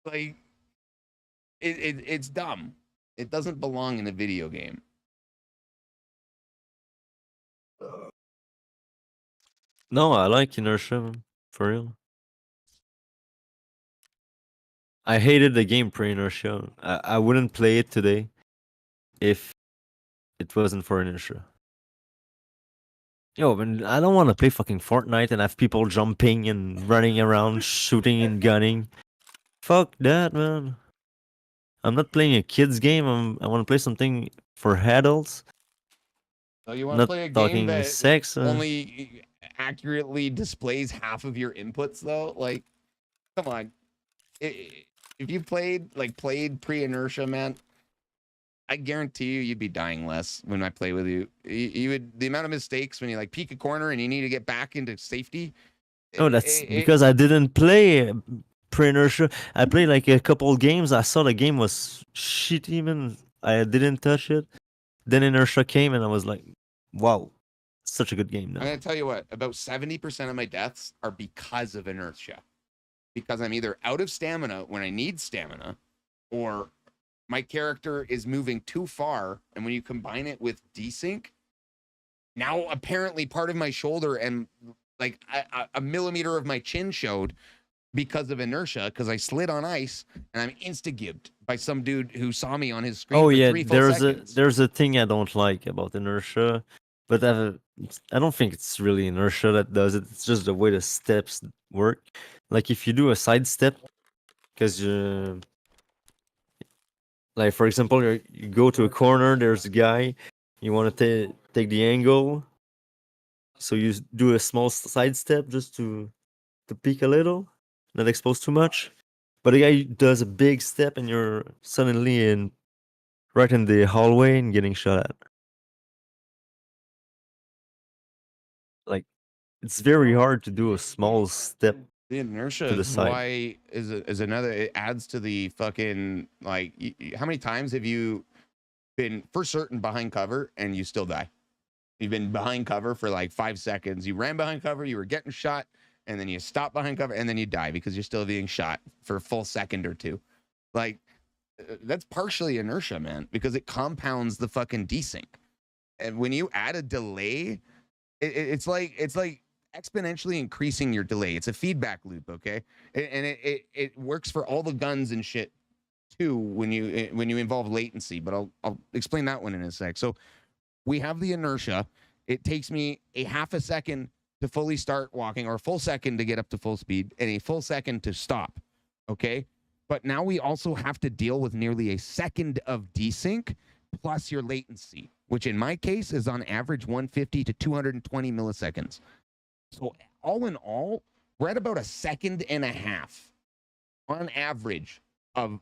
Like, It's dumb. It doesn't belong in a video game. No, I like inertia, man, for real. I hated the game pre-inertia. I wouldn't play it today if it wasn't for inertia. Yo, man, I don't want to play fucking Fortnite and have people jumping and running around, shooting and gunning. Fuck that, man. I'm not playing a kid's game. I want to play something for adults. So you want to Not play a game talking that sex. only accurately displays half of your inputs, though? Like, come on. If you played pre-inertia, man, I guarantee you'd be dying less when I play with you. You would, the amount of mistakes when you like peek a corner and you need to get back into safety. Oh, that's because I didn't play pre-inertia. I played like a couple games. I saw the game was shit. Even I didn't touch it. Then inertia came and I was like, wow, such a good game now. I'm gonna tell you what, about 70% of my deaths are because of inertia. Because I'm either out of stamina when I need stamina, or my character is moving too far, and when you combine it with desync, now apparently part of my shoulder and like a millimeter of my chin showed because of inertia, because I slid on ice and I'm insta-gibbed by some dude who saw me on his screen. Oh for yeah, 3 full seconds. there's a thing I don't like about inertia, but I don't think it's really inertia that does it. It's just the way the steps work. Like if you do a side step, because you, like for example, you go to a corner, there's a guy, you want to take the angle, so you do a small side step just to peek a little, not expose too much. But the guy does a big step, and you're suddenly right in the hallway and getting shot at. Like, it's very hard to do a small step. The inertia to the is side. why is another. It adds to the fucking like. How many times have you been for certain behind cover and you still die? You've been behind cover for like 5 seconds. You ran behind cover. You were getting shot, and then you stop behind cover, and then you die because you're still being shot for a full second or two. Like that's partially inertia, man, because it compounds the fucking desync. And when you add a delay, it's like exponentially increasing your delay. It's a feedback loop, okay? And it works for all the guns and shit too when you involve latency. But I'll explain that one in a sec. So we have the inertia. It takes me a half a second to fully start walking, or a full second to get up to full speed, and a full second to stop. Okay. But now we also have to deal with nearly a second of desync plus your latency, which in my case is on average 150 to 220 milliseconds. So all in all, we're at about a second and a half on average of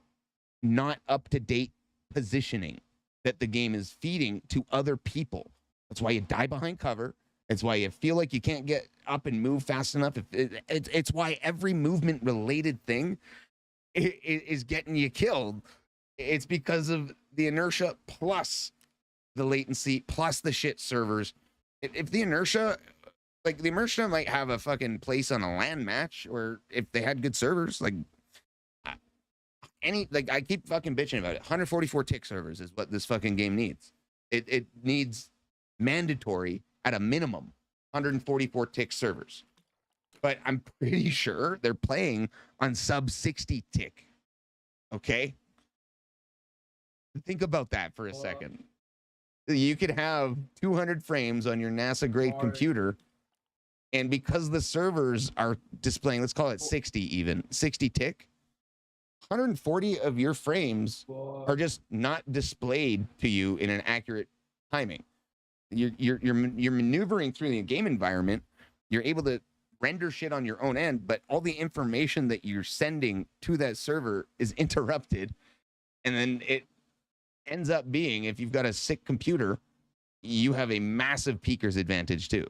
not up-to-date positioning that the game is feeding to other people. That's why you die behind cover. It's why you feel like you can't get up and move fast enough. It's why every movement-related thing is getting you killed. It's because of the inertia plus the latency plus the shit servers. If the inertia, like the inertia might have a fucking place on a LAN match, or if they had good servers, like I keep fucking bitching about it. 144 tick servers is what this fucking game needs. It needs mandatory at a minimum 144 tick servers. But I'm pretty sure they're playing on sub 60 tick. Okay? Think about that for a second. You could have 200 frames on your NASA grade computer, and because the servers are displaying, let's call it 60 even, 60 tick, 140 of your frames are just not displayed to you in an accurate timing. You're maneuvering through the game environment. You're able to render shit on your own end, but all the information that you're sending to that server is interrupted, and then it ends up being, if you've got a sick computer, you have a massive peaker's advantage too,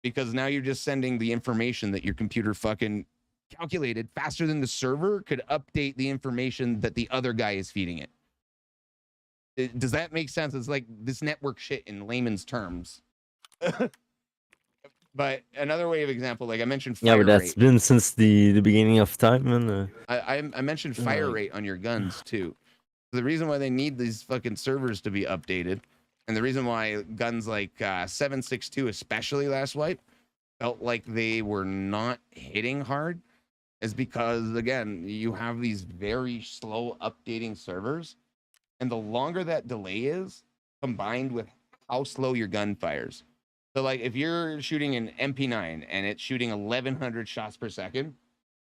because now you're just sending the information that your computer fucking calculated faster than the server could update the information that the other guy is feeding it. Does that make sense? It's like this network shit in layman's terms. But another way of example, like I mentioned, Yeah, fire but that's rate. been since the beginning of time, man. I mentioned fire like- rate on your guns too. The reason why they need these fucking servers to be updated, and the reason why guns like 7.62, especially last wipe, felt like they were not hitting hard, is because again you have these very slow updating servers, and the longer that delay is, combined with how slow your gun fires. So like if you're shooting an MP9 and it's shooting 1100 shots per second,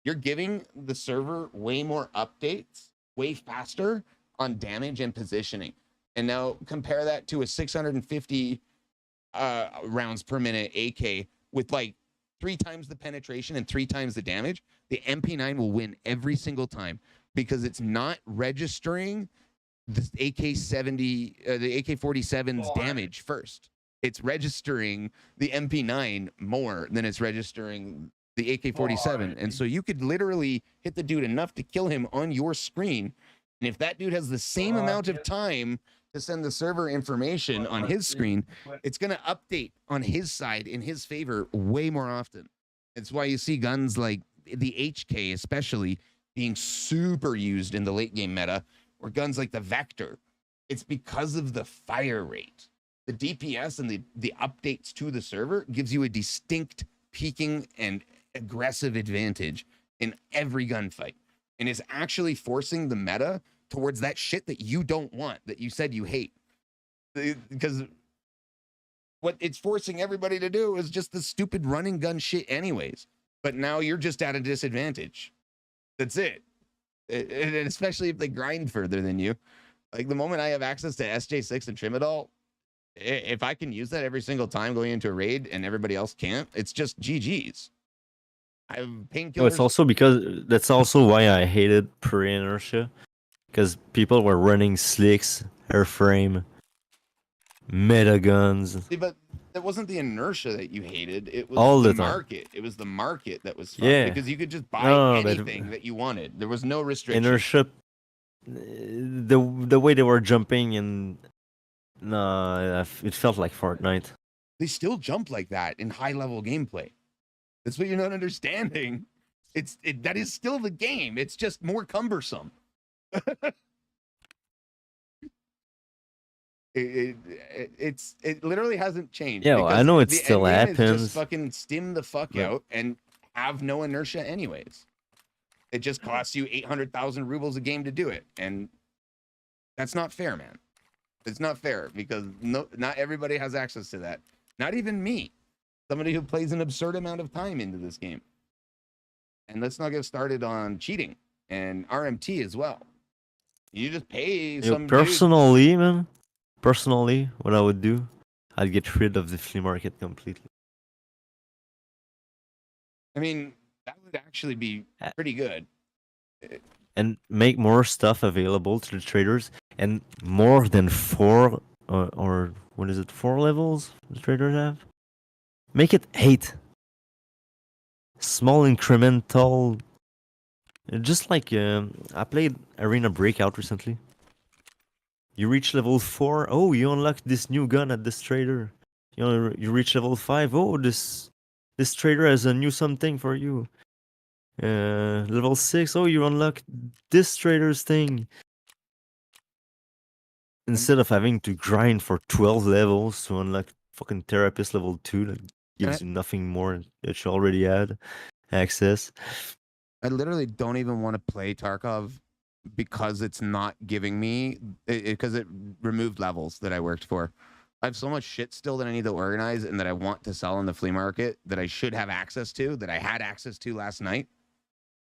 you're giving the server way more updates, way faster on damage and positioning. And now compare that to a 650 rounds per minute AK with like 3 times the penetration and 3 times the damage. The MP9 will win every single time because it's not registering the AK-70, the AK-47's damage first. It's registering the MP9 more than it's registering the AK-47. And so you could literally hit the dude enough to kill him on your screen. And if that dude has the same amount of time to send the server information on his screen, it's going to update on his side in his favor way more often. It's why you see guns like the HK especially being super used in the late game meta, or guns like the Vector. It's because of the fire rate. The DPS and the updates to the server gives you a distinct peaking and aggressive advantage in every gunfight, and is actually forcing the meta towards that shit that you don't want, that you said you hate. Because what it's forcing everybody to do is just the stupid running gun shit anyways. But now you're just at a disadvantage. That's it. And especially if they grind further than you. Like the moment I have access to SJ6 and Trimadol, if I can use that every single time going into a raid and everybody else can't, it's just GG's. I have painkillers. No, it's also because that's also why I hated pre-inertia, because people were running slicks, airframe, meta guns. See, but that wasn't the inertia that you hated. It was All the the time. market. It was the market that was fucked, Yeah. because you could just buy No, but- anything that you wanted. There was no restriction. Inertia, the way they were jumping, and no, it felt like Fortnite. They still jump like that in high level gameplay. That's what you're not understanding. That is still the game. It's just more cumbersome. It literally hasn't changed. Yeah, well, I because know it the still end game is happens. just fucking stim the fuck But- out and have no inertia anyways. It just costs you 800,000 rubles a game to do it, and that's not fair, man. It's not fair because not everybody has access to that. Not even me, somebody who plays an absurd amount of time into this game. And let's not get started on cheating and RMT as well. You just pay some dude. Personally, man, what I would do, I'd get rid of the flea market completely. I mean, that would actually be pretty good. And make more stuff available to the traders, and more than 4 or what is it, 4 levels the traders have? Make it 8. Small incremental. Just like I played Arena Breakout recently. You reach level 4, oh, you unlock this new gun at this trader. You reach level 5, oh, this trader has a new something for you. Level 6, oh, you unlock this trader's thing. Instead of having to grind for 12 levels to unlock fucking Therapist level 2 that gives you nothing more that you already had access. I literally don't even want to play Tarkov because it's not giving me, because it removed levels that I worked for. I have so much shit still that I need to organize and that I want to sell in the flea market that I should have access to, that I had access to last night.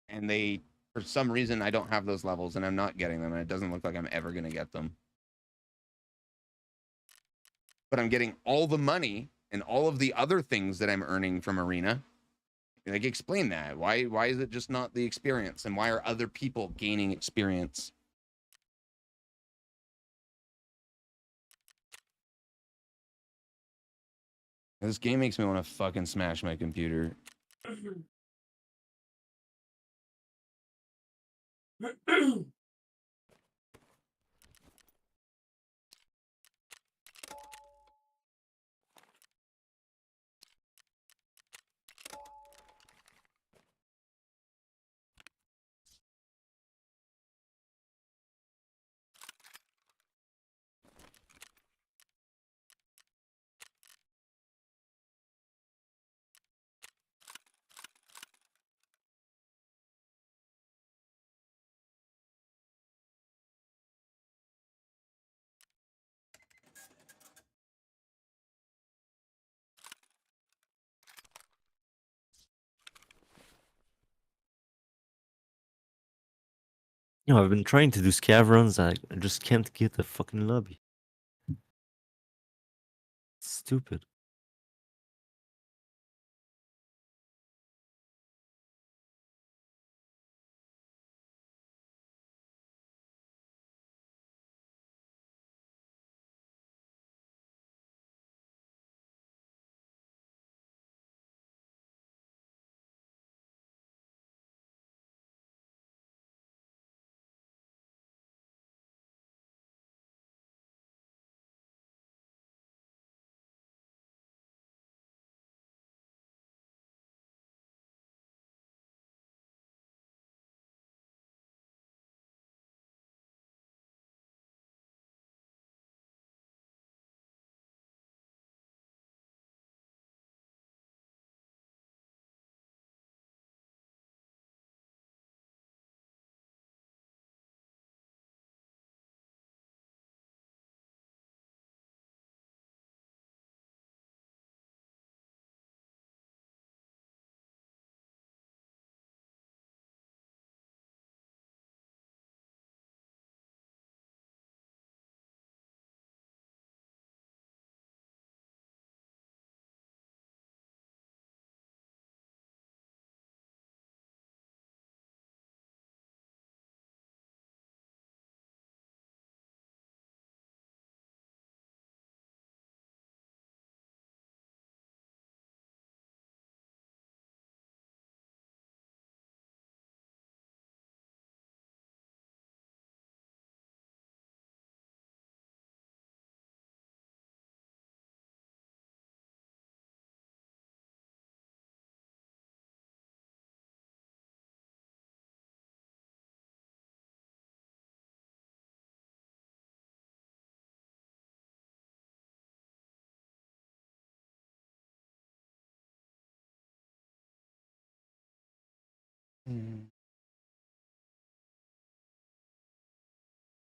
And they, for some reason, I don't have those levels and I'm not getting them. And it doesn't look like I'm ever going to get them. But I'm getting all the money and all of the other things that I'm earning from Arena. Like, explain that. Why is it just not the experience? And why are other people gaining experience? This game makes me want to fucking smash my computer. You know, I've been trying to do scav runs. I just can't get the fucking lobby. Stupid.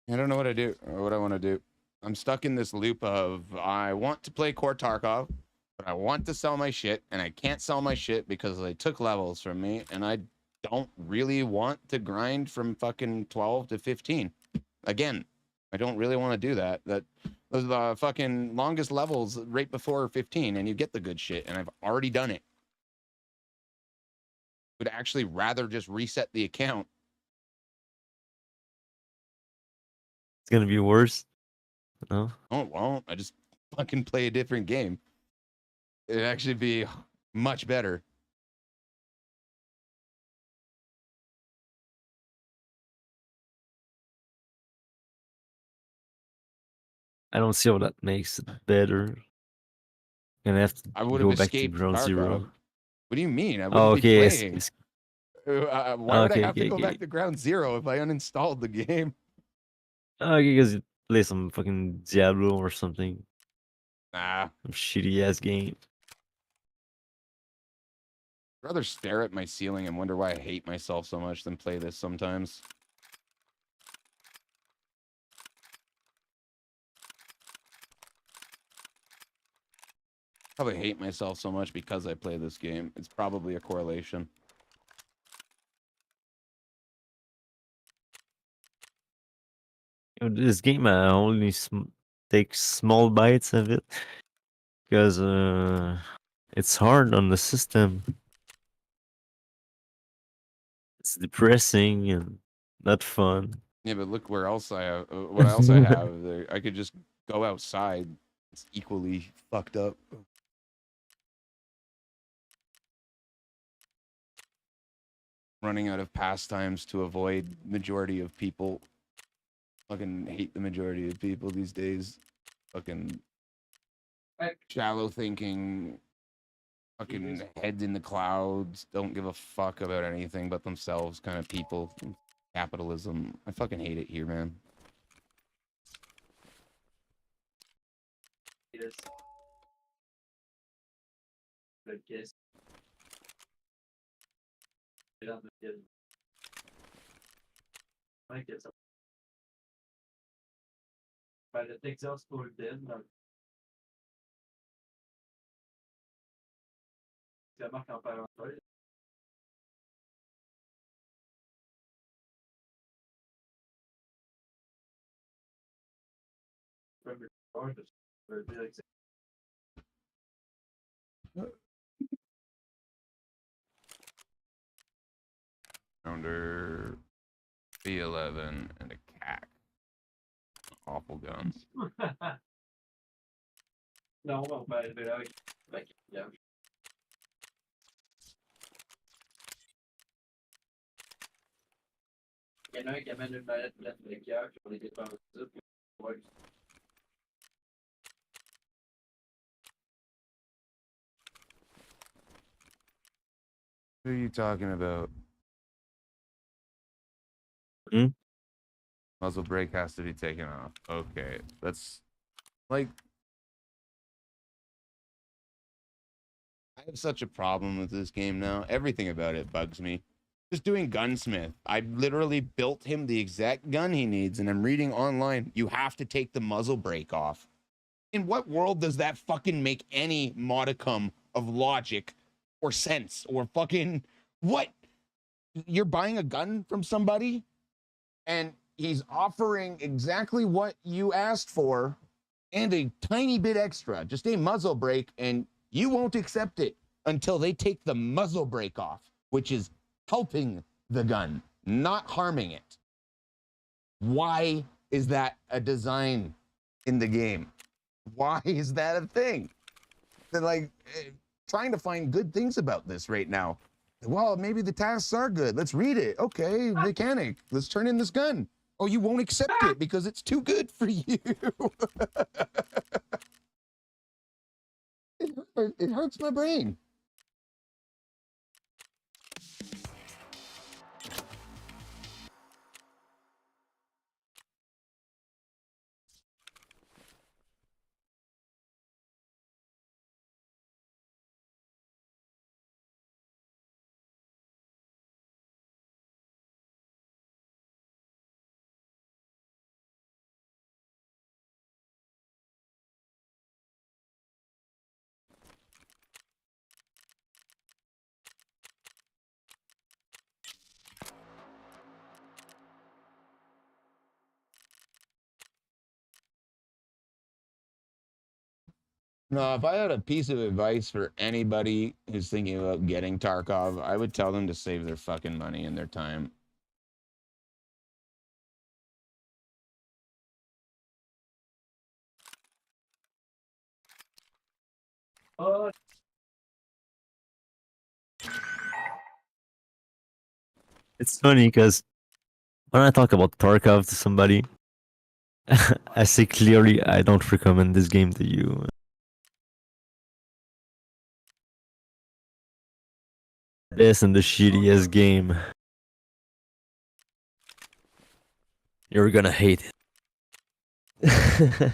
I don't know what to do or what I want to do. I'm stuck in this loop of I want to play Core Tarkov, but I want to sell my shit, and I can't sell my shit because they took levels from me, and I don't really want to grind from fucking 12 to 15. Again, I don't really want to do that. Those are the fucking longest levels right before 15, and you get the good shit, and I've already done it. Would actually rather just reset the account. It's gonna be worse. No? Oh, it won't. I just fucking play a different game. It'd actually be much better. I don't see how that makes it better. Gonna have to I would go have back to escaped ground Tarkov. zero. What do you mean? I Oh, wouldn't be okay. playing. Why would I Okay, have to okay, go okay. back to ground zero if I uninstalled the game? Okay, because you play some fucking Diablo or something. Nah. Some shitty ass game. I'd rather stare at my ceiling and wonder why I hate myself so much than play this sometimes. Probably hate myself so much because I play this game. It's probably a correlation. You know, this game, I only take small bites of it because it's hard on the system. It's depressing and not fun. Yeah, but look where else I have. What else I have? I could just go outside. It's equally fucked up. Running out of pastimes to avoid majority of people. Fucking hate the majority of people these days. Fucking shallow thinking. Fucking heads in the clouds. Don't give a fuck about anything but themselves kind of people. Capitalism. I fucking hate it here, man. Yes. Good guess. Get on the kid. Might get some. By the Texas school then, ça marque en parenthèse. August. Or it'd be like Under B11 and a CAC. Awful gun. No, I'm not bad, but like, yeah. Il y en a un qui amène une mallette pleine de liqueur sur les dépenses. Ouais. Who are you talking about? Hmm? Muzzle brake has to be taken off. Okay, that's like I have such a problem with this game now. Everything about it bugs me. Just doing gunsmith. I literally built him the exact gun he needs, and I'm reading online. You have to take the muzzle brake off. In what world does that fucking make any modicum of logic or sense or fucking what? You're buying a gun from somebody, and he's offering exactly what you asked for and a tiny bit extra, just a muzzle brake, and you won't accept it until they take the muzzle brake off, which is helping the gun, not harming it. Why is that a design in the game? Why is that a thing? They're like trying to find good things about this right now. Well, maybe the tasks are good. Let's read it. Okay, mechanic, let's turn in this gun. Oh, you won't accept it because it's too good for you. It hurts my brain. No, if I had a piece of advice for anybody who's thinking about getting Tarkov, I would tell them to save their fucking money and their time. It's funny because when I talk about Tarkov to somebody, I say clearly I don't recommend this game to you. This and the shittiest game. You're gonna hate it.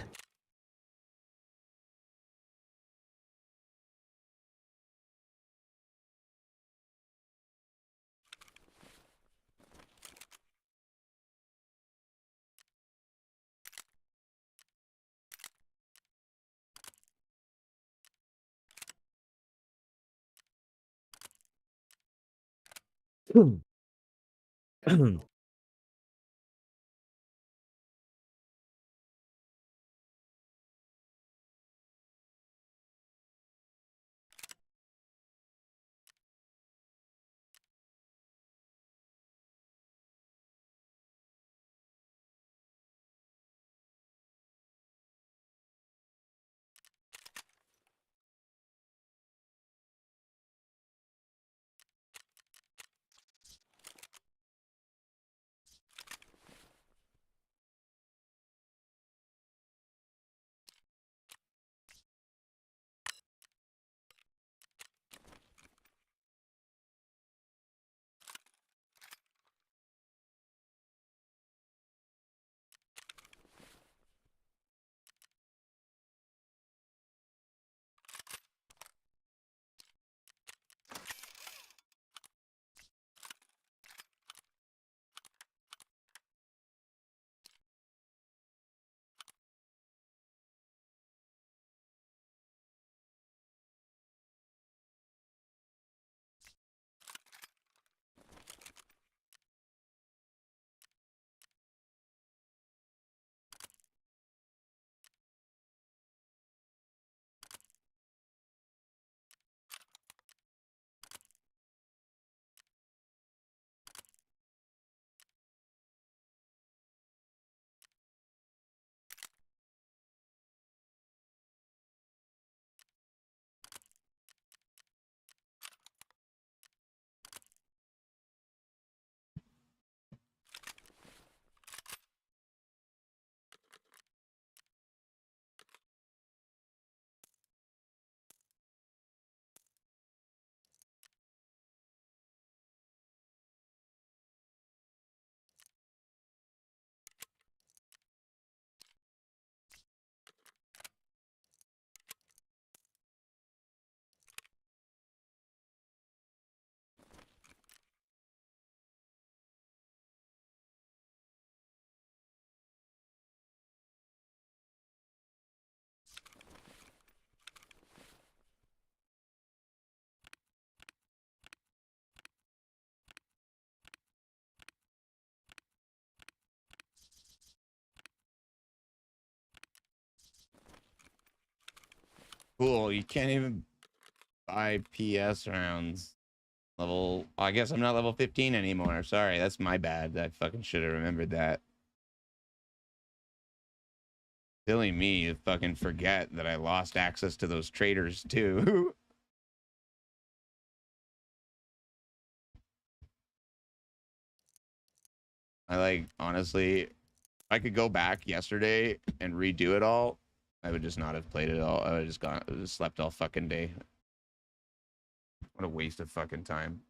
Cool. You can't even buy PS rounds. I guess I'm not level 15 anymore. Sorry, that's my bad. I fucking should have remembered that. Silly me, you fucking forget that I lost access to those traders too. Honestly, if I could go back yesterday and redo it all, I would just not have played it all. I would have just slept all fucking day. What a waste of fucking time.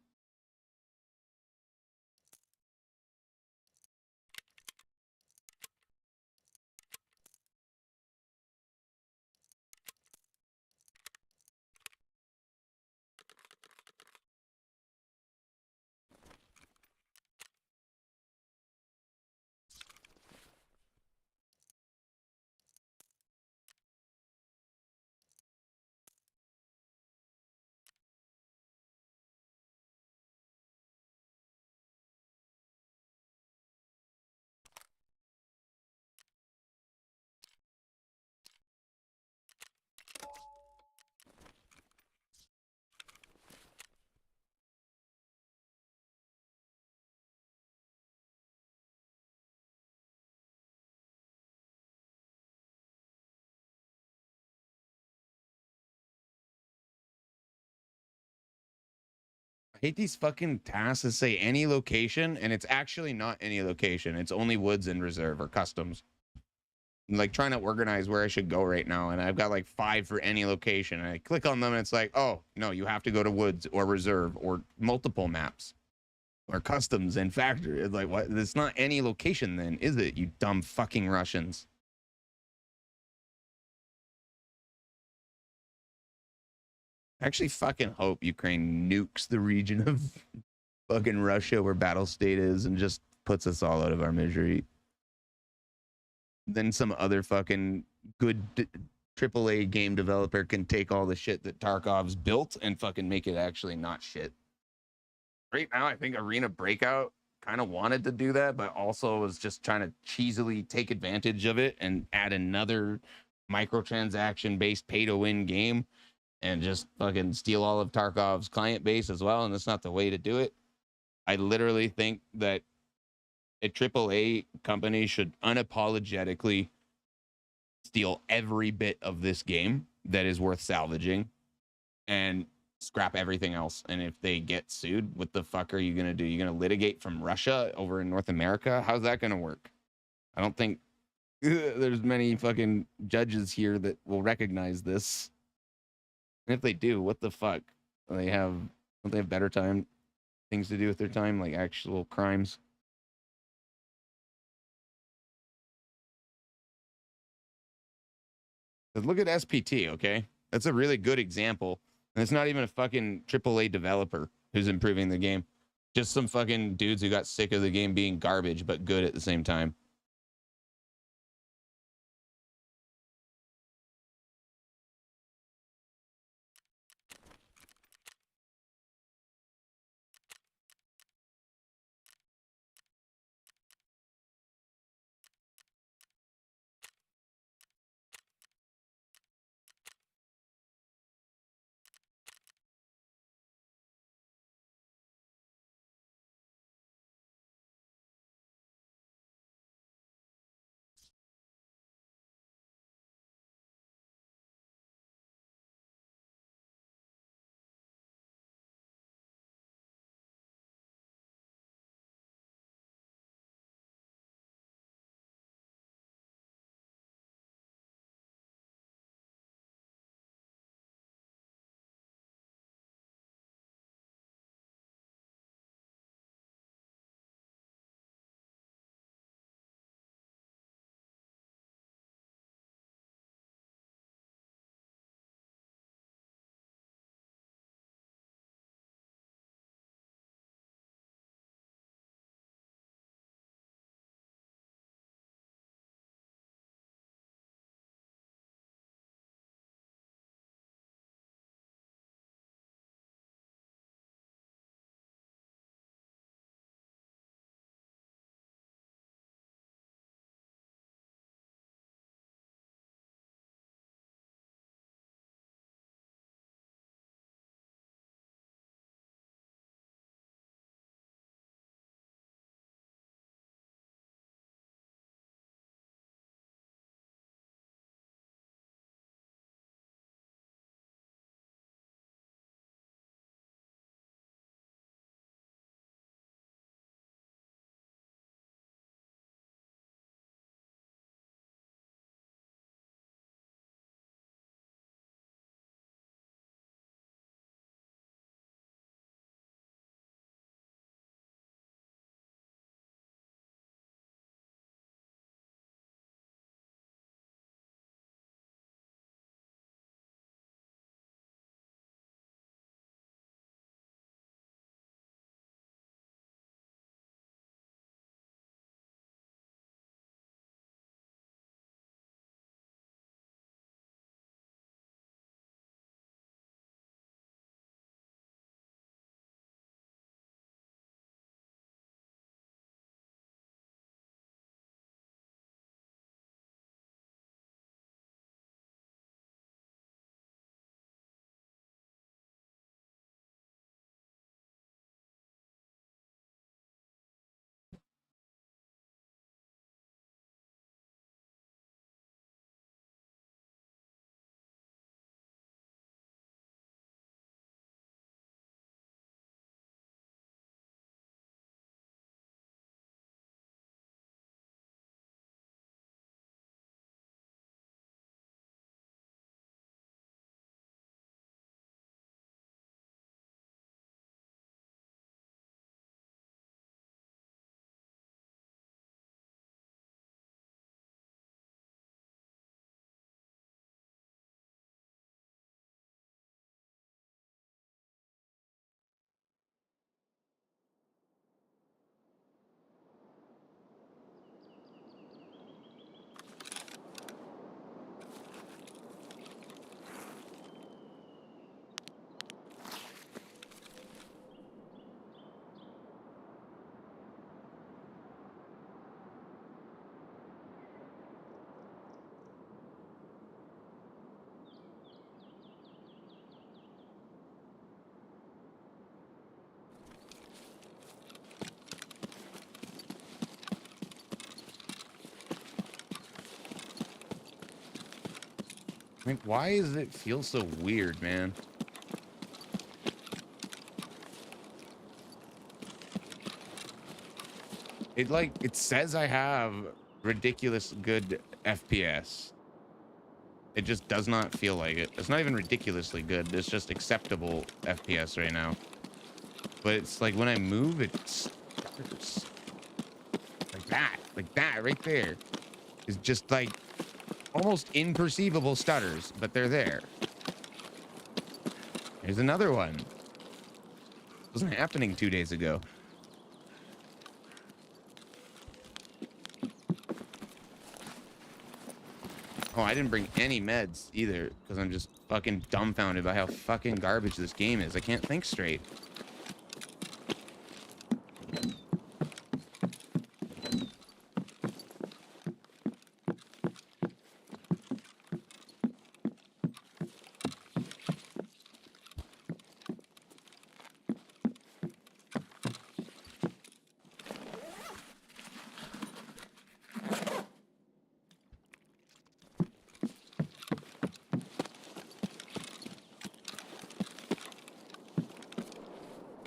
I hate these fucking tasks that say any location, and it's actually not any location. It's only woods and reserve or customs. I'm like trying to organize where I should go right now, and I've got like 5 for any location. And I click on them, and it's like, oh no, you have to go to woods or reserve or multiple maps or customs and factory. It's like, what? It's not any location, then, is it? You dumb fucking Russians. I actually fucking hope Ukraine nukes the region of fucking Russia where Battle State is and just puts us all out of our misery. Then some other fucking good AAA game developer can take all the shit that Tarkov's built and fucking make it actually not shit. Right now, I think Arena Breakout kind of wanted to do that, but also was just trying to cheesily take advantage of it and add another microtransaction-based pay-to-win game and just fucking steal all of Tarkov's client base as well, and that's not the way to do it. I literally think that a AAA company should unapologetically steal every bit of this game that is worth salvaging and scrap everything else. And if they get sued, what the fuck are you going to do? You're going to litigate from Russia over in North America? How's that going to work? I don't think there's many fucking judges here that will recognize this. And if they do, what the fuck? Don't they have better things to do with their time, like actual crimes? But look at SPT, okay? That's a really good example. And it's not even a fucking AAA developer who's improving the game. Just some fucking dudes who got sick of the game being garbage, but good at the same time. Like, why does it feel so weird, man? It says I have ridiculous good FPS. It just does not feel like it. It's not even ridiculously good. It's just acceptable FPS right now. But it's like when I move, it's like that right there is just like almost imperceivable stutters, but they're there. Here's another one. It wasn't happening 2 days ago. Oh, I didn't bring any meds either because I'm just fucking dumbfounded by how fucking garbage this game is. I can't think straight.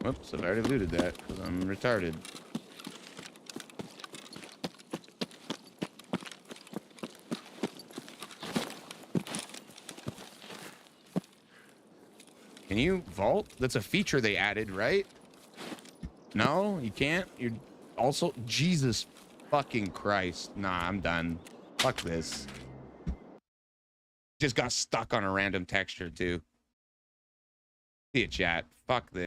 Whoops, I've already looted that because I'm retarded. Can you vault? That's a feature they added, right? No, you can't? You're also... Jesus fucking Christ. Nah, I'm done. Fuck this. Just got stuck on a random texture, too. See ya, chat. Fuck this.